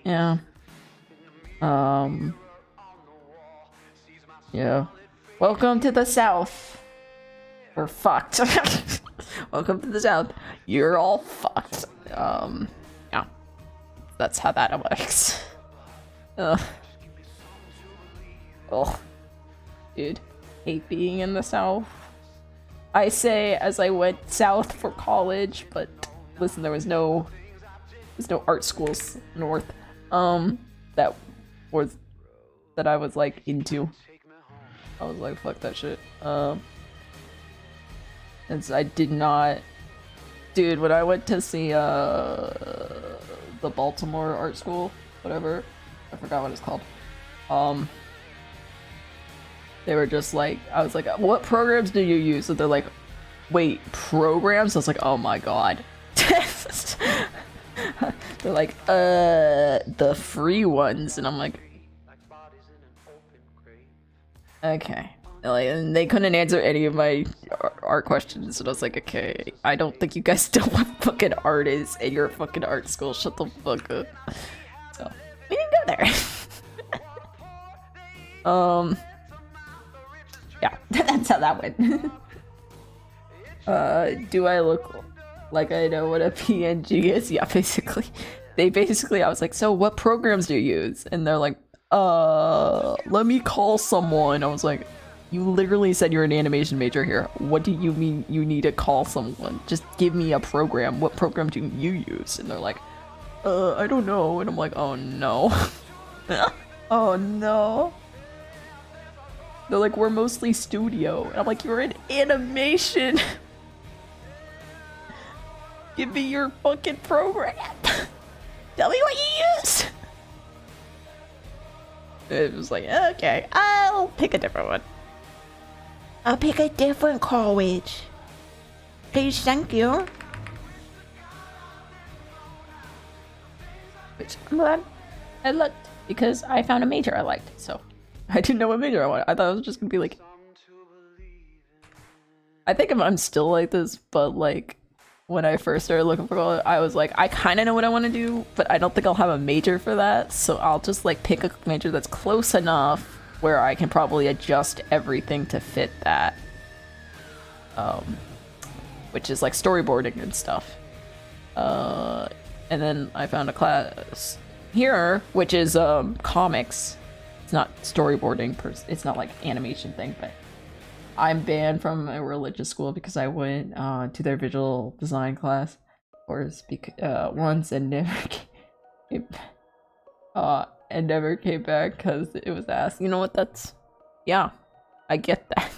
Yeah. Yeah. Welcome to the South. We're fucked. Welcome to the South. You're all fucked. Yeah. That's how that works. Oh. Dude. Hate being in the South. I say as I went south for college, but listen, there's no art schools north. That I was like into. I was like, fuck that shit. And so I did not, dude, when I went to see the Baltimore art school, whatever, I forgot what it's called. They were just like, I was like, what programs do you use? So they're like, wait, programs? I was like, oh my god. They're like, the free ones, and I'm like, okay. Like, and they couldn't answer any of my art questions, and I was like, okay, I don't think you guys know what fucking art is, and you're a fucking art school, shut the fuck up. So, we didn't go there. Yeah, that's how that went. Do I look like I know what a PNG is? Yeah, basically. I was like, so what programs do you use? And they're like, let me call someone. I was like, you literally said you're an animation major here. What do you mean you need to call someone? Just give me a program. What program do you use? And they're like, I don't know. And I'm like, oh no. Oh no. They're like, we're mostly studio. And I'm like, you're in animation. Give me your fucking program. Tell me what you use. It was like, okay, I'll pick a different one. I'll pick a different college. Please, thank you. Which I'm glad I looked, because I found a major I liked, so I didn't know what major I wanted. I thought it was just gonna be like, I think I'm still like this, but like when I first started looking for college, I was like, I kind of know what I want to do, but I don't think I'll have a major for that, so I'll just like pick a major that's close enough where I can probably adjust everything to fit that, which is like storyboarding and stuff. And then I found a class here, which is comics. It's not storyboarding, it's not like animation thing, but I'm banned from a religious school because I went to their visual design class once and never came back because it was asked. You know what? Yeah, I get that.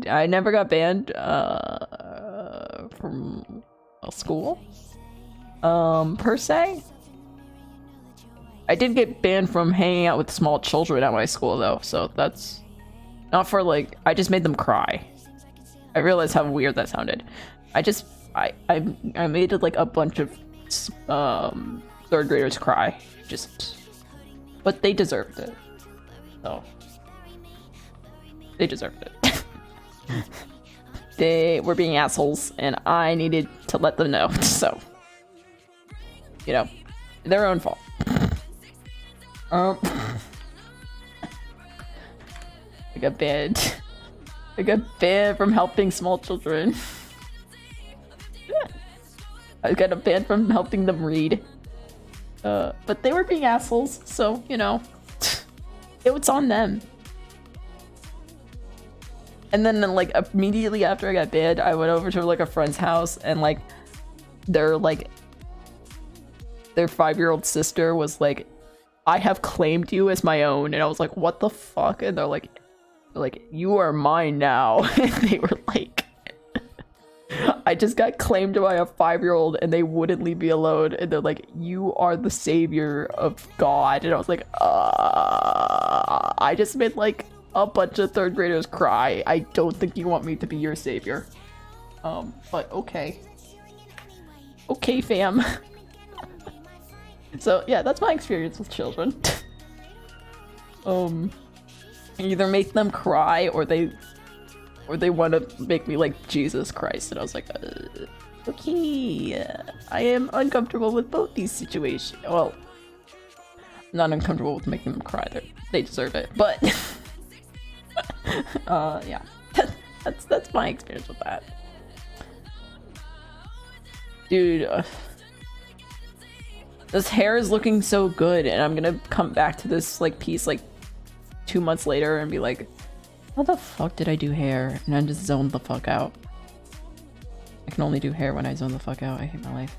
I never got banned from a school per se. I did get banned from hanging out with small children at my school though, so that's not for like, I just made them cry. I realized how weird that sounded. I made like a bunch of third graders cry, but they deserved it. So they deserved it. They were being assholes, and I needed to let them know. So, you know, their own fault. I got banned. I got banned from helping small children. I got banned from helping them read. But they were being assholes, so, you know, it was on them. And then, like, immediately after I got banned, I went over to, like, a friend's house, and, like, their 5-year-old sister was like, I have claimed you as my own. And I was like, what the fuck? And they're like, you are mine now. And they were like, I just got claimed by a 5-year-old and they wouldn't leave me alone. And they're like, you are the savior of God. And I was like, I just made like a bunch of third graders cry. I don't think you want me to be your savior. But okay. Okay, fam. So yeah, that's my experience with children. Either make them cry or they want to make me like Jesus Christ, and I was like, okay, I am uncomfortable with both these situations. Well, not uncomfortable with making them cry. They deserve it, but yeah, that's my experience with that, dude. This hair is looking so good, and I'm gonna come back to this like piece like 2 months later and be like, how the fuck did I do hair? And I just zoned the fuck out. I can only do hair when I zone the fuck out. I hate my life.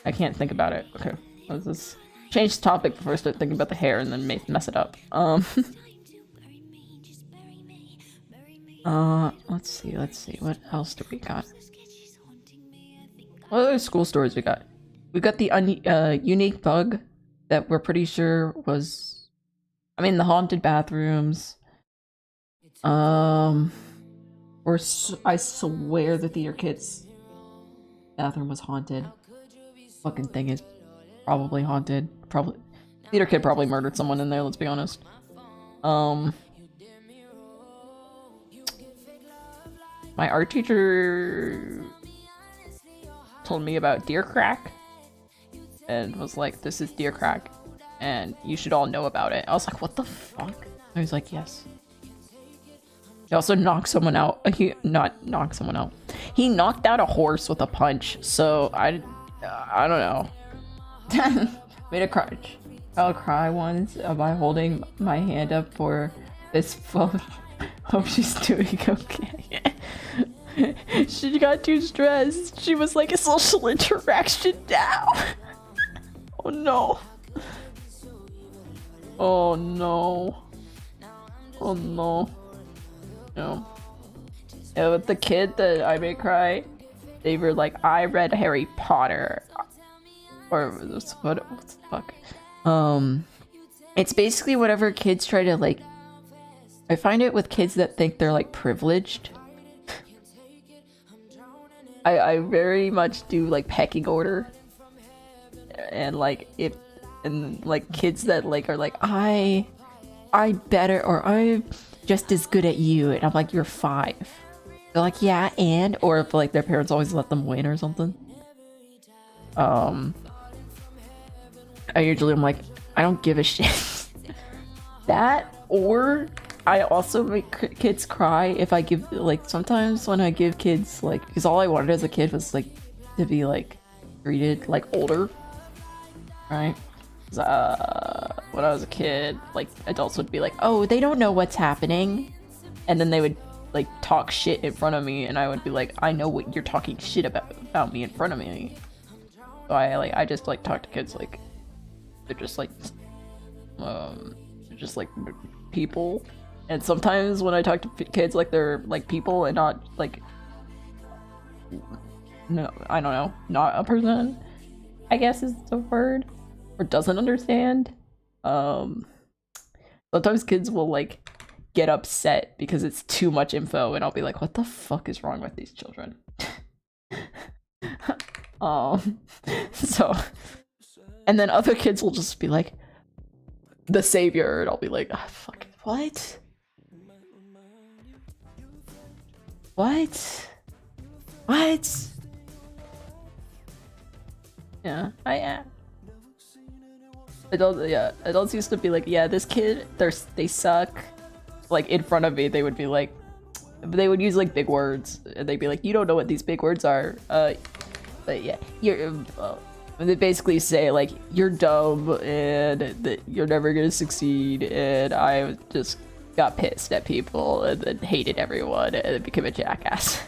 I can't think about it. Okay, let's just change the topic before I start thinking about the hair and then mess it up. Let's see. What else do we got? What other school stories we got? We got the unique bug that we're pretty sure was, I mean, the haunted bathrooms. I swear the theater kid's bathroom was haunted. Fucking thing is probably haunted. Probably theater kid probably murdered someone in there. Let's be honest. My art teacher told me about deer crack and was like, this is deer crack and you should all know about it. I was like, what the fuck? I was like, yes. He also knocked someone out. He knocked out a horse with a punch. So I don't know. Made a cry. I'll cry once by holding my hand up for this phone. Hope she's doing okay. She got too stressed. She was like a social interaction now. Oh no. Oh no. Oh no. No. Yeah, with the kid that I made cry, they were like, I read Harry Potter. Or what the fuck? It's basically whatever kids try to like. I find it with kids that think they're like privileged. I very much do like pecking order, and like like kids that like are like I better, or I'm just as good at you, and I'm like, you're 5. They're like, yeah, and, or if like their parents always let them win or something. I usually am like, I don't give a shit. That, or I also make kids cry if I give, like, sometimes when I give kids, like, because all I wanted as a kid was, like, to be, like, treated like older, right? When I was a kid, like adults would be like, "Oh, they don't know what's happening," and then they would like talk shit in front of me, and I would be like, "I know what you're talking shit about me in front of me." So I just like talk to kids like they're just like people, and sometimes when I talk to kids like they're like people and not like no, I don't know, not a person, I guess is the word, or doesn't understand. Sometimes kids will like get upset because it's too much info, and I'll be like, what the fuck is wrong with these children? So, and then other kids will just be like the savior, and I'll be like, oh, fuck, what? Yeah, I am. Adults used to be like, yeah, this kid, they suck. Like in front of me, they would be like, they would use like big words, and they'd be like, you don't know what these big words are. But yeah, and they basically say like, you're dumb and that you're never gonna succeed. And I just got pissed at people and then hated everyone and became a jackass.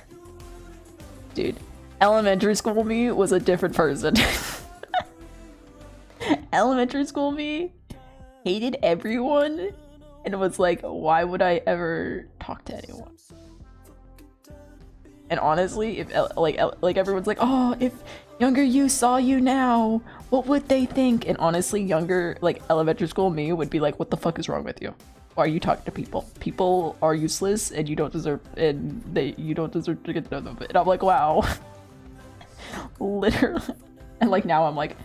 Dude, elementary school me was a different person. Elementary school me hated everyone and was like, why would I ever talk to anyone? And honestly, if like everyone's like, oh, if younger you saw you now, what would they think? And honestly, younger, like elementary school me would be like, what the fuck is wrong with you? Why are you talking to people? People are useless and you don't deserve, you don't deserve to get to know them. And I'm like, wow. Literally. And like now I'm like,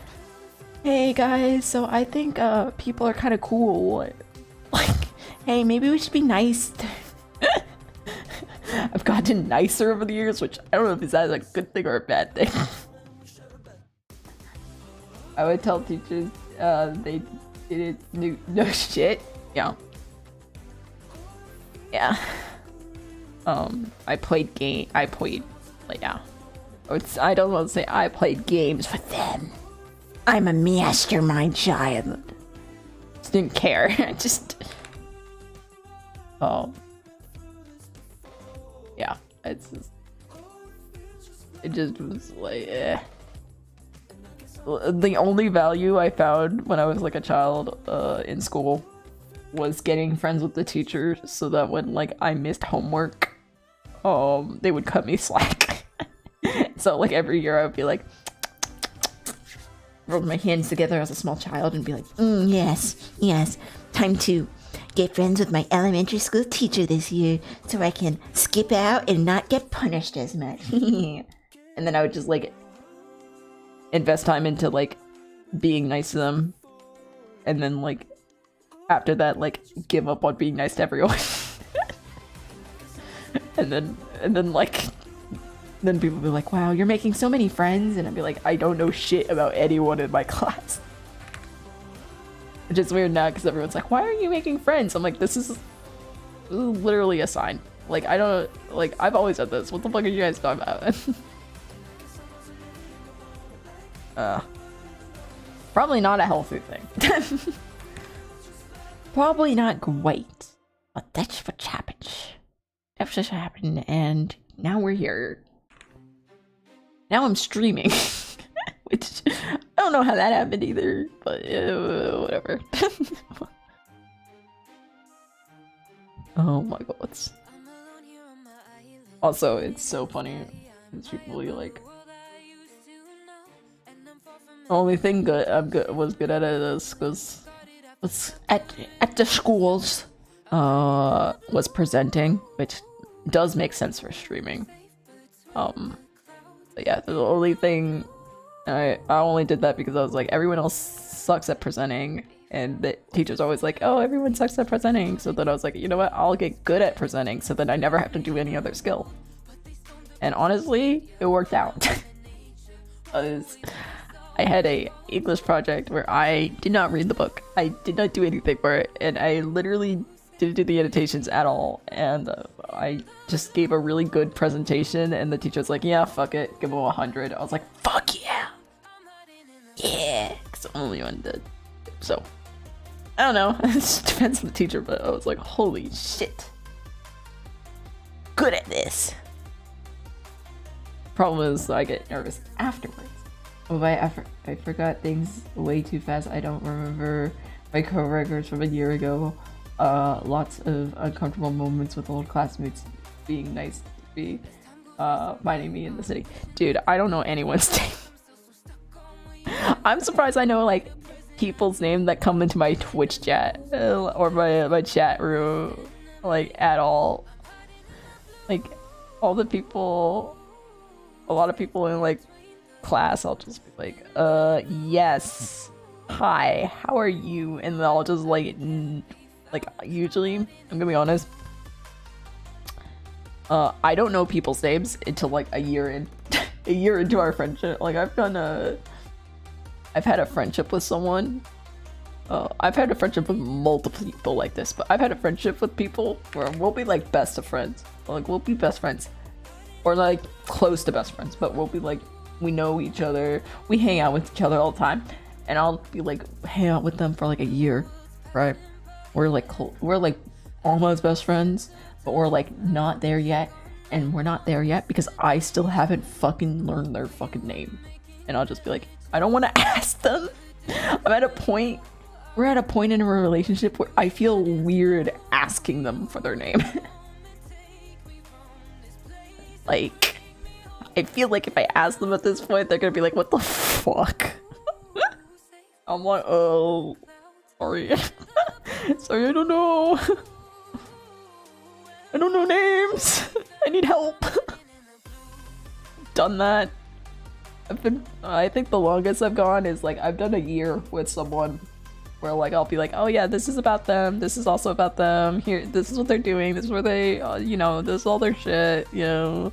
hey guys, so I think people are kind of cool. Like, hey, maybe we should be nice. I've gotten nicer over the years, which I don't know if that is a good thing or a bad thing. I would tell teachers they didn't know shit. Yeah. Yeah. I played like, yeah. I don't want to say I played games with them. I'm a mastermind child. Just didn't care. Yeah, it just was like, eh. The only value I found when I was like a child in school was getting friends with the teachers so that when like I missed homework, they would cut me slack. So like every year I would be like, roll my hands together as a small child and be like, yes, time to get friends with my elementary school teacher this year so I can skip out and not get punished as much. And then I would just like invest time into like being nice to them, and then like after that like give up on being nice to everyone. and then like then people be like, wow, you're making so many friends, and I'd be like, I don't know shit about anyone in my class. Which is weird now because everyone's like, why are you making friends? I'm like, this is literally a sign. Like, I don't, like, I've always said this. What the fuck are you guys talking about? Probably not a healthy thing. Probably not great. But that's what happened. That's what happened, and now we're here. Now I'm streaming. Which, I don't know how that happened either, but whatever. Oh my god. Also, it's so funny. It's people like, the only thing was good at it is was at the schools was presenting, which does make sense for streaming. But yeah, the only thing I only did that because I was like, everyone else sucks at presenting, and the teacher's always like, oh, everyone sucks at presenting. So then I was like, you know what, I'll get good at presenting so then I never have to do any other skill. And honestly, it worked out. I had a English project where I did not read the book. I did not do anything for it, and I literally didn't do the annotations at all, and I just gave a really good presentation, and the teacher was like, yeah, fuck it, give him 100. I was like, fuck yeah! Yeah! Because I only wanted to So I don't know. It just depends on the teacher, but I was like, holy shit. Good at this. Problem is, I get nervous afterwards. Oh, I forgot things way too fast. I don't remember my co-workers from a year ago. Lots of uncomfortable moments with old classmates being nice to be finding me in the city. Dude, I don't know anyone's name. I'm surprised I know like people's name that come into my Twitch chat or my chat room like at all. Like all the people, a lot of people in like class, I'll just be like, yes, hi, how are you? And they'll just like usually, I'm gonna be honest, I don't know people's names until like a year into our friendship. Like I've had a friendship with someone. I've had a friendship with multiple people like this, but I've had a friendship with people where we'll be like best of friends. Like we'll be best friends. Or like close to best friends, but we'll be like, we know each other, we hang out with each other all the time. And I'll be like, hang out with them for like a year, right? We're like almost best friends, but we're like not there yet. And we're not there yet because I still haven't fucking learned their fucking name. And I'll just be like, I don't want to ask them. We're at a point in a relationship where I feel weird asking them for their name. Like, I feel like if I ask them at this point, they're gonna be like, what the fuck? I'm like, oh, sorry. Sorry, I don't know. I don't know names. I need help. Done that. I think the longest I've gone is like, I've done a year with someone where like, I'll be like, oh yeah, this is about them. This is also about them. Here, this is what they're doing. This is where they, you know, this is all their shit, you know.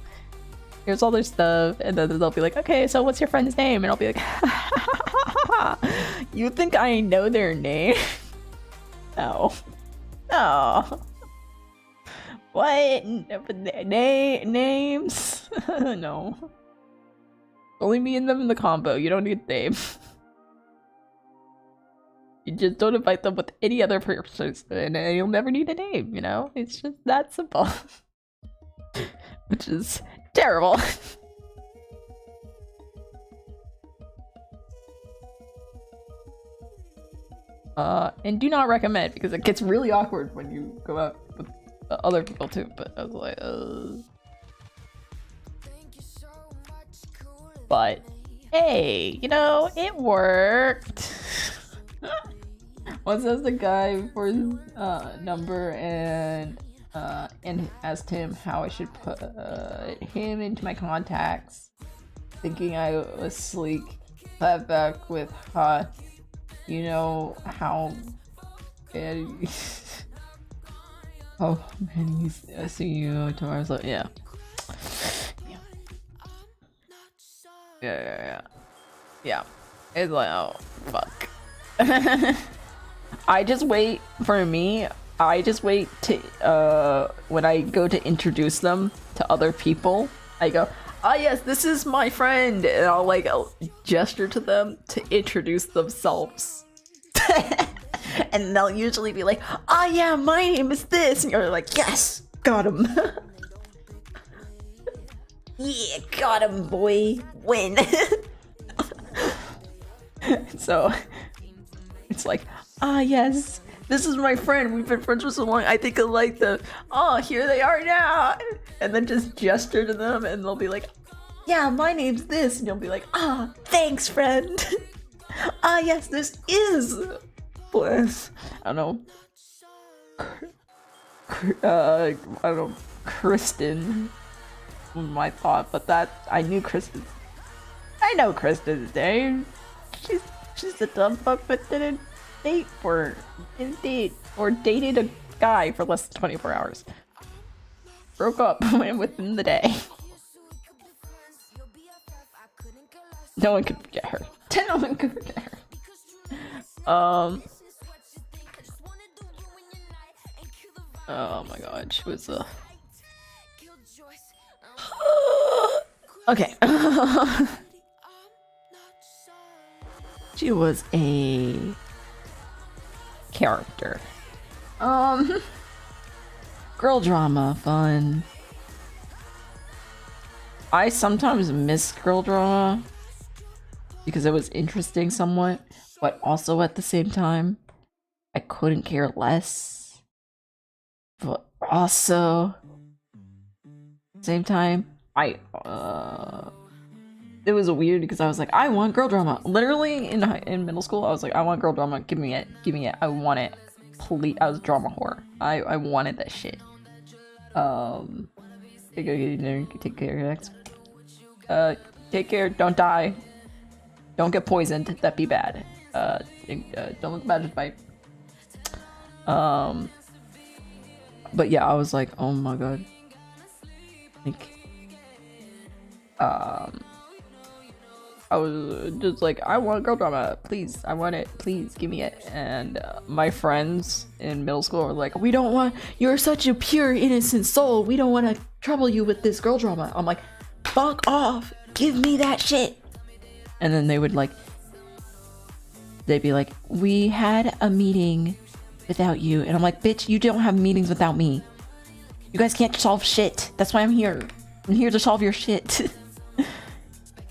Here's all their stuff. And then they'll be like, okay, so what's your friend's name? And I'll be like, you think I know their name? No. No. What? Names? No. Only me and them in the combo. You don't need a name. You just don't invite them with any other person, and you'll never need a name, you know? It's just that simple. Which is terrible. And do not recommend, because it gets really awkward when you go out with other people too, but I was like, But, hey, you know, it worked. Once asked the guy for his number and asked him how I should put him into my contacts, thinking I was sleek. Clap back with hot. You know how. Oh man, I see you tomorrow. So yeah. Yeah. It's like, oh fuck. I just wait to when I go to introduce them to other people, I go, ah yes, this is my friend, and I'll gesture to them to introduce themselves. And they'll usually be like, ah yeah, my name is this, and you're like, yes, got him. Yeah, got him, boy. Win. So it's like, ah yes, this is my friend, we've been friends for so long, I think I like them. Oh, here they are now. And then just gesture to them and they'll be like, yeah, my name's this, and you'll be like, ah, thanks friend. Ah yes, this is Bliss. I don't know, Kristen was my thought, but that I know Kristen's name. She's the dumb fuck that didn't date or dated a guy for less than 24 hours. Broke up within the day. No one could forget her. No one could forget her. Oh my god, she was okay. She was a character. Girl drama, fun. I sometimes miss girl drama because it was interesting somewhat, but also at the same time, I couldn't care less. But also, same time, it was weird because I was like, I want girl drama. Literally in middle school, I was like, I want girl drama. Give me it. Give me it. I want it. Please. I was drama whore. I wanted that shit. Take care, next. Take care. Don't die. Don't get poisoned. That'd be bad. Don't look bad. Just bite. But yeah, I was like, oh my god. Like, I was just like, I want girl drama, please, I want it, please, give me it. And my friends in middle school were like, we don't want, you're such a pure, innocent soul, we don't want to trouble you with this girl drama. I'm like, fuck off, give me that shit. And then they would like, they'd be like, we had a meeting without you. And I'm like, bitch, you don't have meetings without me. You guys can't solve shit. That's why I'm here. I'm here to solve your shit.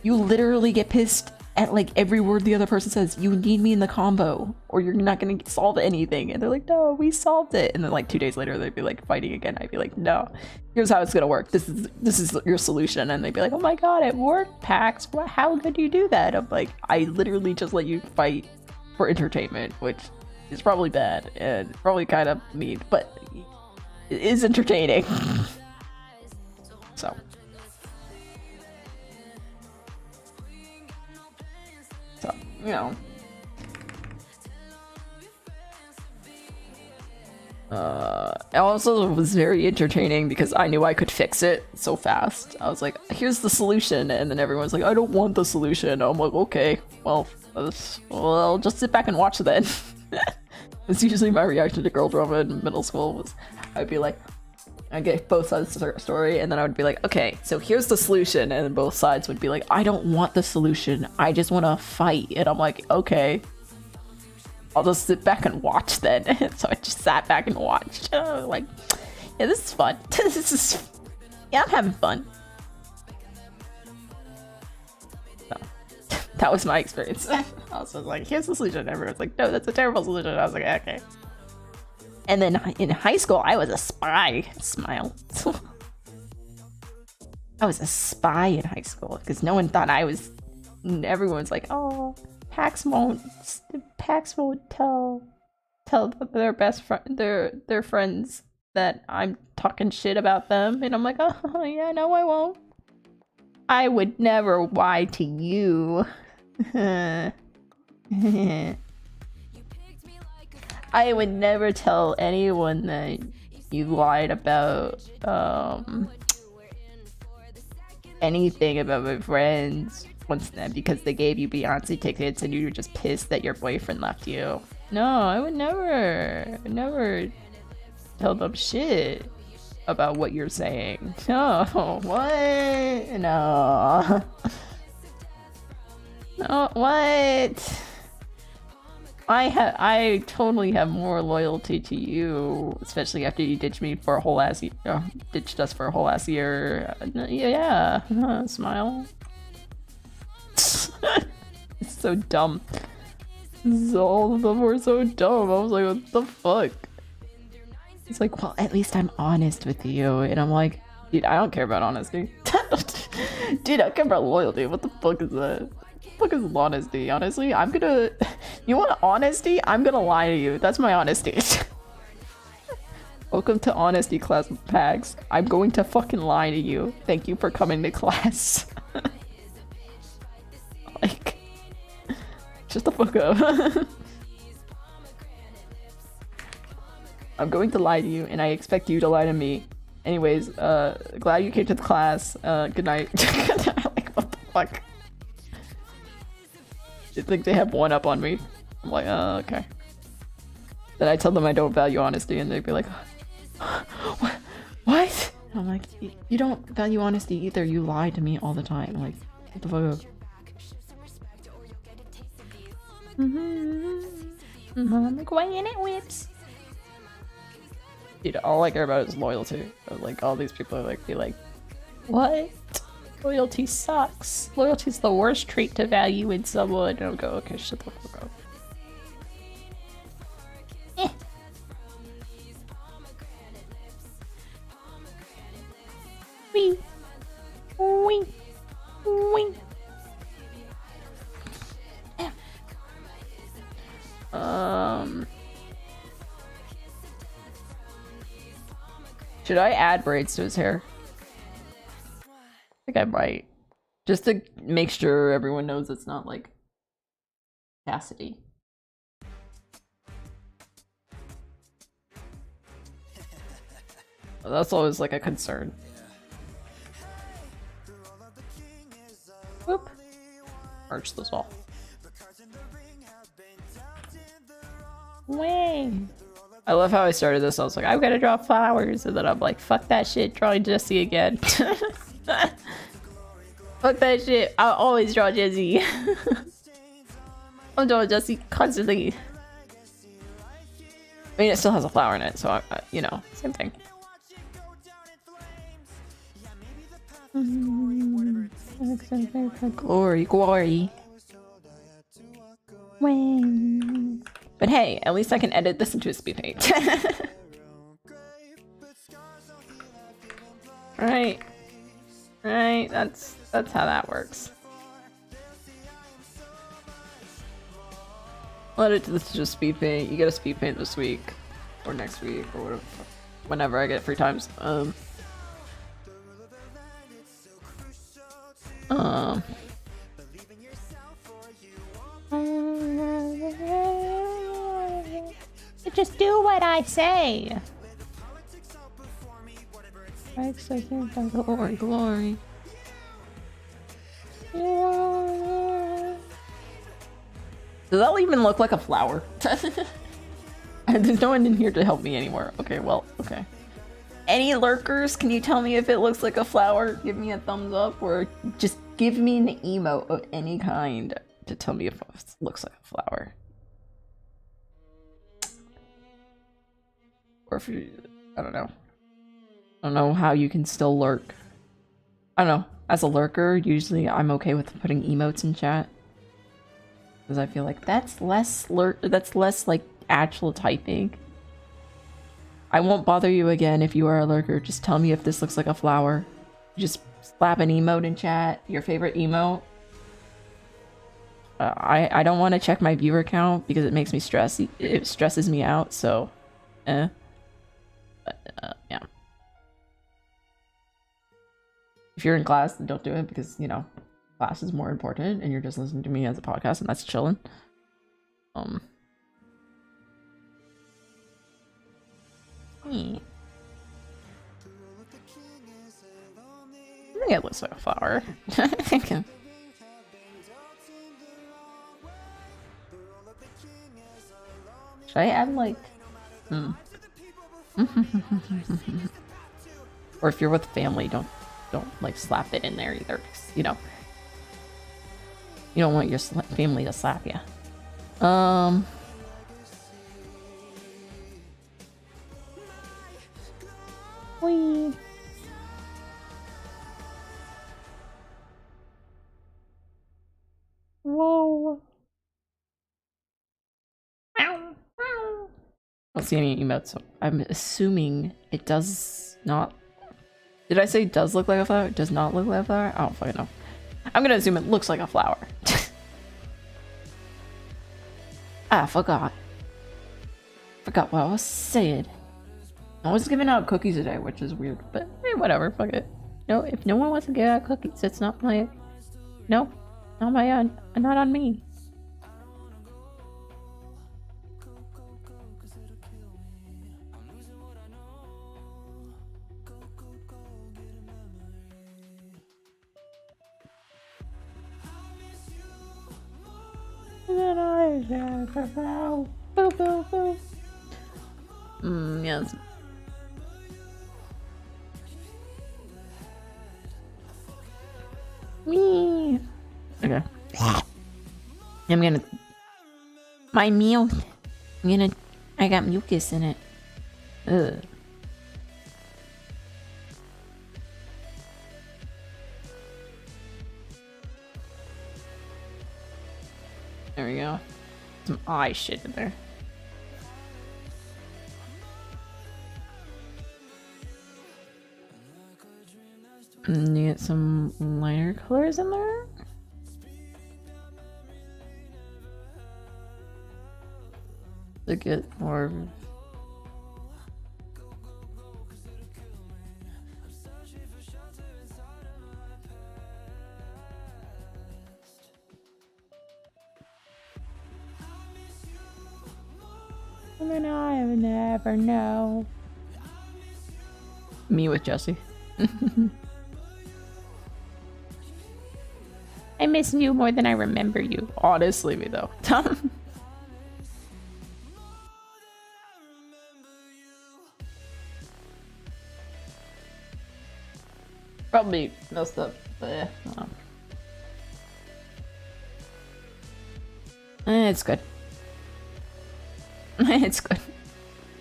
You literally get pissed at like every word the other person says. You need me in the combo or you're not gonna solve anything. And they're like, no, we solved it. And then like 2 days later they'd be like fighting again. I'd be like, no, here's how it's gonna work. This is your solution. And they'd be like, oh my god, it worked, Pax. How could you do that? I'm like, I literally just let you fight for entertainment, which is probably bad and probably kind of mean, but it is entertaining. So you know, it also was very entertaining because I knew I could fix it so fast. I was like, here's the solution, and then everyone's like, I don't want the solution. I'm like, okay, well, just sit back and watch then. It's usually my reaction to girl drama in middle school. Was I'd be like, I get both sides of the story, and then I would be like, okay, so here's the solution, and then both sides would be like, I don't want the solution, I just want to fight. And I'm like, okay, I'll just sit back and watch then. So I just sat back and watched. And I was like, yeah, this is fun. Yeah, I'm having fun. So that was my experience. I was like, here's the solution. Everyone's like, no, that's a terrible solution. I was like, okay. And then in high school, I was a spy. Smile. I was a spy in high school because no one thought I was. Everyone's like, "Oh, Pax won't tell their best friend, their friends that I'm talking shit about them." And I'm like, "Oh yeah, no, I won't. I would never lie to you." I would never tell anyone that you lied about anything about my friends once then because they gave you Beyonce tickets and you were just pissed that your boyfriend left you. No, I would never tell them shit about what you're saying. No, what? No. No, what? I totally have more loyalty to you, especially after you ditched me for a whole ass year. Ditched us for a whole ass year. Yeah. Smile. It's so dumb. All of them were so dumb. I was like, what the fuck? It's like, well, at least I'm honest with you. And I'm like, dude, I don't care about honesty. Dude, I care about loyalty. What the fuck is that? What the fuck is honesty? Honestly, you want honesty? I'm gonna lie to you. That's my honesty. Welcome to honesty class, Pags. I'm going to fucking lie to you. Thank you for coming to class. Like, shut the fuck up. I'm going to lie to you, and I expect you to lie to me. Anyways, glad you came to the class. Good night. Like, what the fuck? They think they have one up on me. I'm like, oh, okay. Then I tell them I don't value honesty, and they'd be like, what? And I'm like, you don't value honesty either. You lie to me all the time. I'm like, what the fuck? Mama Gwen it whips. Dude, all I care about is loyalty. Like, all these people are like, be like, what? Loyalty sucks. Loyalty's the worst trait to value in someone. And I'll go, okay, shut the fuck up. Eh. Wee. Wee. Wee. Should I add braids to his hair? I think I might. Just to make sure everyone knows it's not like Cassidy. That's always like a concern. Whoop. Arch this wall. Way. I love how I started this. I was like, I'm gonna draw flowers, and then I'm like, fuck that shit, drawing Jessie again. Fuck that shit. I'll always draw Jessie. I'm drawing Jessie constantly. I mean, it still has a flower in it, so you know, same thing. Glory, glory. When. But hey, at least I can edit this into a speed paint. Right. Right, that's how that works. I'll edit this to just speed paint. You get a speed paint this week. Or next week, or whatever. Whenever I get free times. Just do what I say. Glory, glory. Does that even look like a flower? There's no one in here to help me anymore. Okay, well, okay. Any lurkers, can you tell me if it looks like a flower? Give me a thumbs up, or just give me an emote of any kind to tell me if it looks like a flower. Or if you, I don't know. I don't know how you can still lurk. I don't know. As a lurker, usually I'm okay with putting emotes in chat. Because I feel like that's less like actual typing. I won't bother you again if you are a lurker. Just tell me if this looks like a flower. Just slap an emote in chat. Your favorite emote. I don't want to check my viewer count because it makes me stress. It stresses me out, so... But, yeah. If you're in class, then don't do it because, you know, class is more important and you're just listening to me as a podcast and that's chilling. I think it looks like a flower. Should I add like... Or if you're with family, don't like slap it in there either, 'cause, you know, you don't want your family to slap you. Wee. Whoa. I don't see any emotes, so I'm assuming it does not. Did I say it does look like a flower? It does not look like a flower? I don't fucking know. I'm gonna assume it looks like a flower. I forgot. Forgot what I was saying. I was giving out cookies today, which is weird, but hey, whatever, fuck it. No, if no one wants to give out cookies, it's not my... No, not my own. Not on me. Yes. Me. Okay. I'm gonna... My mouth. I got mucus in it. Ugh. There we go. Some eye shit in there. And you get some lighter colors in there. To get more. And I will never know. Me with Jesse. I miss you more than I remember you. Honestly, me though. Probably messed up, but yeah. It's good. It's good.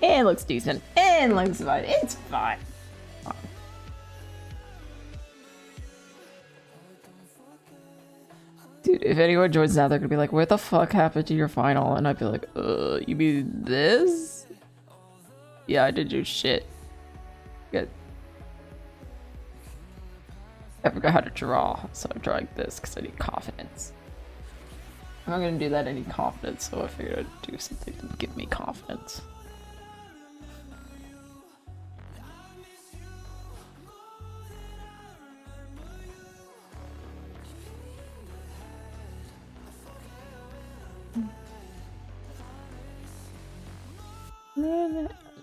It looks decent. It looks fine. It's fine. Dude, if anyone joins now, they're gonna be like, what the fuck happened to your final? And I'd be like, you mean this? Yeah, I did do shit. Good. I forgot how to draw, so I'm drawing this because I need confidence. I'm not gonna do that any confidence, so I figured I'd do something to give me confidence.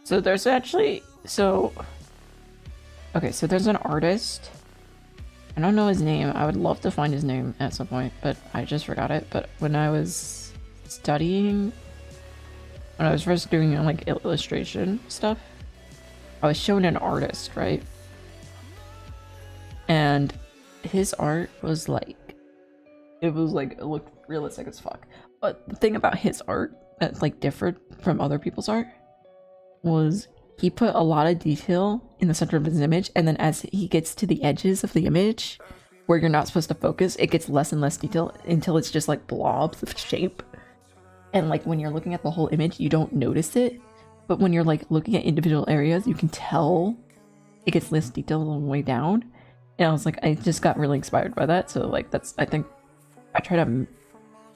So there's actually, okay, so there's an artist. I don't know his name. I would love to find his name at some point, but I just forgot it. But when I was studying, when I was first doing like illustration stuff, I was shown an artist, right? And his art was like, it looked realistic as fuck. But the thing about his art that like differed from other people's art was he put a lot of detail in the center of his image, and then as he gets to the edges of the image where you're not supposed to focus, it gets less and less detail until it's just like blobs of shape. And like when you're looking at the whole image, you don't notice it, but when you're like looking at individual areas, you can tell it gets less detail all the way down. And I was like, I just got really inspired by that. So like I think I try to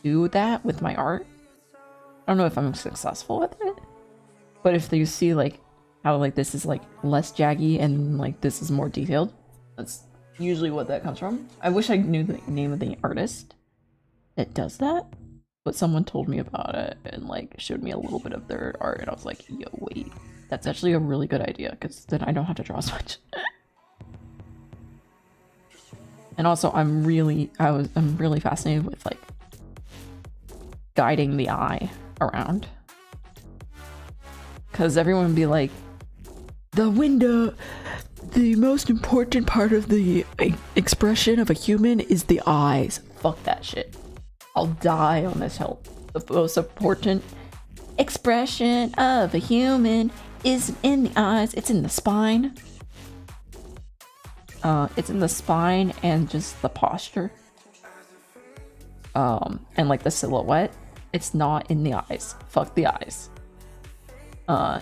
do that with my art. I don't know if I'm successful with it, but if you see like how like this is like less jaggy and like this is more detailed, that's usually what that comes from. I wish I knew the name of the artist that does that, but someone told me about it and like showed me a little bit of their art, and I was like, yo, wait, that's actually a really good idea, because then I don't have to draw as much. And also I'm really fascinated with like guiding the eye around, because everyone would be like, the window, the most important part of the expression of a human is the eyes. Fuck that shit. I'll die on this hill. The most important expression of a human is in the eyes. It's in the spine. It's in the spine and just the posture. And like the silhouette. It's not in the eyes. Fuck the eyes.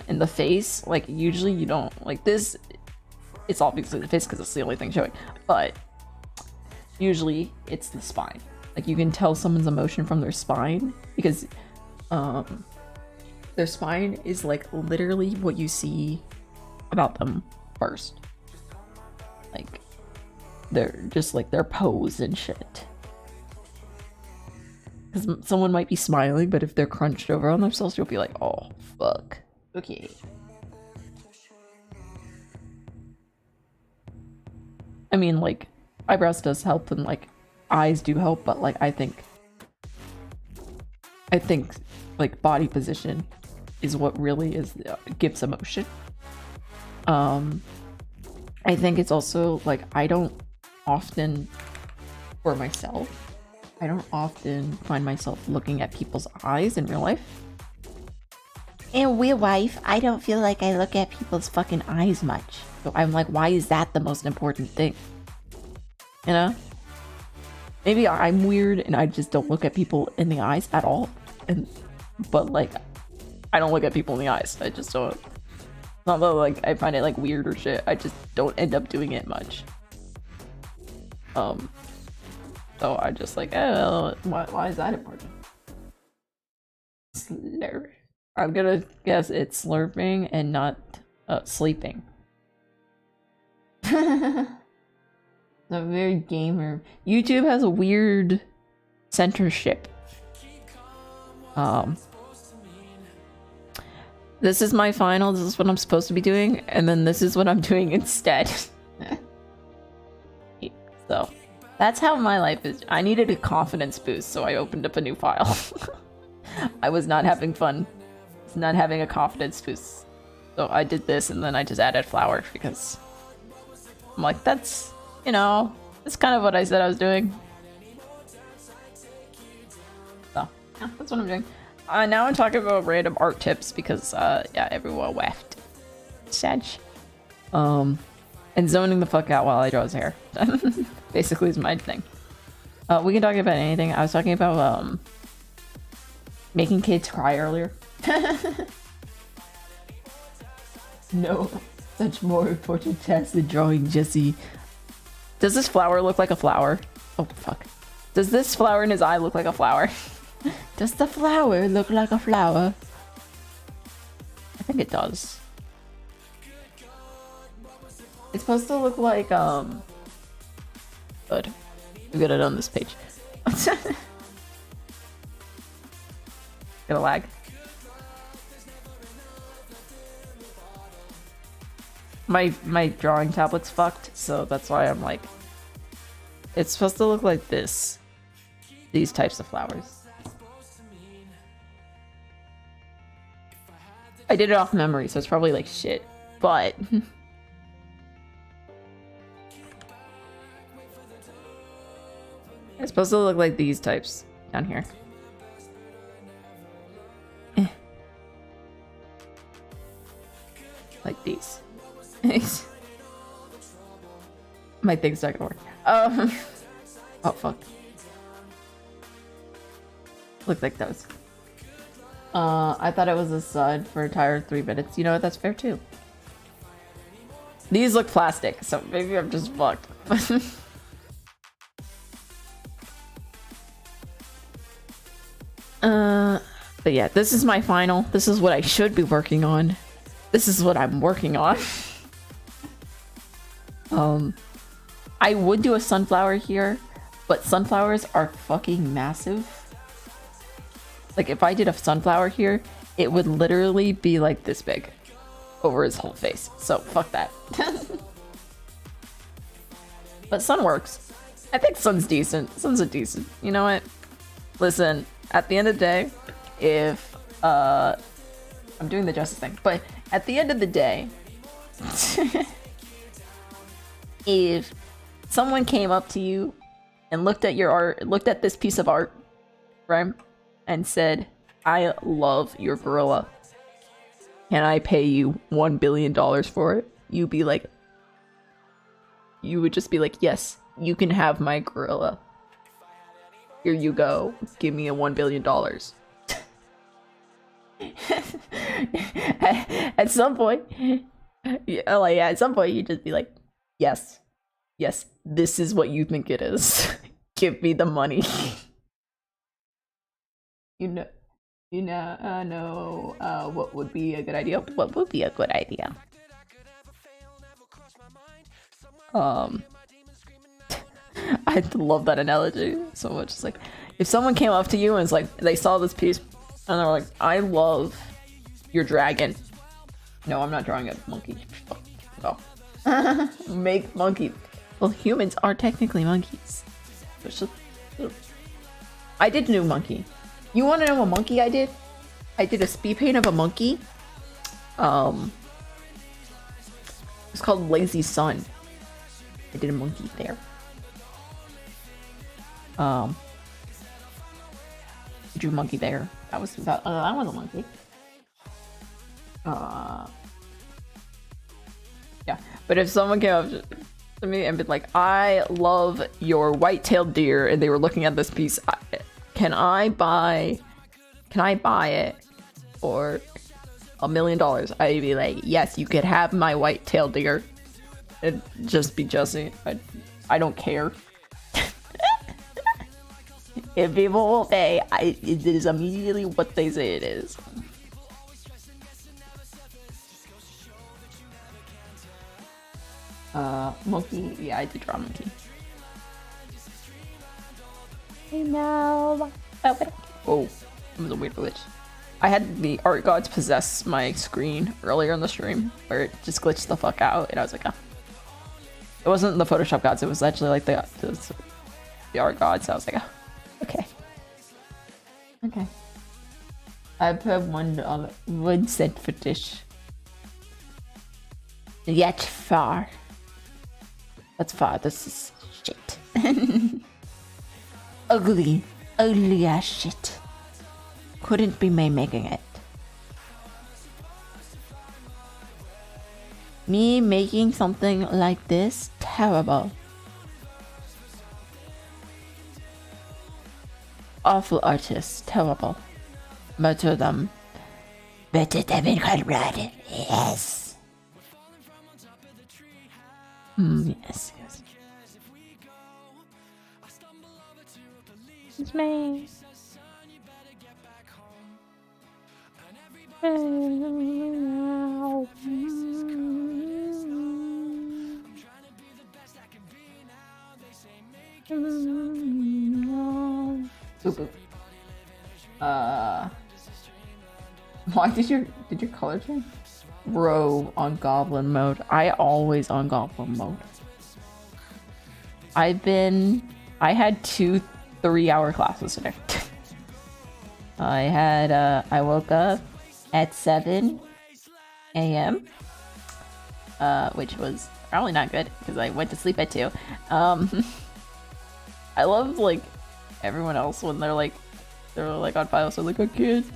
In the face, like usually you don't like this. It's obviously the face because it's the only thing showing, but usually it's the spine. Like you can tell someone's emotion from their spine, because their spine is like literally what you see about them first. Like they're just like their pose and shit. Because someone might be smiling, but if they're crunched over on themselves, you'll be like, oh fuck. Okay. I mean, like, eyebrows does help, and like eyes do help, but like I think like body position is what really is gives emotion. I think it's also like I don't often find myself looking at people's eyes in real life. In real life, I don't feel like I look at people's fucking eyes much. So I'm like, why is that the most important thing? You know? Maybe I'm weird and I just don't look at people in the eyes at all. But like, I don't look at people in the eyes. I just don't. Not that like I find it like weird or shit. I just don't end up doing it much. So I just like, oh, why is that important? Slurp. I'm gonna guess it's slurping and not sleeping. I'm very gamer. YouTube has a weird censorship. This is my final, this is what I'm supposed to be doing, and then this is what I'm doing instead. So, that's how my life is. I needed a confidence boost, so I opened up a new file. I was not having fun. I was not having a confidence boost. So I did this, and then I just added flour, because I'm like, that's, you know, that's kind of what I said I was doing. So, yeah, that's what I'm doing. Now I'm talking about random art tips because, yeah, everyone left. Sad. And zoning the fuck out while I draw his hair. Basically is my thing. We can talk about anything. I was talking about, making kids cry earlier. No, such more important task than drawing Jesse. Does this flower look like a flower? Oh, fuck. Does this flower in his eye look like a flower? Does the flower look like a flower? I think it does. It's supposed to look like, good. We got it on this page. Gonna lag. My drawing tablet's fucked, so that's why I'm like... It's supposed to look like this. These types of flowers. I did it off memory, so it's probably like shit, but... It's supposed to look like these types down here. Like these. My thing's not gonna work. Oh fuck. Look like those. I thought it was a sud for a entire 3 minutes. You know what? That's fair too. These look plastic, so maybe I'm just fucked. But yeah, this is my final. This is what I should be working on. This is what I'm working on. I would do a sunflower here, but sunflowers are fucking massive. Like, if I did a sunflower here, it would literally be like this big over his whole face. So, fuck that. But sun works. I think sun's decent. Sun's a decent. You know what? Listen, at the end of the day, if, I'm doing the justice thing, but at the end of the day, if someone came up to you and looked at your art, looked at this piece of art, right? And said, I love your gorilla. Can I pay you $1 billion for it? You would just be like, yes, you can have my gorilla. Here you go. Give me a $1 billion. At some point, at some point, you'd just be like, yes, this is what you think it is. Give me the money. You know, what would be a good idea? What would be a good idea? I love that analogy so much. It's like, if someone came up to you and it's like, they saw this piece and they're like, I love your dragon. No, I'm not drawing a monkey. Oh. Make monkey. Well, humans are technically monkeys. I did a new monkey. You want to know what monkey I did? I did a speed paint of a monkey. It's called Lazy Sun. I did a monkey there. I drew a monkey there. That was a monkey. Yeah, but if someone came up to me and been like, I love your white-tailed deer, and they were looking at this piece, can I buy it for $1 million? I'd be like, yes, you could have my white-tailed deer. It'd just be Jesse. I don't care. If people will pay, it is immediately what they say it is. Monkey, yeah, I did draw monkey. Hey now. Oh, it was a weird glitch. I had the art gods possess my screen earlier in the stream, where it just glitched the fuck out, and I was like, oh. It wasn't the Photoshop gods, it was actually like the art gods, so I was like, oh, okay. Okay. I put $1 cent for dish. Yet far. That's far, this is shit. Ugly ass shit. Couldn't be me making it. Me making something like this? Terrible. Awful artists, terrible. Murder them. Better them in cold blood. Yes. Yes, yes. It's me. Why did your color change? Bro, on goblin mode. I always on goblin mode. I had 2 3-hour classes today. I woke up at 7 a.m. Which was probably not good because I went to sleep at 2. I love like everyone else when they're like on file, so like I can't.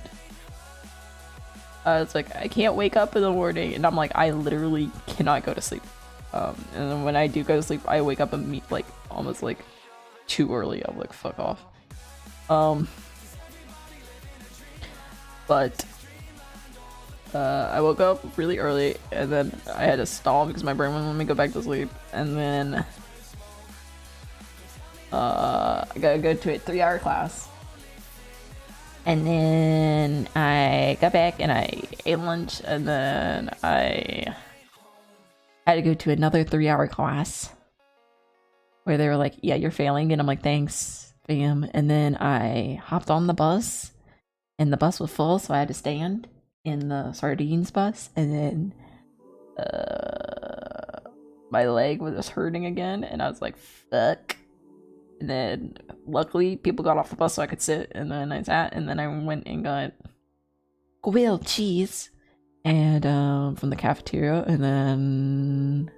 It's like I can't wake up in the morning, and I'm like I literally cannot go to sleep. And then when I do go to sleep, I wake up and meet like almost like too early. I'm like fuck off. But I woke up really early, and then I had to stall because my brain wouldn't let me go back to sleep, and then I gotta go to a 3-hour class. And then I got back and I ate lunch, and then I had to go to another 3-hour class where they were like, yeah, you're failing. And I'm like, thanks, fam. And then I hopped on the bus, and the bus was full, so I had to stand in the sardines bus. And then my leg was just hurting again, and I was like, fuck. And then luckily people got off the bus so I could sit, and then I sat, and then I went and got grilled cheese and from the cafeteria, and then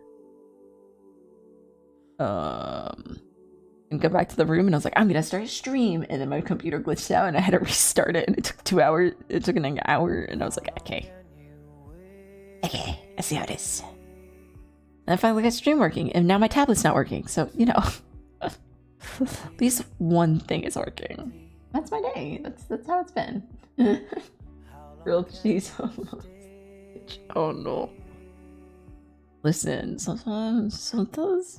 and go back to the room, and I was like, I'm gonna start a stream, and then my computer glitched out and I had to restart it, and it took 2 hours. It took an hour, and I was like, okay, I see how it is. And I finally got stream working, and now my tablet's not working, so you know. At least one thing is working. That's my day. That's how it's been. Grilled cheese. Oh no. Listen, sometimes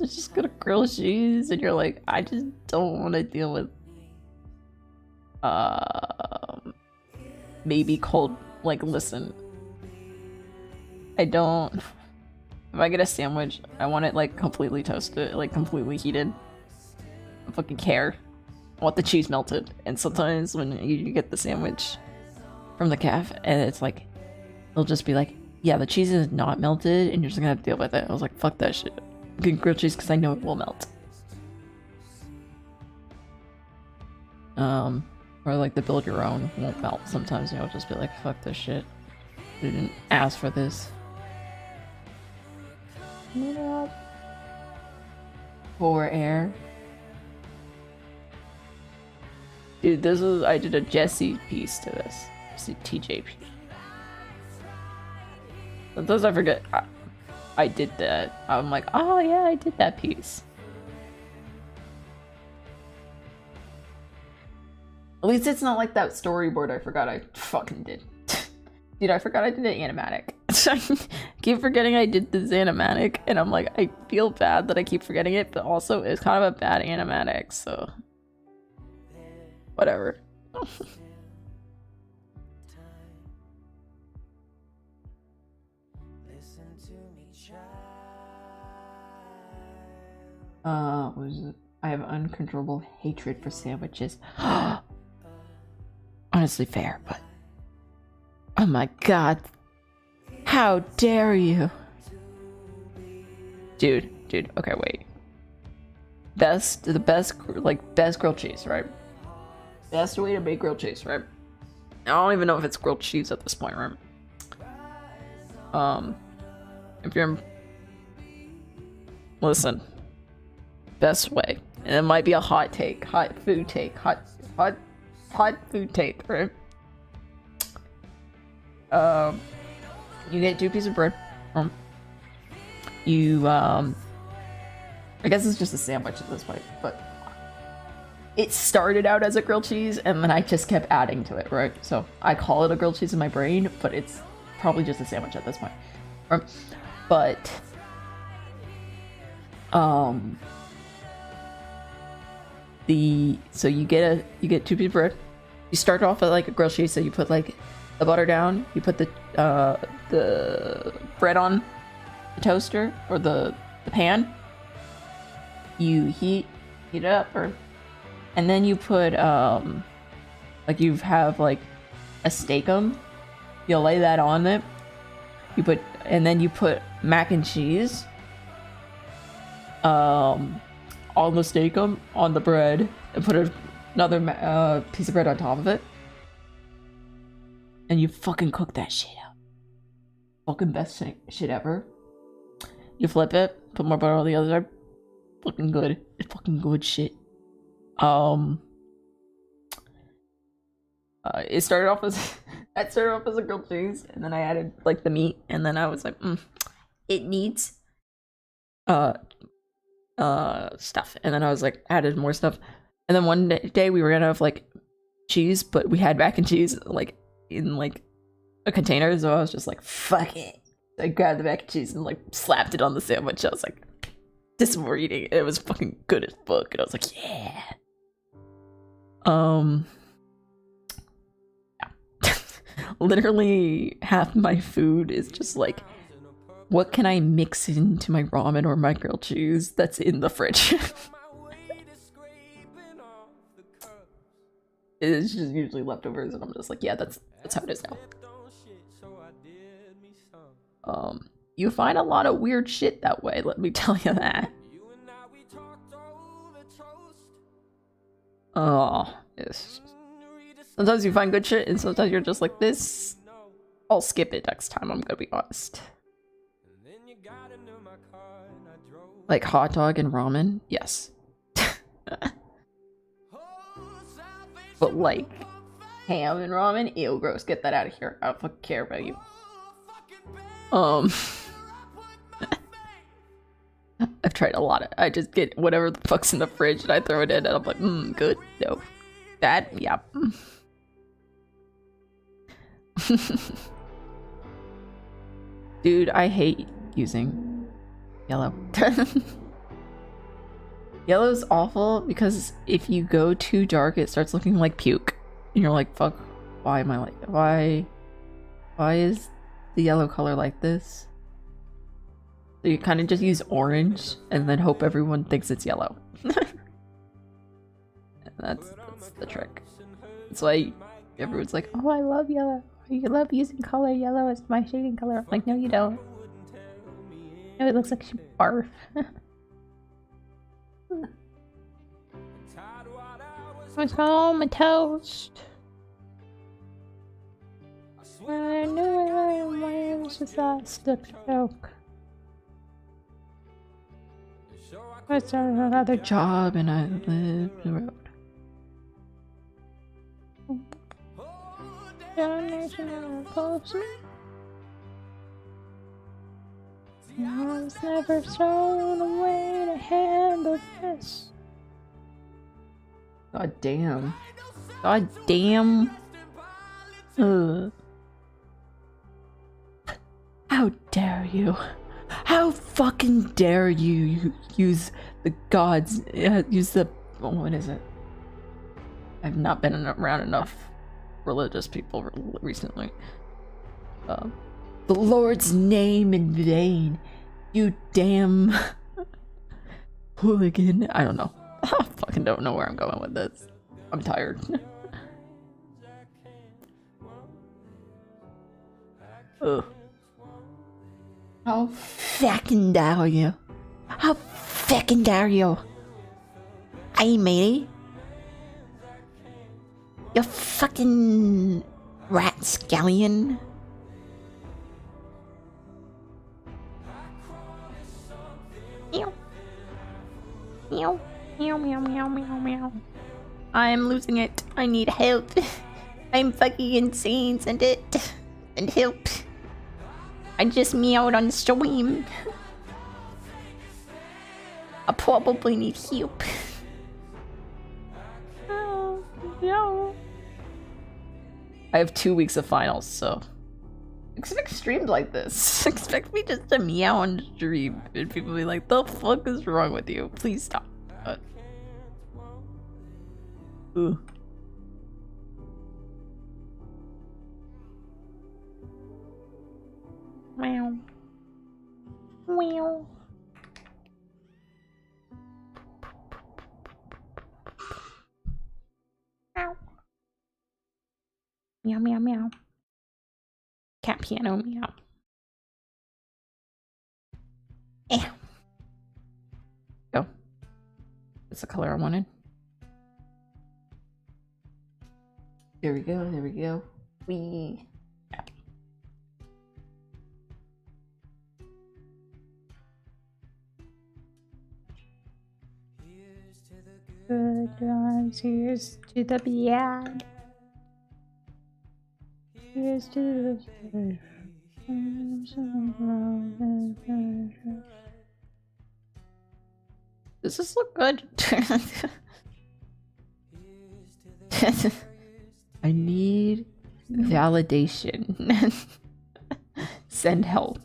it's just gonna grill cheese, and you're like, I just don't want to deal with maybe cold. Like, listen, I don't. If I get a sandwich, I want it like completely toasted, like completely heated. I fucking care. I want the cheese melted. And sometimes when you get the sandwich from the caf, and it's like, they'll just be like, yeah, the cheese is not melted, and you're just gonna have to deal with it. I was like, fuck that shit. I'm getting grilled cheese because I know it will melt. Or like the build your own won't melt. Sometimes you'll just be like, fuck this shit. I didn't ask for this. For air. Dude, I did a Jesse piece to this. It's a TJP. Sometimes I forget I did that. I'm like, oh yeah, I did that piece. At least it's not like that storyboard I forgot I fucking did. Dude, I forgot I did an animatic. I keep forgetting I did this animatic, and I'm like, I feel bad that I keep forgetting it, but also it's kind of a bad animatic, so... Whatever. What is it? I have uncontrollable hatred for sandwiches. Honestly fair, but... Oh my god. How dare you? Dude, okay, wait. The best grilled cheese, right? Best way to make grilled cheese, right? I don't even know if it's grilled cheese at this point, right? If you're... Listen. Best way. And it might be a hot food take, right? You get 2 pieces of bread. I guess it's just a sandwich at this point, but it started out as a grilled cheese and then I just kept adding to it, right? So I call it a grilled cheese in my brain, but it's probably just a sandwich at this point. But so you get 2 pieces of bread. You start off with like a grilled cheese, so you put like the butter down, you put the bread on the toaster or the pan. You heat it up, and then you put like you have like a steakum. You'll lay that on it. And then you put mac and cheese on the steakum on the bread, and put another piece of bread on top of it. And you fucking cook that shit up. Fucking best shit ever. You flip it, put more butter on the other side. Fucking good. It's fucking good shit. It started off as a grilled cheese, and then I added like the meat, and then I was like, it needs stuff, and then I was like added more stuff, and then one day we were gonna have like cheese, but we had mac and cheese like in like a container, so I was just like, fuck it. I grabbed the mac and cheese and like slapped it on the sandwich. I was like, this is what we're eating. It was fucking good as fuck, and I was like, yeah. Literally half my food is just like, what can I mix into my ramen or my grilled cheese that's in the fridge? It's just usually leftovers, and I'm just like, yeah, that's how it is now. You find a lot of weird shit that way, let me tell you that. Oh, yes. Sometimes you find good shit, and sometimes you're just like, this, I'll skip it next time, I'm gonna be honest. Like hot dog and ramen? Yes. But like, ham and ramen? Ew, gross, get that out of here. I don't fucking care about you. I've tried a lot of, I just get whatever the fuck's in the fridge and I throw it in, and I'm like, good, no. That, yeah. Dude, I hate using yellow. Yellow's awful because if you go too dark, it starts looking like puke. And you're like, fuck, why am I like, why is the yellow color like this? So you kind of just use orange and then hope everyone thinks it's yellow. That's the trick. That's why everyone's like, oh, I love yellow. You love using color. Yellow is my shading color. I'm like, no, you don't. No, it looks like she barf. What's on my toast? I knew it was just a joke. I started another job and I lived the road. I was never thrown away to handle this. God damn. God damn. Ugh. How dare you? How fucking dare you use the gods, use the, oh, what is it? I've not been around enough religious people recently. The Lord's name in vain. You damn hooligan. I don't know. I fucking don't know where I'm going with this. I'm tired. Ugh. How fucking dare you? How fucking dare you? Hey, matey. You fucking rat scallion. Meow. Meow. Meow, meow, meow, meow, meow. I'm losing it. I need help. I'm fucking insane. Send it. And help. I just meowed on stream. I probably need help. Oh, no. I have 2 weeks of finals, so expect streams like this. Expect me just to meow on stream and people be like, the fuck is wrong with you? Please stop. Ooh. Meow. Meow. Meow. Meow, meow, meow. Cat piano, meow. Eh. Go. That's the color I wanted. There we go, there we go. Wee. Good ones, here's to the beyond. Here's to the. Does this look good? I need validation. Send help.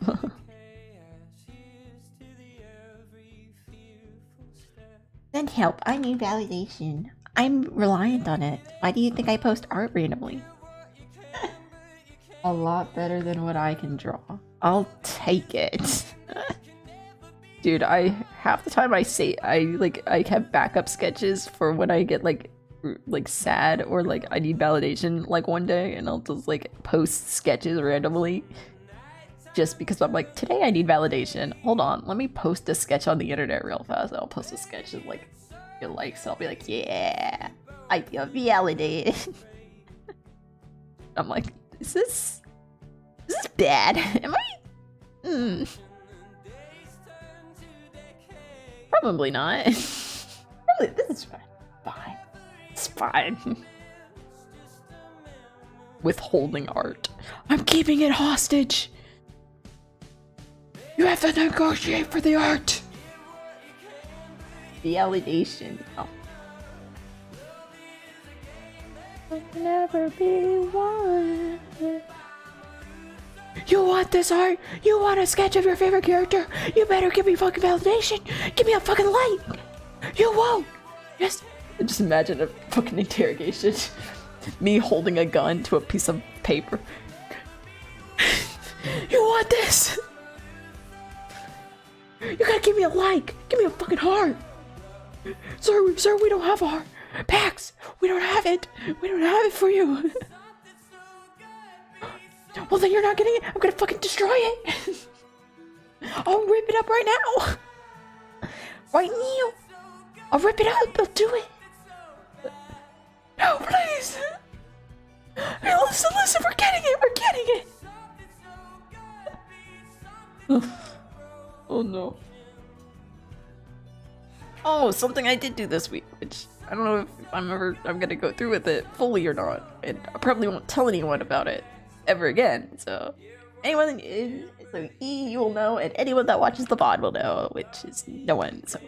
Send help. I need validation. I'm reliant on it. Why do you think I post art randomly? A lot better than what I can draw. I'll take it. Dude, half the time I have backup sketches for when I get like sad or like I need validation like one day, and I'll just like post sketches randomly just because I'm like, today I need validation. Hold on, let me post a sketch on the internet real fast. I'll post a sketch and like get likes. I'll be like, yeah, I feel validated. I'm like, is this bad? Am I? Probably not. Probably, this is fine. It's fine. Withholding art. I'm keeping it hostage. You have to negotiate for the art. Validation. Oh. I'll never be one. You want this art? You want a sketch of your favorite character? You better give me fucking validation. Give me a fucking light. You won't. Yes. Just imagine a fucking interrogation. Me holding a gun to a piece of paper. You want this? You gotta give me a like. Give me a fucking heart. Sir, we don't have a heart. Pax, we don't have it. We don't have it for you. Well, then you're not getting it. I'm gonna fucking destroy it. I'll rip it up right now. Right now. I'll rip it up. I'll do it. No, please. Hey, listen, we're getting it. Oh no. Oh, something I did do this week, which I don't know if I'm gonna go through with it fully or not. And I probably won't tell anyone about it ever again, so anyone, so you will know, and anyone that watches the VOD will know, which is no one. So,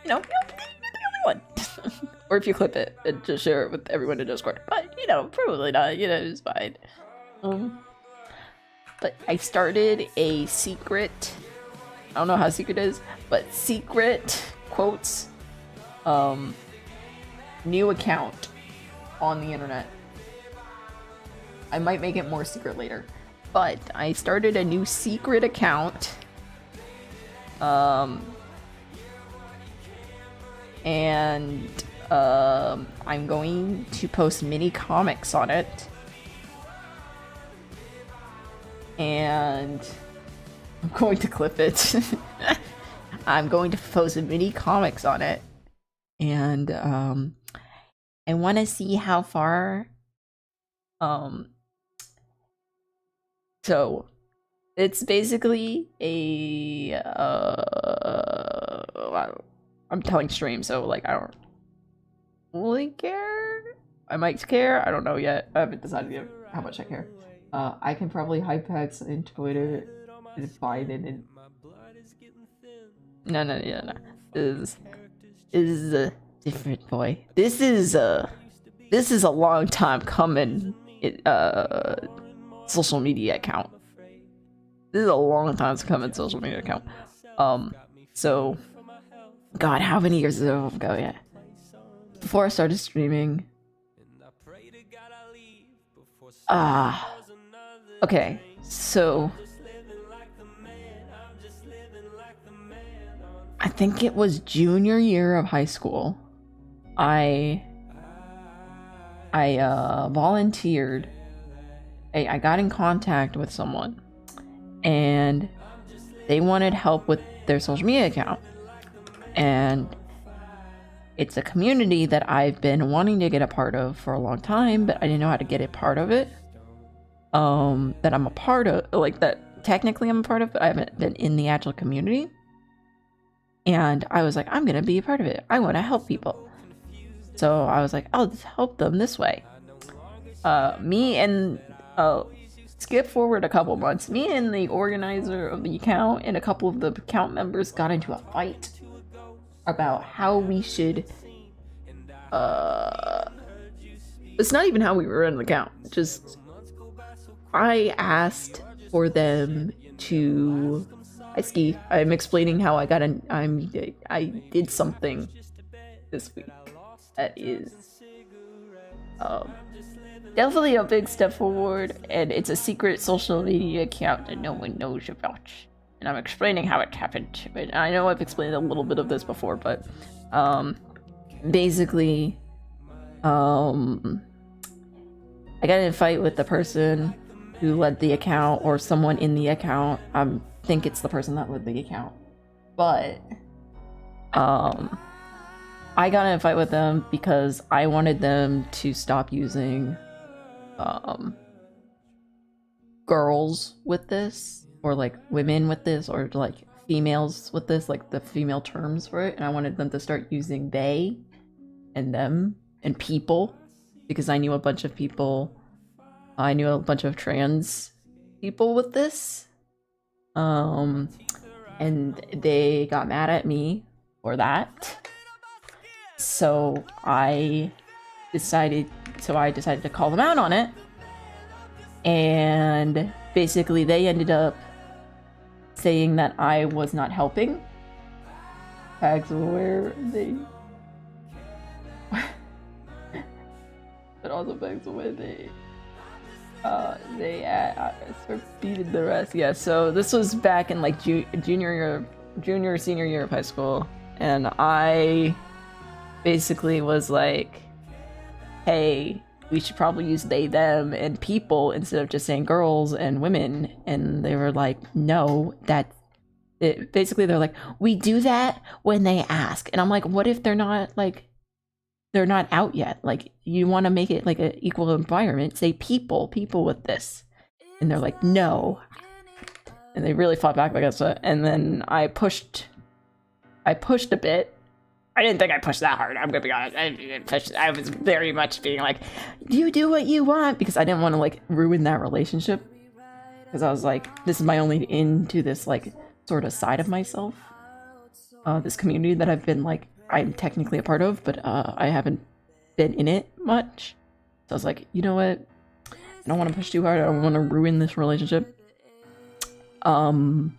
you're the only one. Or if you clip it and just share it with everyone in Discord. But, probably not. It's fine. But I started a secret, I don't know how secret is, but secret, quotes, new account on the internet. I might make it more secret later. But I started a new secret account. And I'm going to post mini comics on it. And I'm going to clip it. I'm going to post mini comics on it. And I want to see how far so it's basically a I'm telling stream, so like I don't really care. I might care. I don't know yet. I haven't decided yet how much I care. I can probably hypex and Twitter and find it and no. This is a different boy. This is a long time coming. Social media account. This is a long time coming social media account. So, God, how many years ago? Yeah. Before I started streaming. Okay, so I think it was junior year of high school. I volunteered. I got in contact with someone, and they wanted help with their social media account. And it's a community that I've been wanting to get a part of for a long time, but I didn't know how to get a part of it. That I'm a part of, like that technically I'm a part of, but I haven't been in the actual community. And I was like, I'm gonna be a part of it. I want to help people. So I was like, I'll just help them this way. Me and skip forward a couple months. Me and the organizer of the account and a couple of the account members got into a fight about how we should. It's not even how we were in the account. Just I asked for them to. I'm explaining how I got an. I did something this week that is definitely a big step forward, and it's a secret social media account that no one knows about. And I'm explaining how it happened. And I know I've explained a little bit of this before, but basically, I got in a fight with the person who led the account, or someone in the account. I think it's the person that led the account, but I got in a fight with them because I wanted them to stop using girls with this, or like women with this, or like females with this, like the female terms for it. And I wanted them to start using they and them and people, because I knew a bunch of people. I knew a bunch of trans people with this. And they got mad at me for that. So I decided to call them out on it. And basically they ended up saying that I was not helping. Tags where they but also bags where they beating the rest. Yeah, so this was back in like senior year of high school, and I basically was like, hey, we should probably use they, them, and people instead of just saying girls and women. And they were like, no, basically they're like, we do that when they ask. And I'm like, what if they're not out yet? Like, you want to make it like an equal environment, say people with this. And they're like, no. And they really fought back against it. And then I pushed a bit. I didn't think I pushed that hard. I'm gonna be honest. I was very much being like, you do what you want, because I didn't want to like ruin that relationship. because I was like, this is my only into this like sort of side of myself, this community that I've been like, I'm technically a part of, but I haven't been in it much. So I was like, you know what, I don't want to push too hard, I don't want to ruin this relationship. And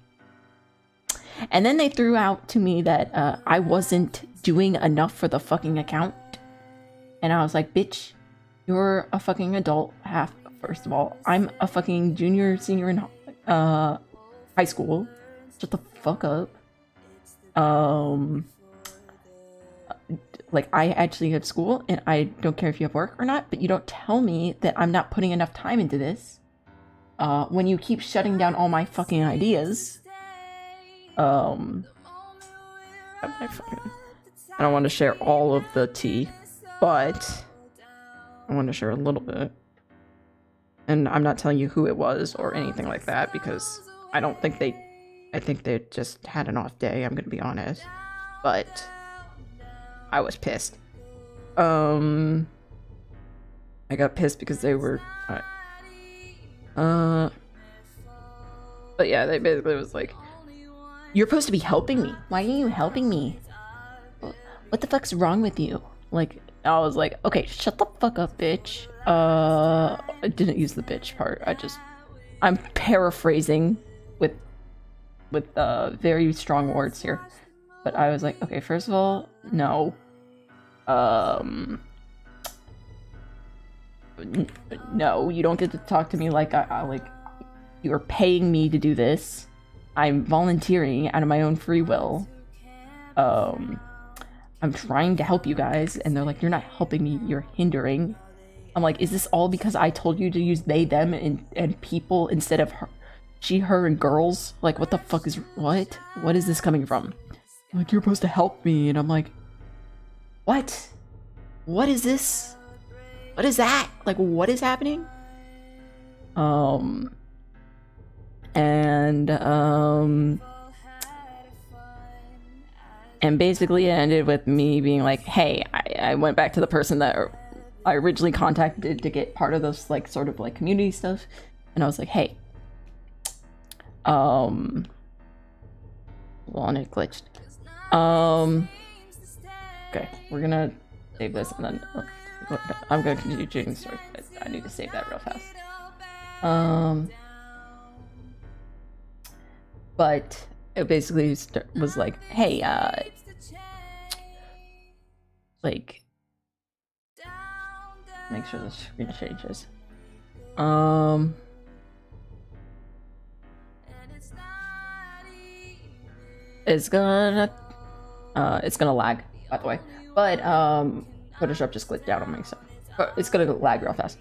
then they threw out to me that I wasn't doing enough for the fucking account. And I was like, bitch, you're a fucking adult. First of all, I'm a fucking junior, senior in high school. Shut the fuck up. Like, I actually have school, and I don't care if you have work or not, but you don't tell me that I'm not putting enough time into this. When you keep shutting down all my fucking ideas. I don't want to share all of the tea, but I want to share a little bit. And I'm not telling you who it was or anything like that, because I think they just had an off day, I'm gonna be honest. But I was pissed. I got pissed because they were but yeah, they basically was like, you're supposed to be helping me. Why are you helping me? What the fuck's wrong with you? Like, I was like, okay, shut the fuck up, bitch. I didn't use the bitch part. I'm paraphrasing with very strong words here. But I was like, okay, first of all, no. No, you don't get to talk to me like like you're paying me to do this. I'm volunteering out of my own free will. I'm trying to help you guys, and they're like, you're not helping me, you're hindering. I'm like, is this all because I told you to use they, them, and people instead of her, she, her, and girls? Like, what the fuck is, what? What is this coming from? Like, you're supposed to help me, and I'm like, what? What is this? What is that? Like, what is happening? And basically it ended with me being like, hey, I went back to the person that I originally contacted to get part of this, like, sort of like community stuff, and I was like, hey, well, and it glitched. Okay, we're gonna save this, and then I'm going to continue doing the story. I need to save that real fast. But it basically was like, hey, like, make sure the screen changes. It's gonna lag, by the way. But Photoshop just glitched out on me, so but it's gonna lag real fast.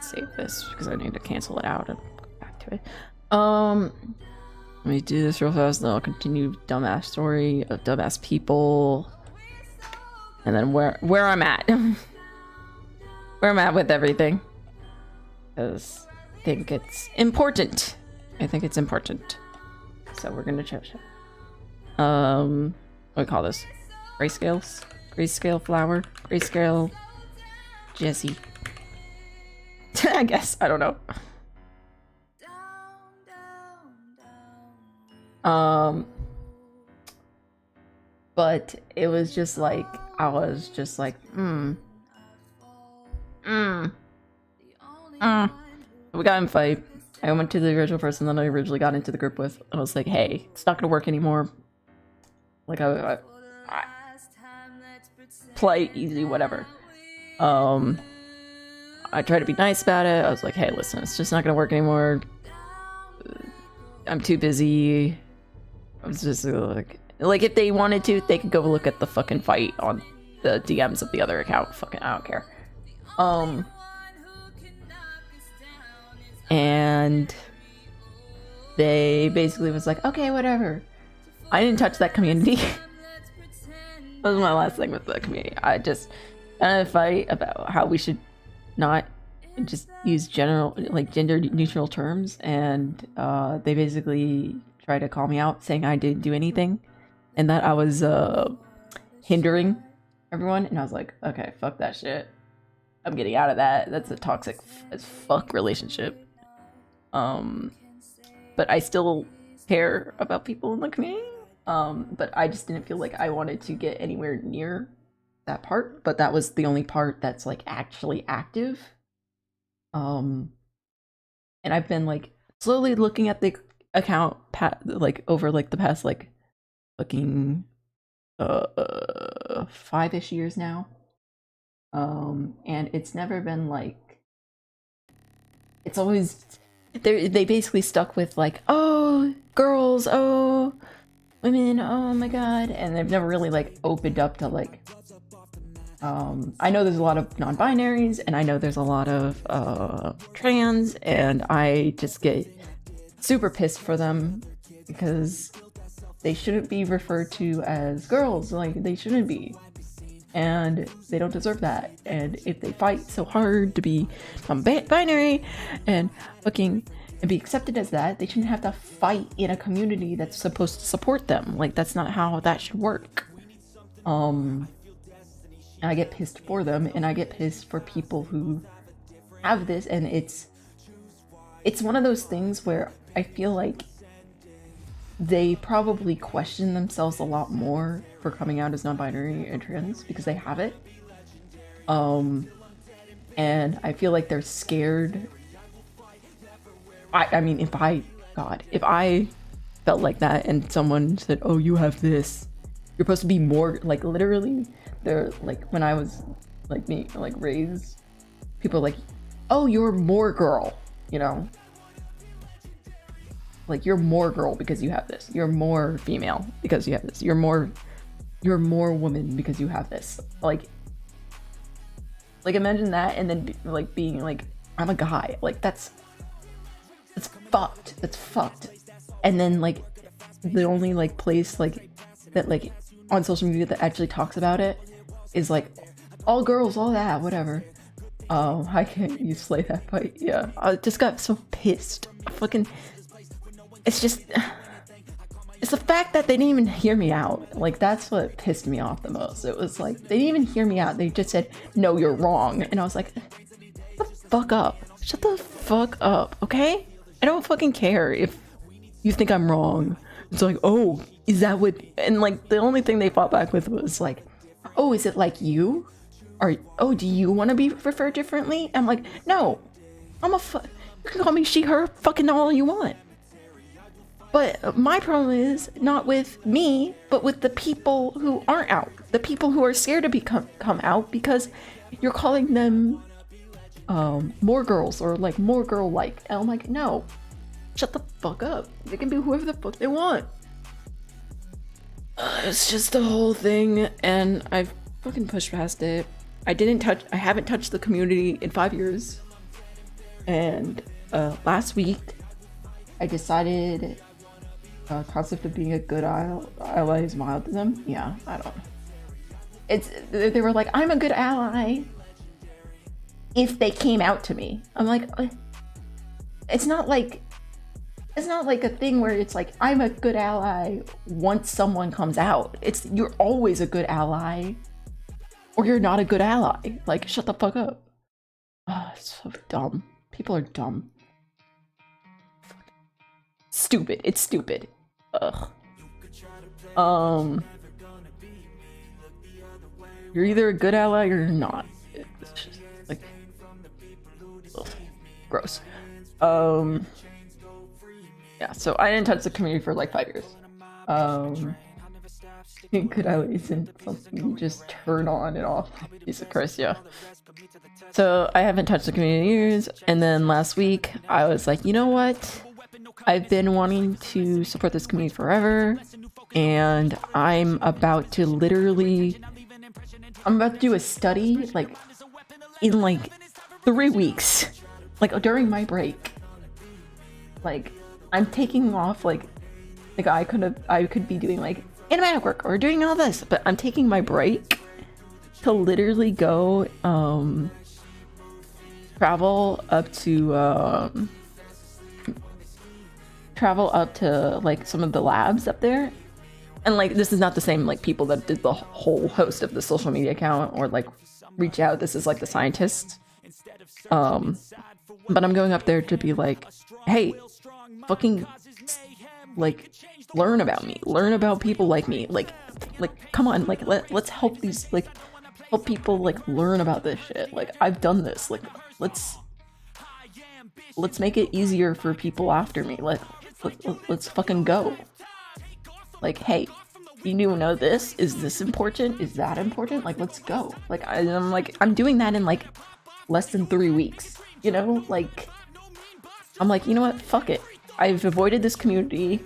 Save this because I need to cancel it out and go back to it. Let me do this real fast, then I'll continue dumbass story of dumbass people, and then where I'm at, where I'm at with everything, because I think it's important. So we're gonna check. What do we call this? Grayscales? Grayscale flower? Grayscale Jesse. I guess. I don't know. But it was just like, I was just like, We got in a fight. I went to the original person that I originally got into the group with. I was like, hey, it's not gonna work anymore. Like, I play easy, whatever. I tried to be nice about it. I was like, hey, listen, it's just not gonna work anymore. I'm too busy. I was just like if they wanted to, they could go look at the fucking fight on the DMs of the other account. Fucking, I don't care. And they basically was like, okay, whatever. I didn't touch that community. That was my last thing with the community. I just had a fight about how we should not just use general, like, gender neutral terms, and they basically tried to call me out saying I didn't do anything and that I was hindering everyone, and I was like, okay, fuck that shit. I'm getting out of that. That's a toxic as fuck relationship. But I still care about people in the community. But I just didn't feel like I wanted to get anywhere near that part. But that was the only part that's like actually active. And I've been like slowly looking at the account like over like the past like fucking 5-ish years now. And it's never been like, it's always they basically stuck with like, oh, girls, oh, women, oh my god, and they've never really like opened up to like, I know there's a lot of non-binaries, and I know there's a lot of trans, and I just get super pissed for them because they shouldn't be referred to as girls, like they shouldn't be, and they don't deserve that. And if they fight so hard to be non-binary and fucking and be accepted as that, they shouldn't have to fight in a community that's supposed to support them. Like that's not how that should work. And I get pissed for them, and I get pissed for people who have this, and it's one of those things where I feel like they probably question themselves a lot more for coming out as non-binary and trans because they have it. And I feel like they're scared. I mean, if I felt like that and someone said, oh, you have this, you're supposed to be more, like literally, they're like, when I was like me, like raised, people like, oh, you're more girl, you know? Like, you're more girl because you have this. You're more female because you have this. You're more woman because you have this. Like imagine that, and then like being like, I'm a guy. Like that's fucked. That's fucked. And then like the only like place like that like on social media that actually talks about it is like all girls, all that, whatever. How can't you slay that fight? Yeah, I just got so pissed. Fucking. It's just, it's the fact that they didn't even hear me out. Like, that's what pissed me off the most. It was like, they didn't even hear me out. They just said, no, you're wrong. And I was like, shut the fuck up. Shut the fuck up, okay? I don't fucking care if you think I'm wrong. It's like, oh, is that what, and like, the only thing they fought back with was like, oh, is it like you? Or, oh, do you want to be referred differently? I'm like, no, you can call me she, her, fucking all you want. But my problem is not with me, but with the people who aren't out. The people who are scared to come out because you're calling them more girls or like more girl-like. And I'm like, no, shut the fuck up. They can be whoever the fuck they want. It's just the whole thing, and I've fucking pushed past it. I haven't touched the community in 5 years. And last week, I decided concept of being a good ally is mild to them. Yeah, I don't know. They were like, I'm a good ally if they came out to me. I'm like, it's not like a thing where it's like I'm a good ally once someone comes out. It's you're always a good ally or you're not a good ally. Like, shut the fuck up. Oh, it's so dumb. People are dumb. Stupid. It's stupid. Ugh. You're either a good ally or you're not. It's just like, ugh, gross. Yeah, so I didn't touch the community for like 5 years. Good ally isn't something you just turn on and off. Jesus Christ, yeah. So I haven't touched the community in years, and then last week I was like, you know what? I've been wanting to support this community forever, and I'm about to do a study, like, in, like, 3 weeks. Like, during my break. Like, I'm taking off, like I could be doing, like, animatic work or doing all this, but I'm taking my break to literally go, travel up to like some of the labs up there And like, this is not the same like people that did the whole host of the social media account or like reach out. This is like the scientist. But I'm going up there to be like, hey, fucking like learn about me, learn about people like me, like come on, like let's help these, like help people like learn about this shit. Like I've done this, like let's make it easier for people after me. Let's fucking go. Like, hey, you know this? Is this important? Is that important? Like, let's go. Like, I'm doing that in like less than 3 weeks, you know? Like, I'm like, you know what? Fuck it. I've avoided this community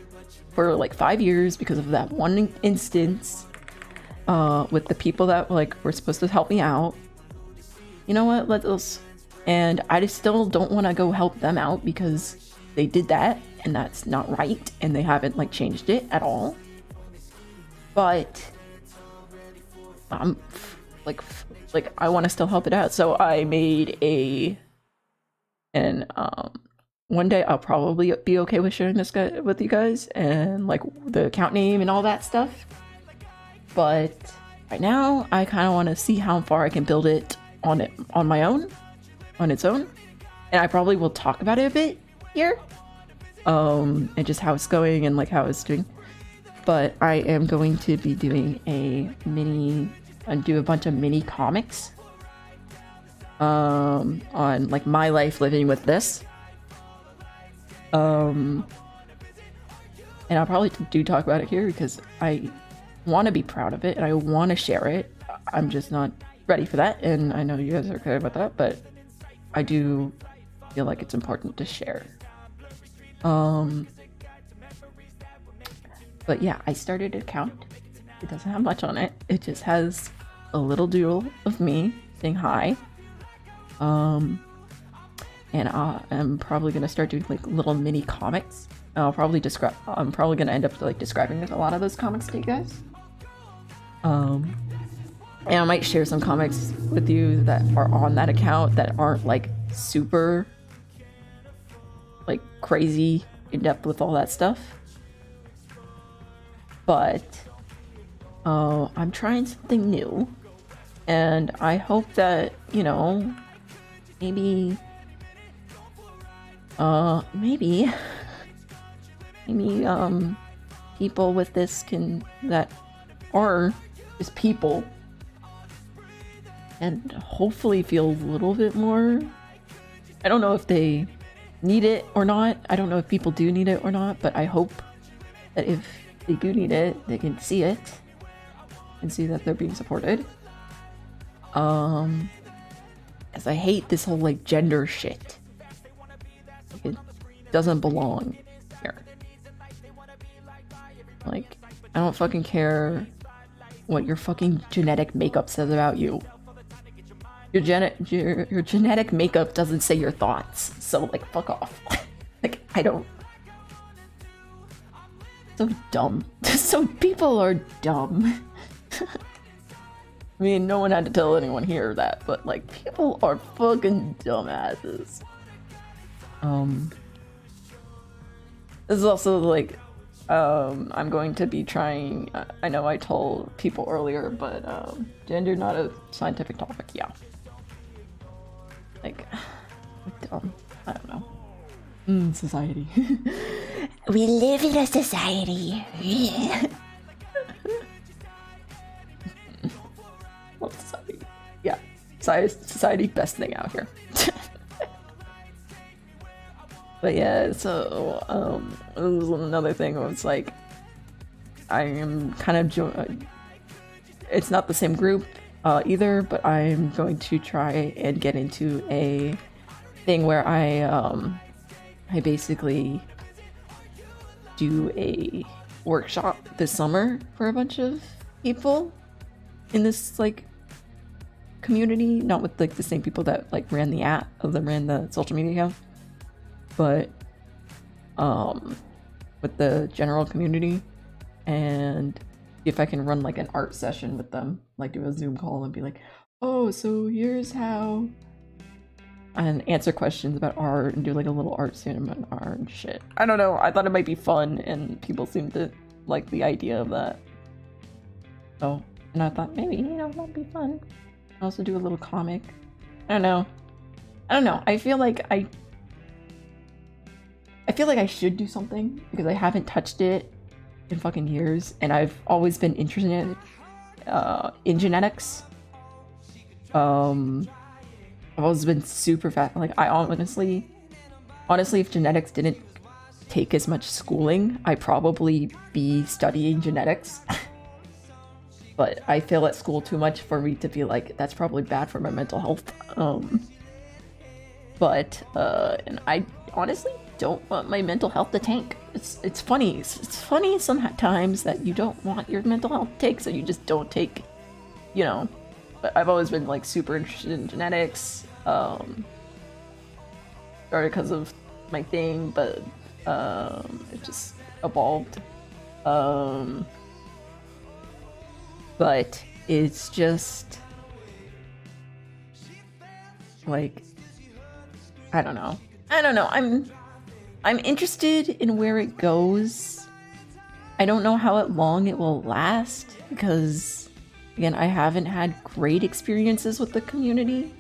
for like 5 years because of that one instance with the people that like were supposed to help me out. You know what? Let's. And I just still don't want to go help them out because they did that and that's not right and they haven't like changed it at all. But I'm like I want to still help it out. So I made one day I'll probably be okay with sharing this guy with you guys and like the account name and all that stuff. But right now I kind of want to see how far I can build it on its own. And I probably will talk about it a bit here. And just how it's going and like how it's doing. But I am going to be doing do a bunch of mini comics on like my life living with this. And I'll probably do talk about it here because I want to be proud of it and I want to share it. I'm just not ready for that, and I know you guys are okay about that, but I do feel like it's important to share. But yeah, I started an account. It doesn't have much on it. It just has a little doodle of me saying hi. And I'm probably gonna start doing like little mini comics. I'm probably gonna end up like describing a lot of those comics to you guys. And I might share some comics with you that are on that account that aren't like super like crazy in depth with all that stuff. But I'm trying something new, and I hope that, you know, maybe people with this that are just people and hopefully feel a little bit more. I don't know if they need it or not. I don't know if people do need it or not, but I hope that if they do need it, they can see it and see that they're being supported. As I hate this whole like gender shit. It doesn't belong here. Like, I don't fucking care what your fucking genetic makeup says about you. Your genetic makeup doesn't say your thoughts, so like fuck off. Like, I don't. So dumb. So people are dumb. I mean, no one had to tell anyone here that, but like people are fucking dumbasses. This is also like, I'm going to be trying. I know I told people earlier, but gender not a scientific topic. Yeah. Like, dumb. I don't know. Society. We live in a society. Love society. Yeah. Society, best thing out here. But yeah, so, this is another thing where it's like, I am kind of, it's not the same group either, but I'm going to try and get into a thing where I basically do a workshop this summer for a bunch of people in this like community, not with like the same people that like ran the social media account, but with the general community, and if I can run like an art session with them, like do a Zoom call and be like, oh, so here's how, and answer questions about art and do like a little art cinema and art and shit. I don't know, I thought it might be fun and people seem to like the idea of that. So, and I thought maybe, that'd be fun. Also do a little comic. I don't know. I feel like I should do something because I haven't touched it in fucking years, and I've always been interested in genetics. I've always been super fat. Like, I honestly, if genetics didn't take as much schooling, I'd probably be studying genetics. But I fail at school too much for me to be like, that's probably bad for my mental health. And I honestly don't want my mental health to tank. It's funny. It's funny sometimes that you don't want your mental health to tank, so you just don't take, But I've always been like super interested in genetics. Started because of my thing, but it just evolved. But it's just like, I don't know. I'm interested in where it goes. I don't know how long it will last because, again, I haven't had great experiences with the community.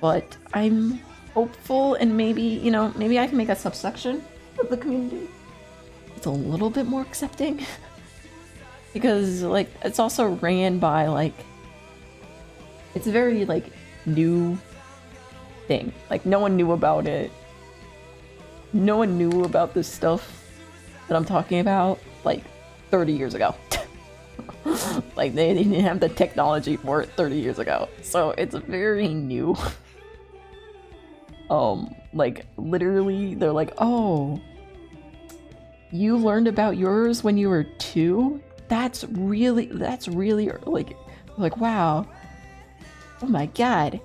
But I'm hopeful, and maybe I can make a subsection of the community. It's a little bit more accepting because, like, it's also ran by, like, it's a very, like, new thing. Like, no one knew about it. No one knew about this stuff that I'm talking about, like, 30 years ago. Like, they didn't have the technology for it 30 years ago. So it's very new. Like, literally, they're like, oh, you learned about yours when you were 2? That's really, like, wow. Oh my god.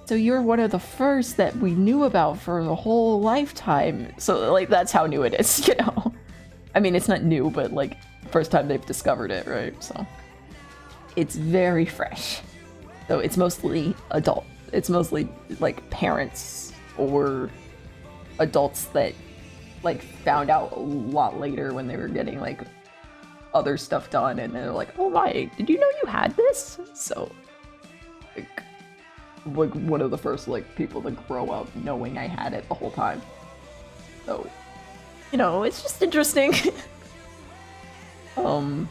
So you're one of the first that we knew about for the whole lifetime. So, like, that's how new it is, I mean, it's not new, but, like, first time they've discovered it, right? So, it's very fresh. So it's mostly adult. It's mostly, like, parents or adults that, like, found out a lot later when they were getting, like, other stuff done, and they're like, oh my, did you know you had this? So, like one of the first, like, people to grow up knowing I had it the whole time. So, it's just interesting. And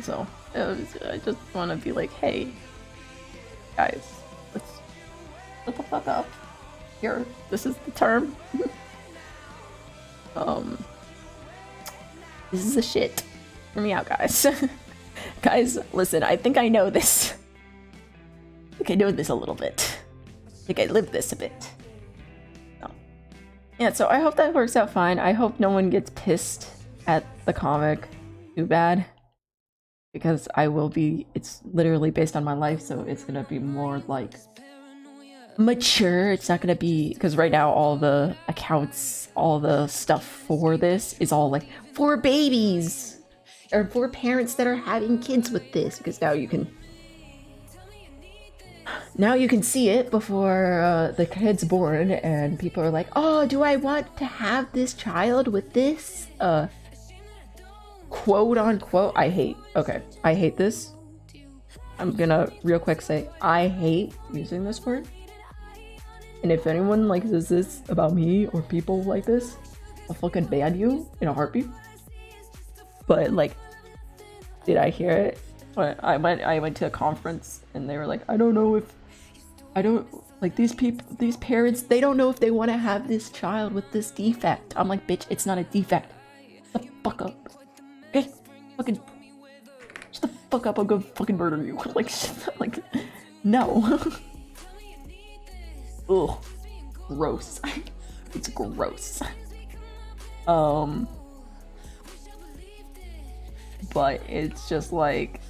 so, I just want to be like, hey, guys, let's shut the fuck up. Here, this is the term. This is a shit. Hear me out, guys. Guys, listen, I think I know this. I think I know this a little bit. I think I lived this a bit. No. Yeah, so I hope that works out fine. I hope no one gets pissed at the comic too bad. Because I will be, it's literally based on my life, so it's gonna be more, like, mature. It's not gonna be, because right now all the accounts, all the stuff for this is all, like, for babies! Or for parents that are having kids with this, because now you can see it before the kid's born, and people are like, oh, do I want to have this child with this? Quote unquote, I hate this. I'm gonna real quick say, I hate using this word. And if anyone, like, says this about me or people like this, I'll fucking ban you in a heartbeat. But, like, did I hear it? I went to a conference and they were like, these parents, they don't know if they want to have this child with this defect. I'm like, bitch, it's not a defect. Shut the fuck up. Okay? Fucking shut the fuck up, I'm gonna fucking murder you. like, no. Ugh. Gross. It's gross. But it's just like,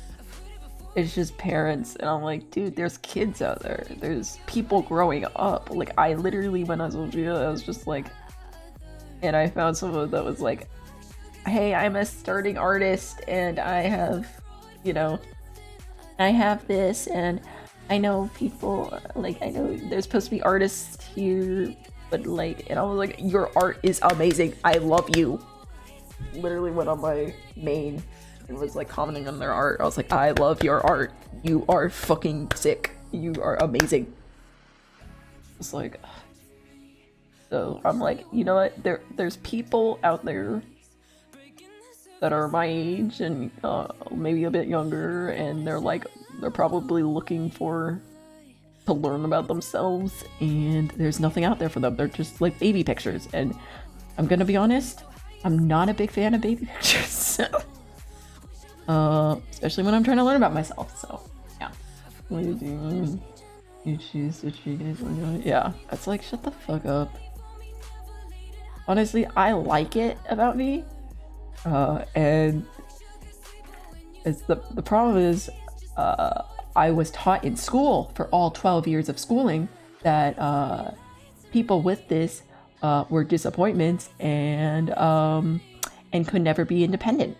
it's just parents, and I'm like, dude, there's kids out there. There's people growing up. Like, I literally, when I was with you, I was just like, and I found someone that was like, hey, I'm a starting artist, and I have, I have this, and I know people, like, I know there's supposed to be artists here but like, and I was like, your art is amazing. I love you. Literally went on my main and was like commenting on their art. I was like, I love your art. You are fucking sick. You are amazing. It's like, so I'm like, you know what? There's people out there that are my age and maybe a bit younger, and they're probably looking to learn about themselves, and there's nothing out there for them. They're just like baby pictures, and I'm gonna be honest, I'm not a big fan of baby pictures. Especially when I'm trying to learn about myself. So yeah. What are you doing? You choose to treat it. Yeah, it's like, shut the fuck up. Honestly, I like it about me, and it's the problem is, I was taught in school for all 12 years of schooling that people with this were disappointments and could never be independent.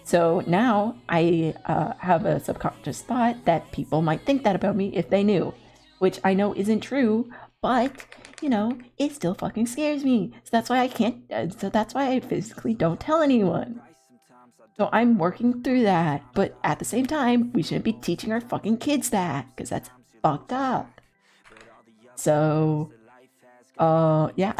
So now I have a subconscious thought that people might think that about me if they knew, which I know isn't true, but you know, it still fucking scares me. So that's why I can't, so that's why I physically don't tell anyone. So I'm working through that, but at the same time, we shouldn't be teaching our fucking kids that, because that's fucked up. So, yeah,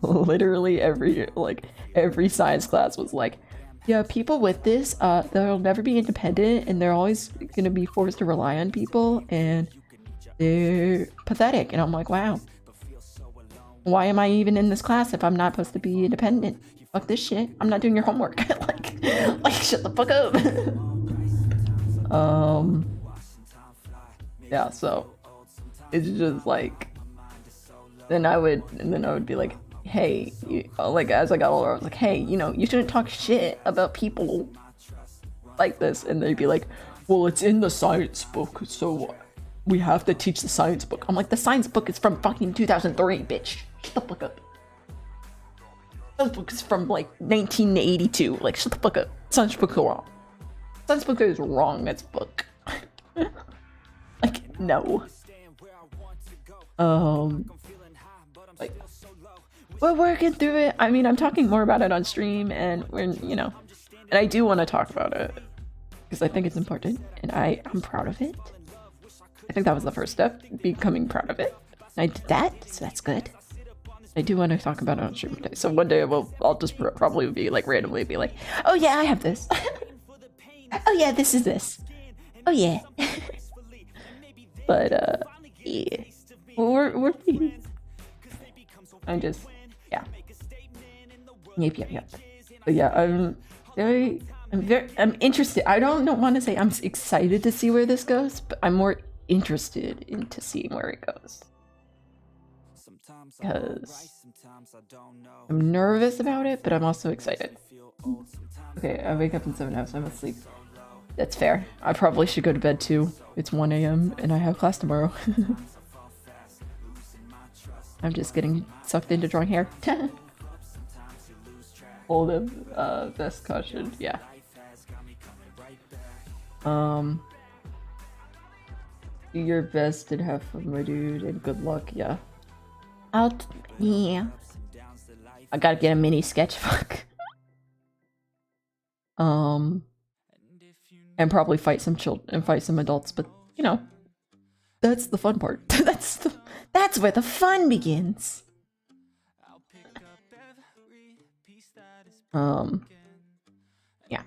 literally every science class was like, yeah, people with this, they'll never be independent, and they're always gonna be forced to rely on people, and they're pathetic. And I'm like, wow, why am I even in this class if I'm not supposed to be independent? Fuck this shit. I'm not doing your homework. like shut the fuck up. Yeah, so it's just like, then I would be like, hey, like as I got older, I was like, hey, you know, you shouldn't talk shit about people like this. And they'd be like, well, it's in the science book, so we have to teach the science book. I'm like, the science book is from fucking 2003, bitch. Shut the fuck up. Science book is from like 1982. Like, shut the fuck up. Science book is wrong. Science book is wrong. That's book. Like, no. Like, we're working through it. I mean, I'm talking more about it on stream, and we're, you know, and I do want to talk about it because I think it's important, and I'm proud of it. I think that was the first step, becoming proud of it. And I did that, so that's good. I do want to talk about it on stream one day. So one day I'll just probably be like randomly be like, oh yeah, I have this. Oh yeah, this is this. Oh yeah. But yeah, we're I'm just, yeah. Yep. But yeah, I'm interested. I don't want to say I'm excited to see where this goes, but I'm more interested into seeing where it goes. Because I'm nervous about it, but I'm also excited. Okay, I wake up in 7 hours, so I'm asleep. That's fair. I probably should go to bed too. It's 1 a.m. and I have class tomorrow. I'm just getting sucked into drawing hair. Hold up, best caution, yeah. Do your best and have fun, my dude, and good luck, yeah. Yeah. I gotta get a mini sketchbook. And probably fight some children and fight some adults, but you know, that's the fun part. That's where the fun begins. Yeah.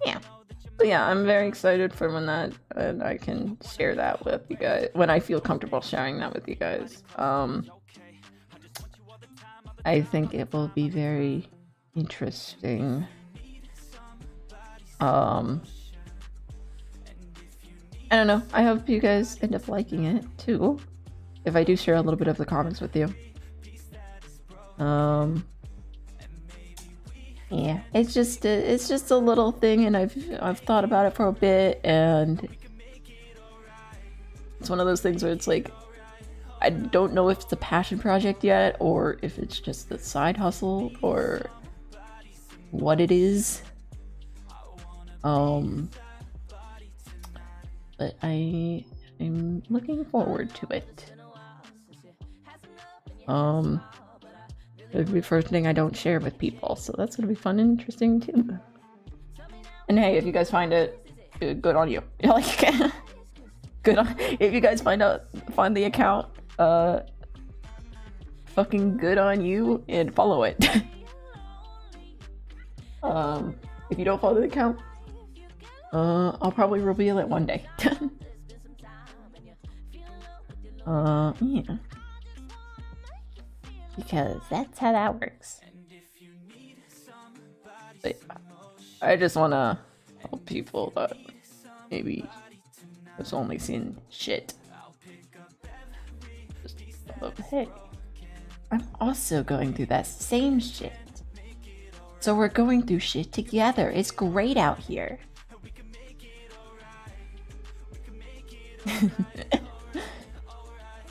Yeah. So yeah, I'm very excited for when that, and I can share that with you guys when I feel comfortable sharing that with you guys. I think it will be very interesting. I don't know. I hope you guys end up liking it too. If I do share a little bit of the comments with you. Yeah, it's just a little thing, and I've thought about it for a bit, and it's one of those things where it's like, I don't know if it's a passion project yet, or if it's just a side hustle, or what it is. But I'm looking forward to it. It'll be the first thing I don't share with people, so that's gonna be fun and interesting too. And hey, if you guys find it, good on you. Like, good on. If you guys find the account, fucking good on you, and follow it. If you don't follow the account, I'll probably reveal it one day. Yeah. Because that's how that works. But I just wanna help people that maybe have only seen shit. Just, hey, I'm also going through that same shit. So we're going through shit together. It's great out here.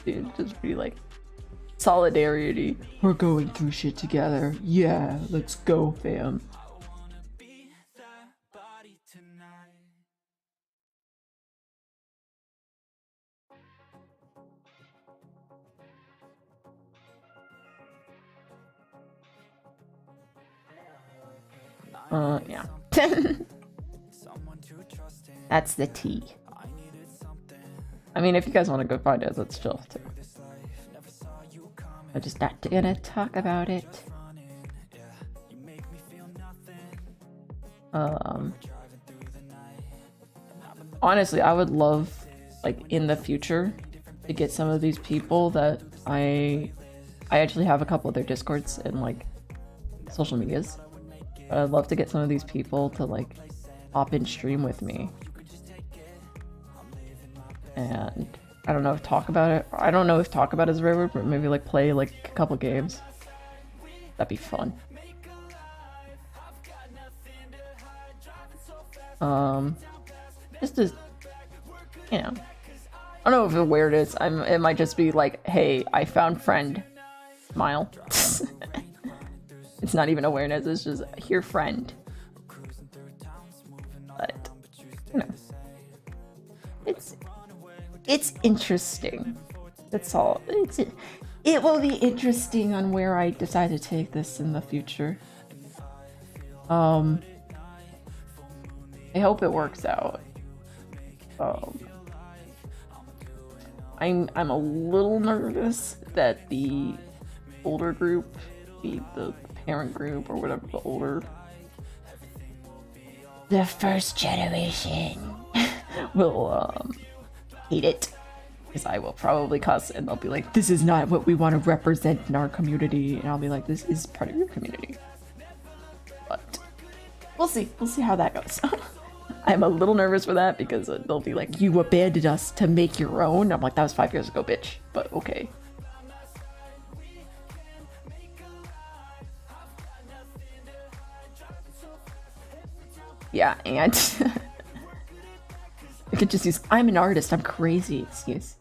Dude, just be like, solidarity. We're going through shit together. Yeah, let's go, fam. Yeah. That's the tea. I mean, if you guys want to go find it, that's chill too. I'm just not gonna talk about it. Honestly, I would love, like, in the future, to get some of these people that I actually have a couple of their Discords and, like, social medias. But I'd love to get some of these people to, like, hop in stream with me. And I don't know if talk about it. I don't know if talk about is the right word, but maybe like play like a couple games. That'd be fun. Just as, you know, I don't know if the weird is. It might just be like, hey, I found friend. Smile. It's not even awareness. It's just here, friend. But you know, it's interesting. That's all. It will be interesting on where I decide to take this in the future. I hope it works out. I'm a little nervous that the older group, the parent group or whatever, the first generation will hate it, because I will probably cuss and they'll be like, this is not what we want to represent in our community, and I'll be like, this is part of your community. But we'll see how that goes. I'm a little nervous for that because they'll be like, you abandoned us to make your own. I'm like, that was 5 years ago, bitch, but okay. Yeah, and I could just use, I'm an artist, I'm crazy excuse.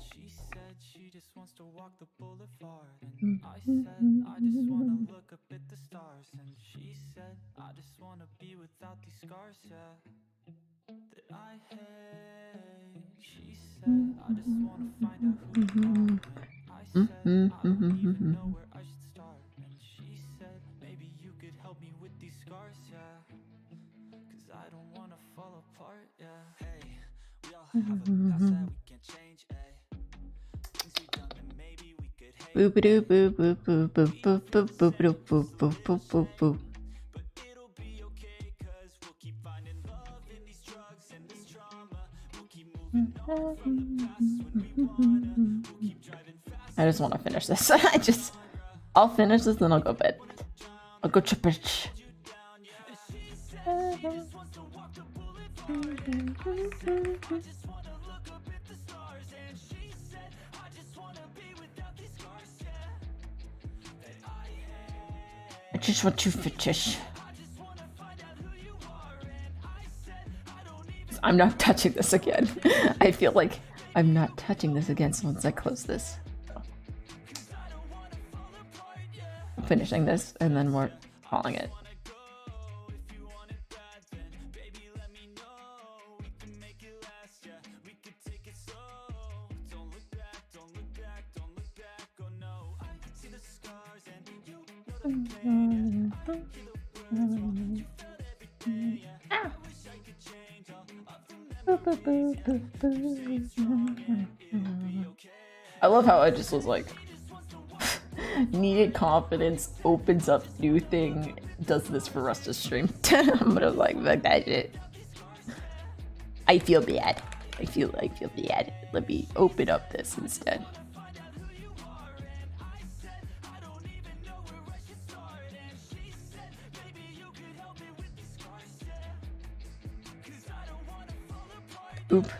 She said she just wants to walk the boulevard, and I said I just want to look up at the stars, and she said I just want to be without these scars, yeah, that I hate. She said I just want to find out who you are. I said I don't even know where I should start, and she said maybe you could help me with these scars, yeah, 'cause I don't want to fall apart, yeah. Hey, we all have a past that we can't change, eh? Things we've done that maybe we could hate. Boop doo boop boop boop boop boop boop boop boop boop boop boop boop boop. But it'll be okay, 'cause we'll keep finding love in these drugs and this trauma. We'll keep moving on from the past when we wanna. We'll keep driving fast. I just want to finish this. I'll finish this, then I'll go bed. I'll go to bed. I just want to finish. I'm not touching this again. I feel like I'm not touching this again once I close this. I'm finishing this and then we're calling it. I love how I just was like, needed confidence, opens up new thing, does this for rest of stream. But I was like, fuck that shit. I feel bad. I feel bad. Let me open up this instead. Oop.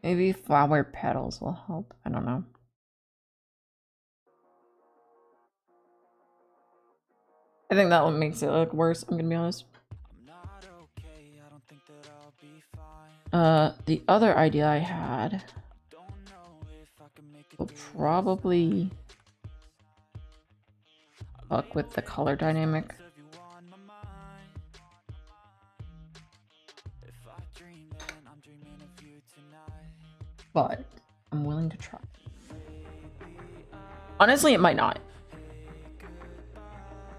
Maybe flower petals will help. I don't know. I think that one makes it look worse, I'm gonna be honest. The other idea I had will probably fuck with the color dynamic. But I'm willing to try. Honestly, it might not.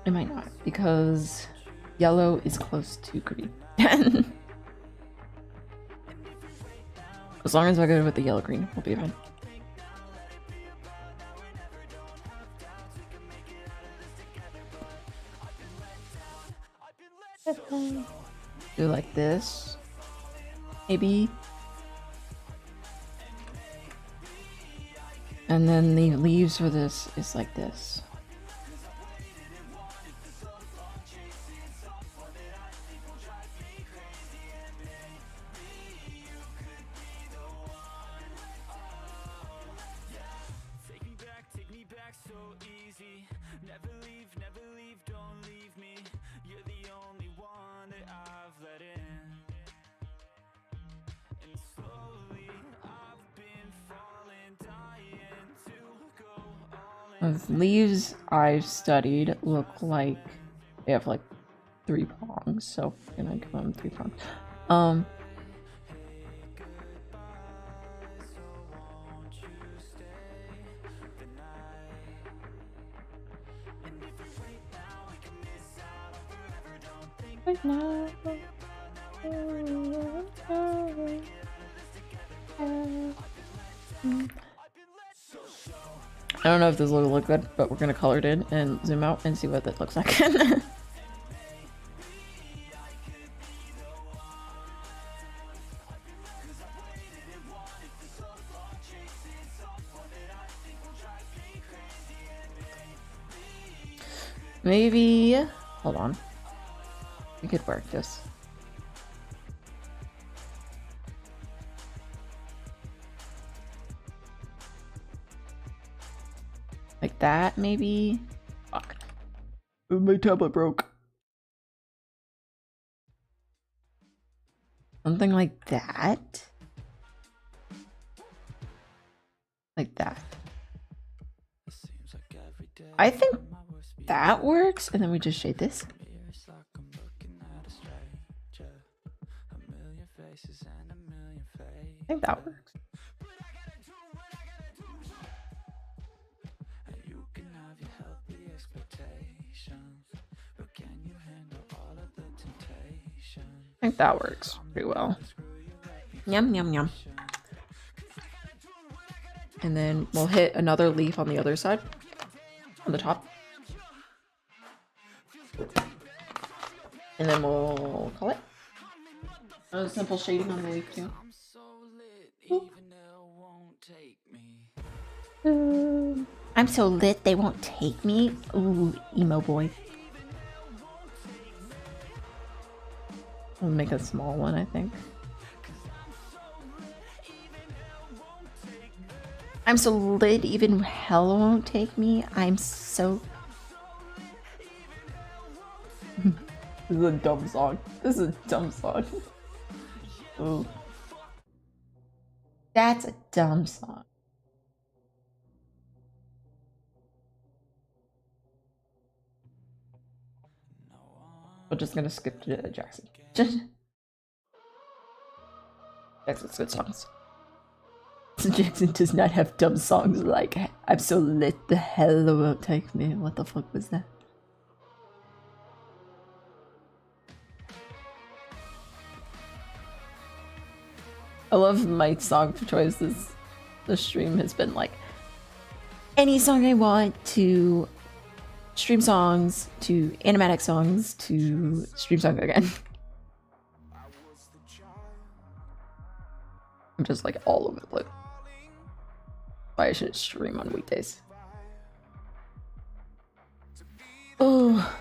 It might not, because yellow is close to green. As long as I go with the yellow green, we'll be fine. Do like this, maybe. And then the leaves for this is like this. The leaves I've studied look like they have like 3 prongs, so I'm gonna give them 3 prongs. I don't know if this will look good, but we're gonna color it in and zoom out and see what that looks like. Maybe, hold on, we could work this. Like that, maybe? Fuck. My tablet broke. Something like that? Like that. I think that works, and then we just shade this. I think that works. I think that works pretty well. Yum, yum, yum. And then we'll hit another leaf on the other side, on the top. And then we'll call it. A simple shading on the leaf too. Ooh. I'm so lit, they won't take me. Ooh, emo boy. We'll make a small one, I think. I'm so lit, even hell won't take me. I'm so... This is a dumb song. This is a dumb song. Ooh. That's a dumb song. We're just gonna skip to Jackson. Jackson's good songs. Jackson does not have dumb songs like I'm so lit, the hell won't take me. What the fuck was that? I love my song choices. The stream has been like any song I want, to stream songs, to animatic songs, to stream song again. I'm just like all over the place. Why I should stream on weekdays. Oh.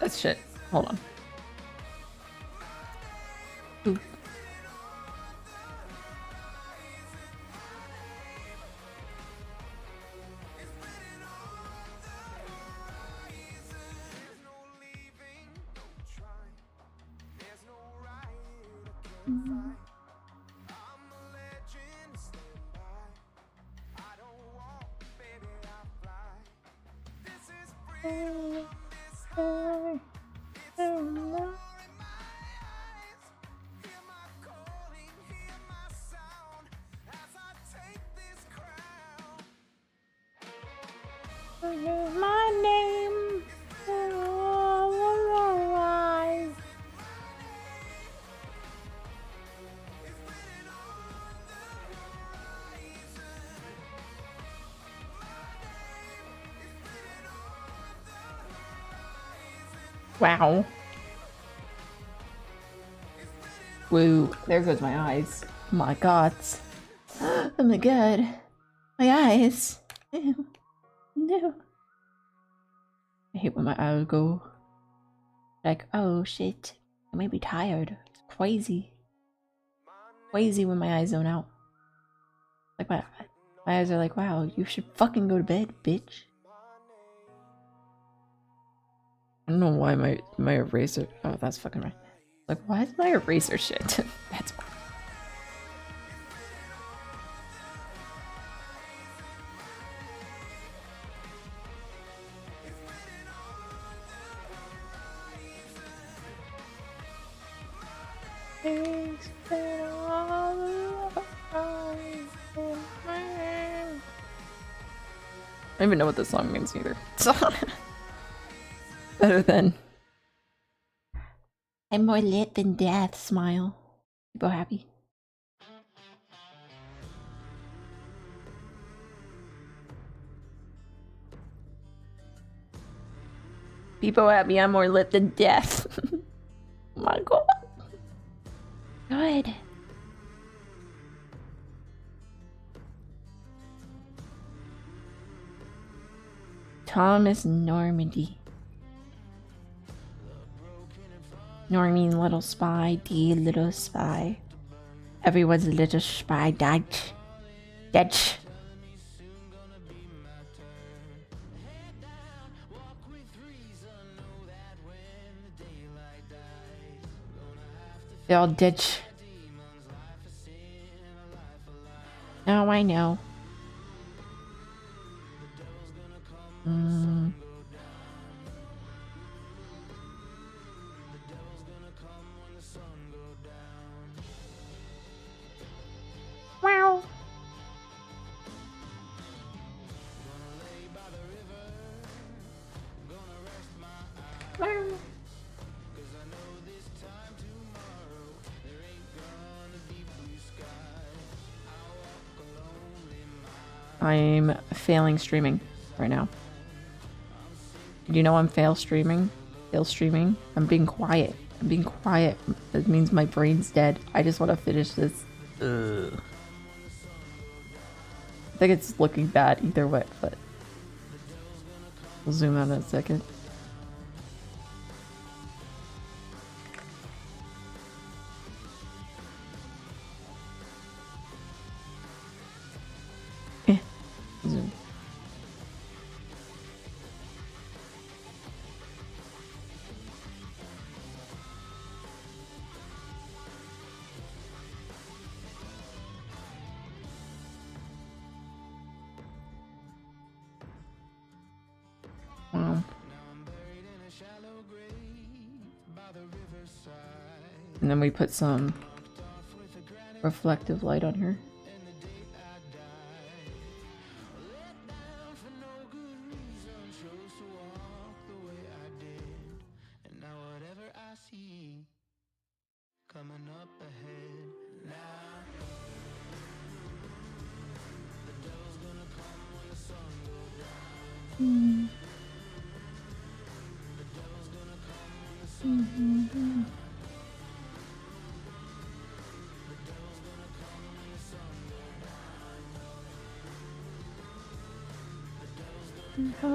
That's shit. Hold on. Ooh. My name. Wow. Woo. There goes my eyes. My god. Oh my god. My eyes. Ew. No. I hate when my eyes go like, oh shit, I may be tired. It's crazy. Crazy when my eyes zone out. Like my eyes are like, wow, you should fucking go to bed, bitch. I don't know why my eraser. Oh, that's fucking right. Like, why is my eraser shit? That's why. I don't even know what this song means either. Better than I'm more lit than death, smile. People happy. People happy, I'm more lit than death. Oh my god. Good. Thomas Normandy. Normie, little spy, dear little spy. Everyone's a little spy, Dutch. Dutch. They're all ditch. Oh, I know. Wow. Wow. I'm failing streaming right now. Do you know I'm fail streaming? Still streaming. I'm being quiet. I'm being quiet. That means my brain's dead. I just want to finish this. Ugh. I think it's looking bad either way, but we'll zoom out in a second. Zoom. Wow. And then we put some reflective light on here.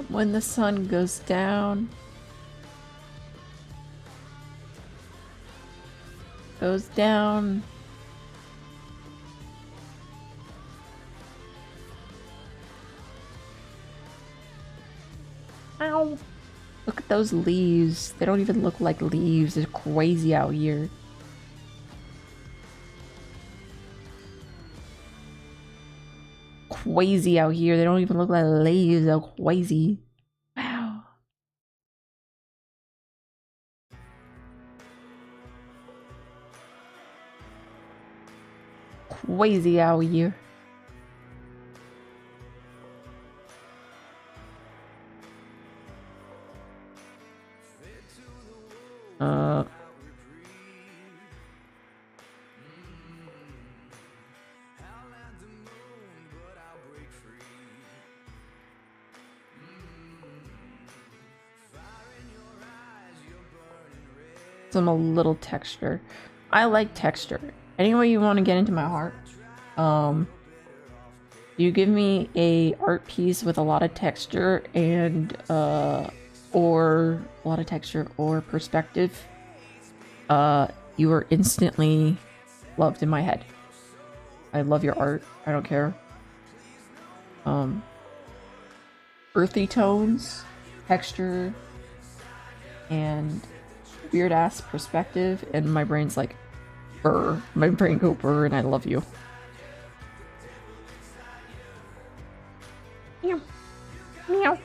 When the sun goes down, goes down. Ow. Look at those leaves. They don't even look like leaves. They're crazy out here. Crazy out here. They don't even look like leaves. They're crazy. Wow. Crazy out here. Some a little texture. I like texture. Anyway you want to get into my heart. You give me a art piece with a lot of texture and or a lot of texture or perspective, you are instantly loved in my head. I love your art. I don't care. Earthy tones, texture, and weird ass perspective, and my brain's like, brr. My brain go brr, and I love you. Meow. Meow.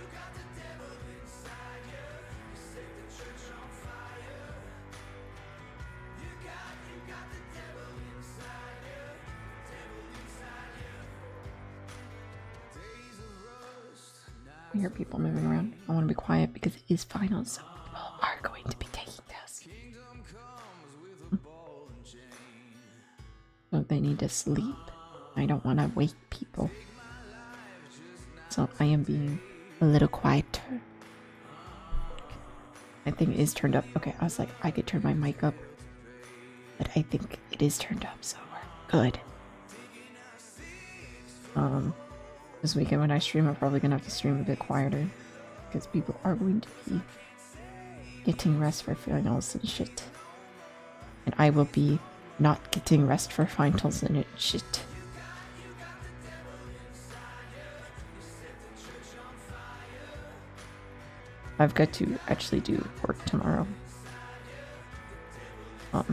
I hear people moving around. I want to be quiet because it is finals, so people are going to be taking tests. So they need to sleep. I don't want to wake people. So I am being a little quieter. I think it is turned up. Okay, I was like, I could turn my mic up. But I think it is turned up, so we're good. This weekend when I stream, I'm probably gonna have to stream a bit quieter. Because people are going to be getting rest for finals and shit. And I will be not getting rest for finals and shit. I've got to actually do work tomorrow. So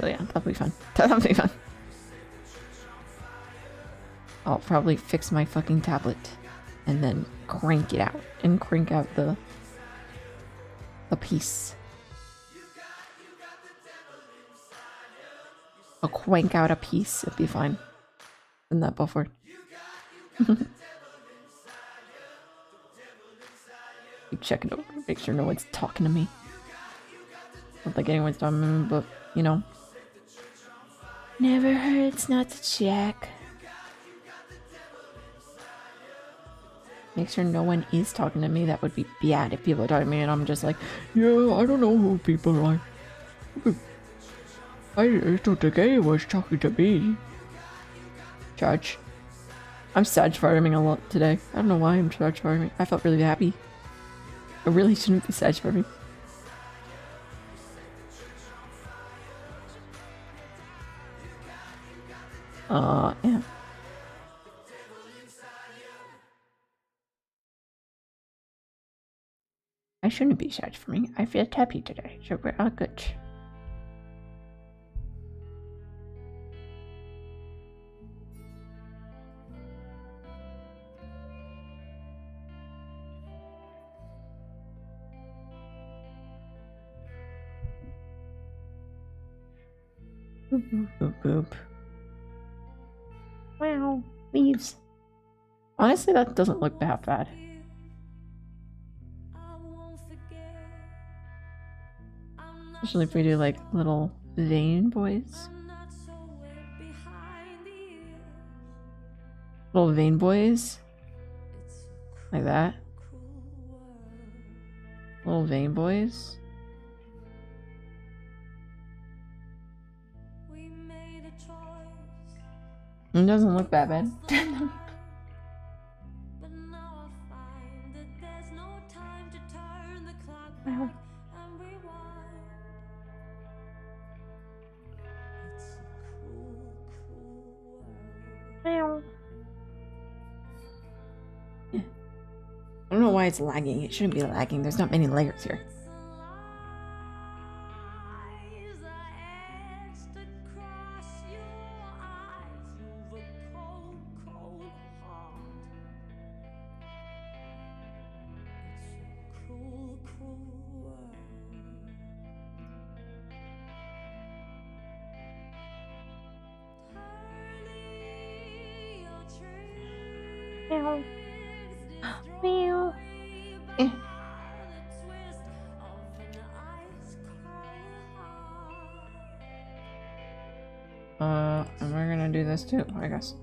yeah, that'll be fun. That'll be fun. I'll probably fix my fucking tablet and then crank it out and crank out the piece. I'll crank out a piece, it'll be fine. Isn't that buffer? Keep checking over, make sure no one's talking to me. Not like anyone's talking to me, but you know. Never hurts not to check. Make sure no one is talking to me. That would be bad if people are talking to me and I'm just like, yeah, I don't know who people are. I thought the guy was talking to me. Judge. I'm sad farming a lot today. I don't know why I'm sad farming. I felt really happy. I really shouldn't be sad farming. Yeah. I shouldn't be sad for me. I feel happy today, so we're all good. Boop, boop, boop, boop. Wow, leaves. Honestly, that doesn't look that bad. Especially if we do like little vein boys. Little vein boys. Like that. Little vein boys. It doesn't look that bad. Wow. Meow. Yeah. I don't know why it's lagging. It shouldn't be lagging. There's not many layers here. Meow. Meow. Eh. And we're gonna do this too, I guess.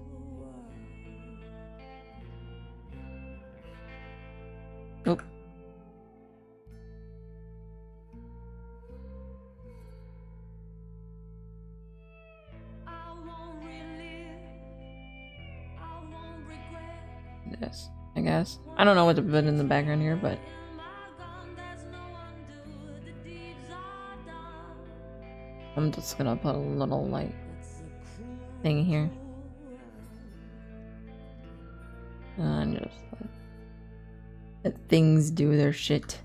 Nope. This, I guess. I don't know what to put in the background here, but I'm just gonna put a little like thing here. And just let things do their shit.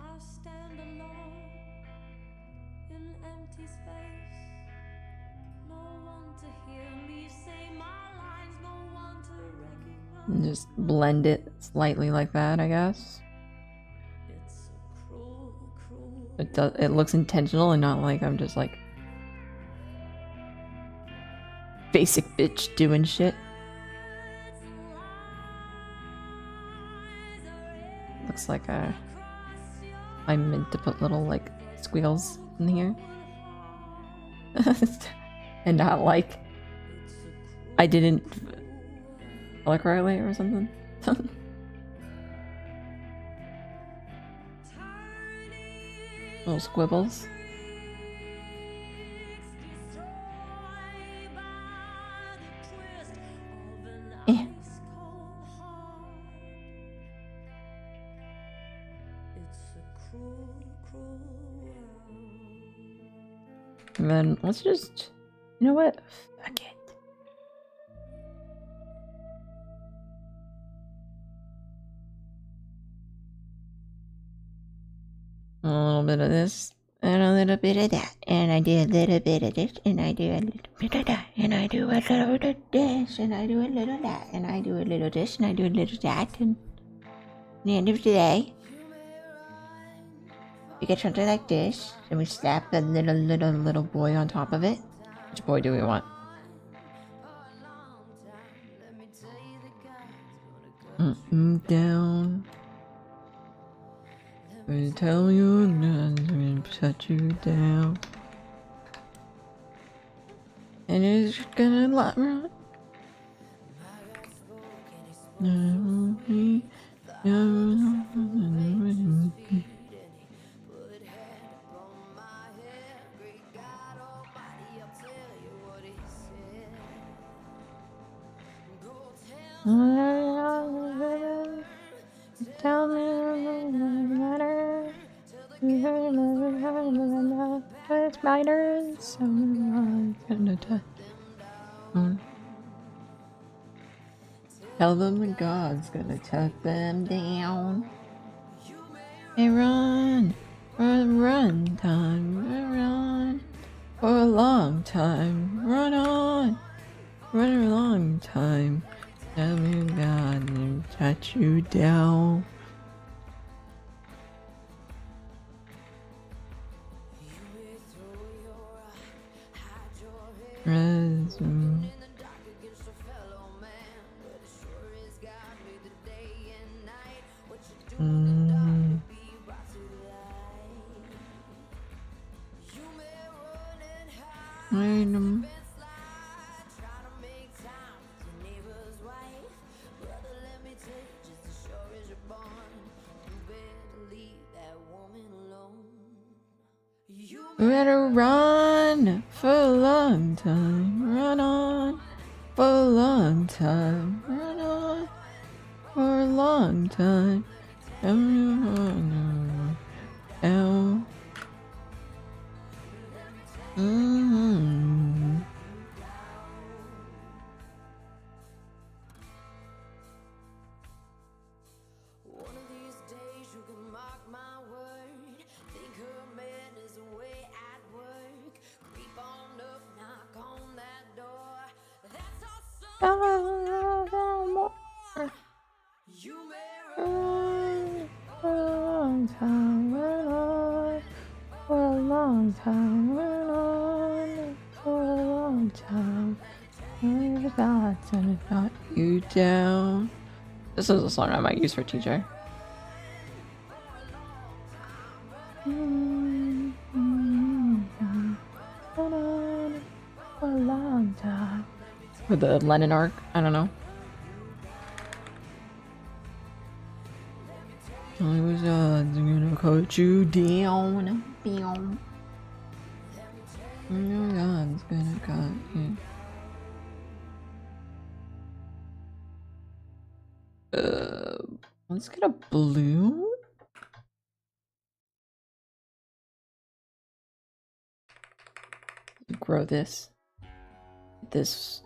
And just blend it slightly like that, I guess. It looks intentional and not like I'm just like basic bitch doing shit. Looks like I meant to put little like squiggles in here. And not like I didn't color correctly or something. Little squibbles. Eh. And then let's just, you know what? Fuck it. A little bit of this and a little bit of that, and I do a little bit of this, and I do a little bit of that, and I do a little bit of this, and I do a little that, and I do a little this, and I do a little that, and at the end of the day, we get something like this, and we slap a little boy on top of it. Which boy do we want? Down. I tell you, I'm gonna shut you down. And it's gonna let me. Tell me matter. It's matters. So I'm gonna tell them the God's gonna tuck them down. Hey, run, run, time, run for a long time. Run on, run a long time. Tell me God will touch you down. Resume. Item. We better run for a long time. Run on for a long time. Run on for a long time. Down. For a long time, run on. For a long time, run on. For a long time, God's gonna knock you down. This is a song I might use for TJ. Run on for a long time. For the Lennon arc, I don't know. I was gonna cut you down. Bam. Your God's gonna cut you. Let's get a blue. Grow this. This.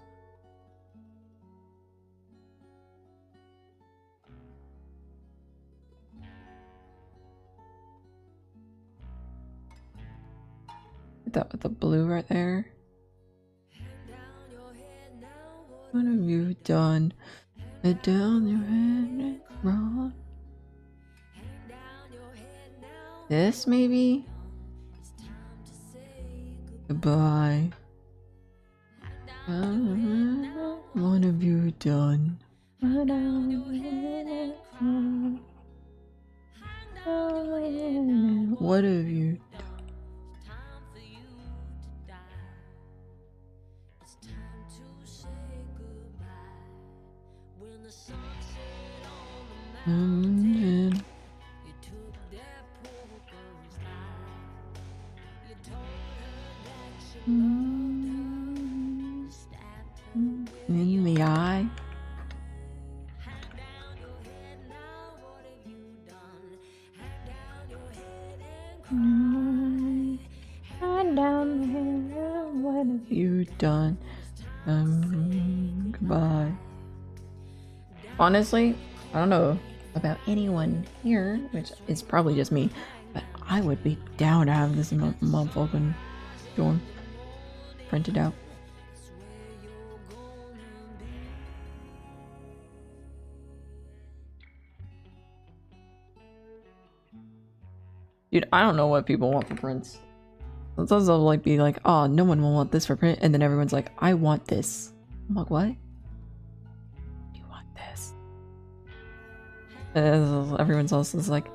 That with the blue right there. What have you done? Head down your head and run. This maybe? Goodbye. What have you done? What have you done? In the eye. And down here, what have you done? Goodbye. Honestly, I don't know about anyone here, which is probably just me, but I would be down to have this motherfucking dorm printed out. Dude, I don't know what people want for prints. Sometimes they'll like be like, oh, no one will want this for print, and then everyone's like, I want this. I'm like, what? You want this? And everyone else is like,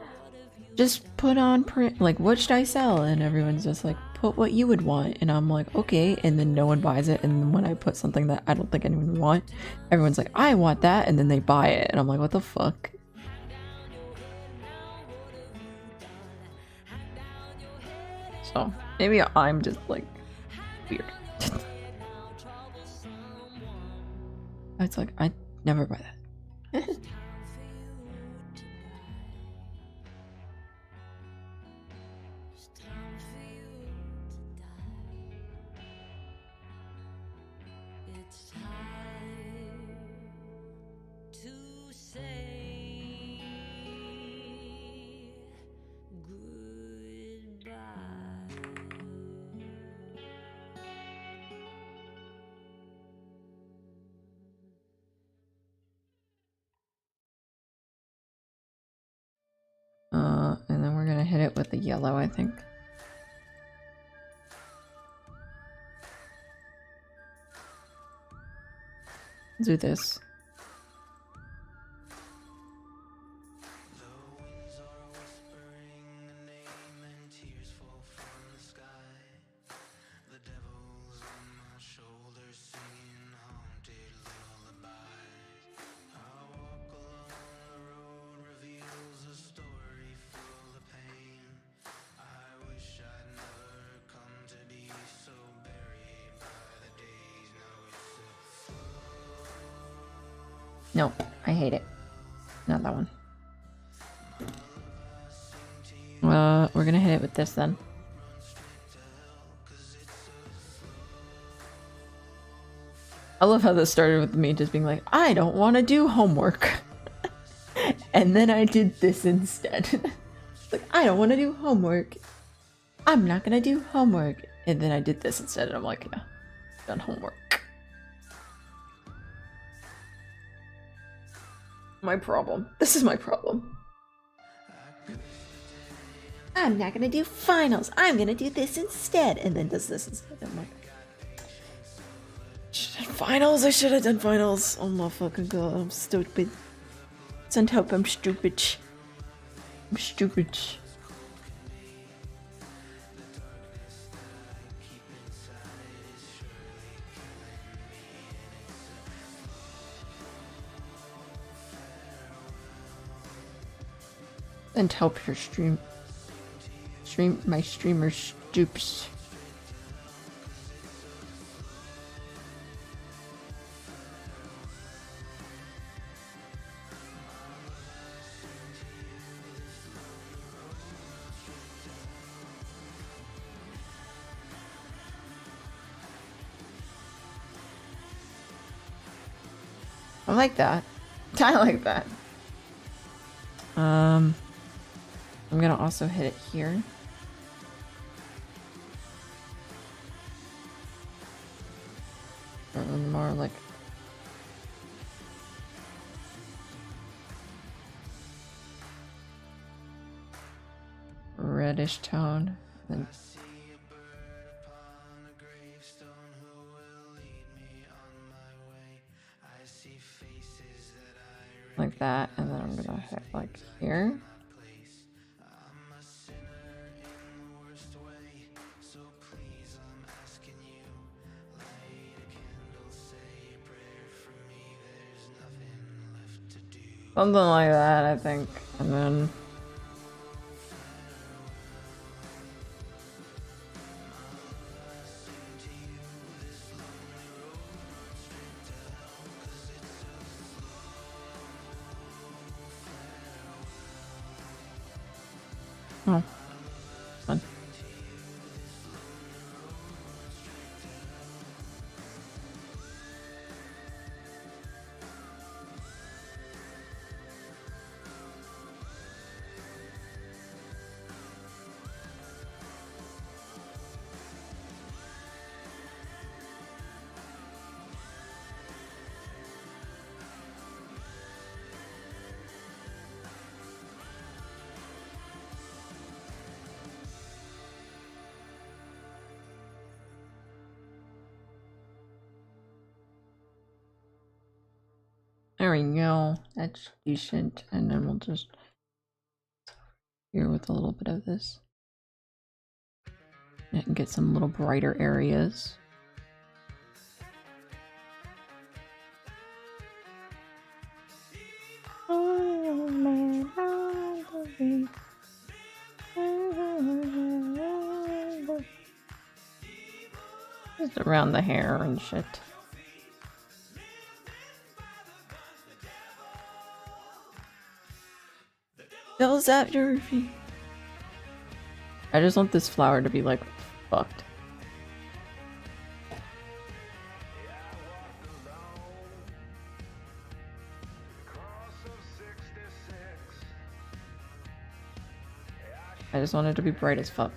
just put on print, like, what should I sell? And everyone's just like, put what you would want. And I'm like, okay, and then no one buys it. And then when I put something that I don't think anyone would want, everyone's like, I want that, and then they buy it. And I'm like, what the fuck? So maybe I'm just like weird. It's like I never buy that. And then we're gonna hit it with the yellow, I think. Do this. No, I hate it. Not that one. We're gonna hit it with this then. I love how this started with me just being like, I don't want to do homework. And then I did this instead. Like, I don't want to do homework. I'm not gonna do homework. And then I did this instead, and I'm like, yeah, done homework. My problem. This is my problem. I'm not gonna do finals. I'm gonna do this instead. And then does this instead. I'm like, finals? I should have done finals. Oh my fucking god, I'm stupid. Send help, I'm stupid. I'm stupid. And help your my streamer stoops. I like that. I like that. I'm gonna also hit it here. Or more like reddish tone. And like that, and then I'm gonna hit like here. Something like that, I think. And then oh, fun. There we go. That's decent. And then we'll just here with a little bit of this. And get some little brighter areas. Just around the hair and shit. Devil's at your feet. I just want this flower to be like fucked. I just want it to be bright as fuck.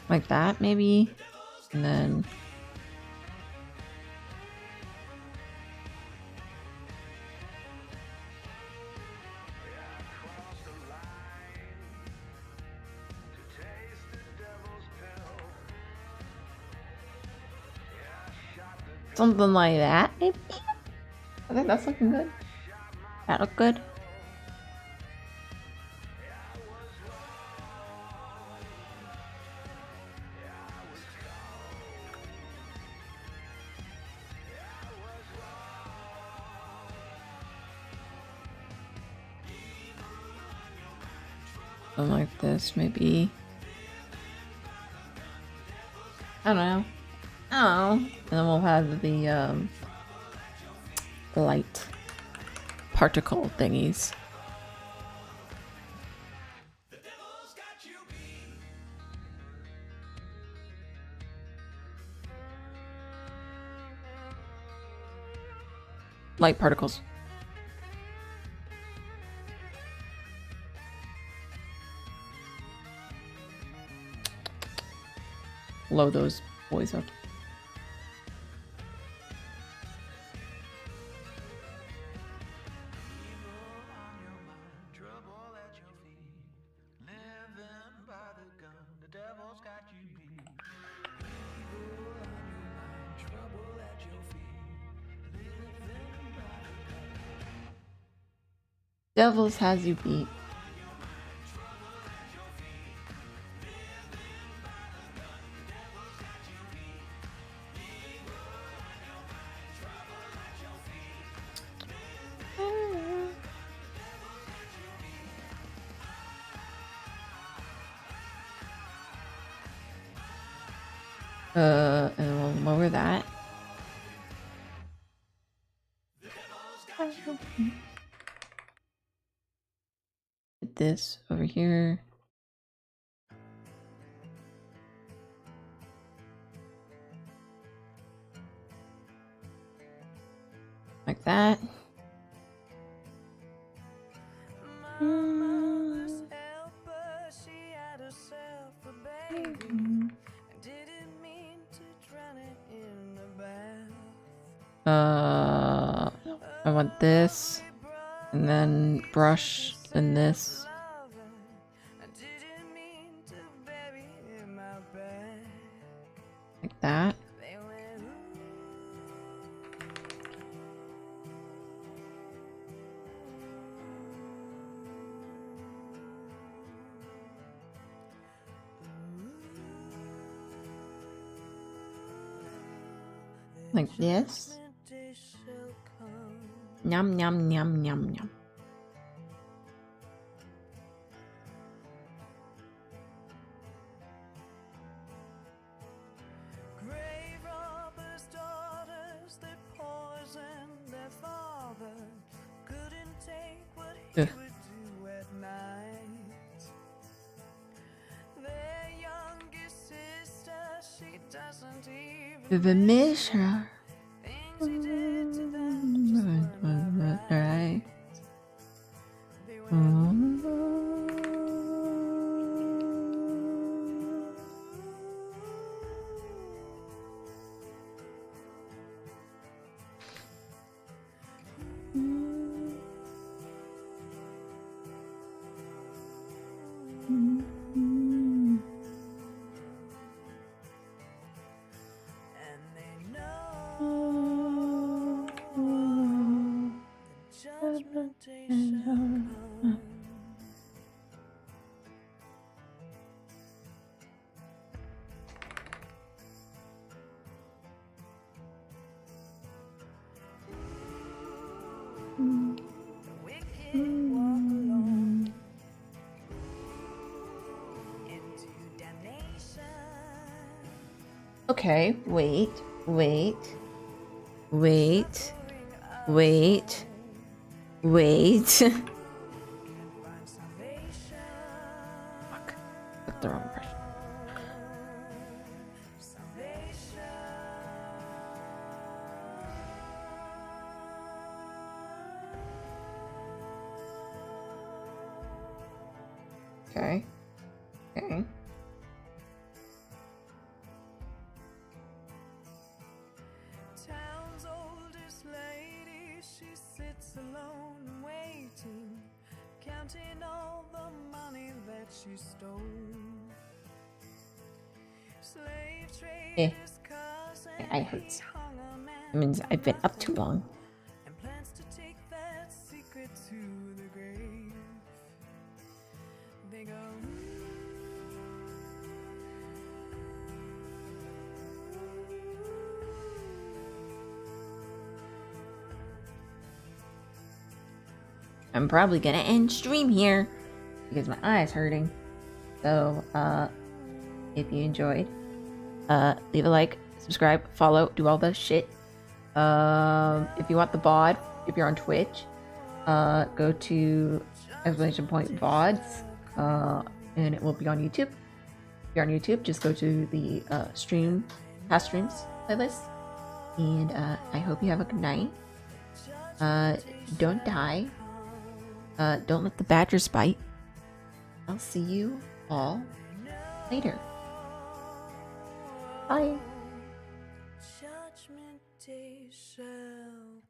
Like that, maybe? And then... something like that, maybe? I think that's looking good. That look good? Something like this, maybe. I don't know. And then we'll have the light particle thingies. Light particles. Blow those boys up. Devils has you beat. And we'll lower that. Put this over here. Like that. I want this, and then brush, and this. Like that. Like this. Yum yum yum yum yum. Ugh. BBMCA. Right. Okay, wait. Fuck. That's the wrong impression. Okay. Town's oldest lady, she sits alone waiting, counting all the money that she stole. Slave Eh. traders cousin, My eye hurts. hung a man That means I've been up too long. and plans to take that secret to the grave. They go. I'm probably gonna end stream here because my eye is hurting. So, if you enjoyed, leave a like, subscribe, follow, do all the shit. If you want the VOD, if you're on Twitch, go to exclamation point VODs, and it will be on YouTube. If you're on YouTube, just go to the past streams playlist. And I hope you have a good night. Don't die. Don't let the badgers bite. I'll see you all later. Bye. Judgment day shall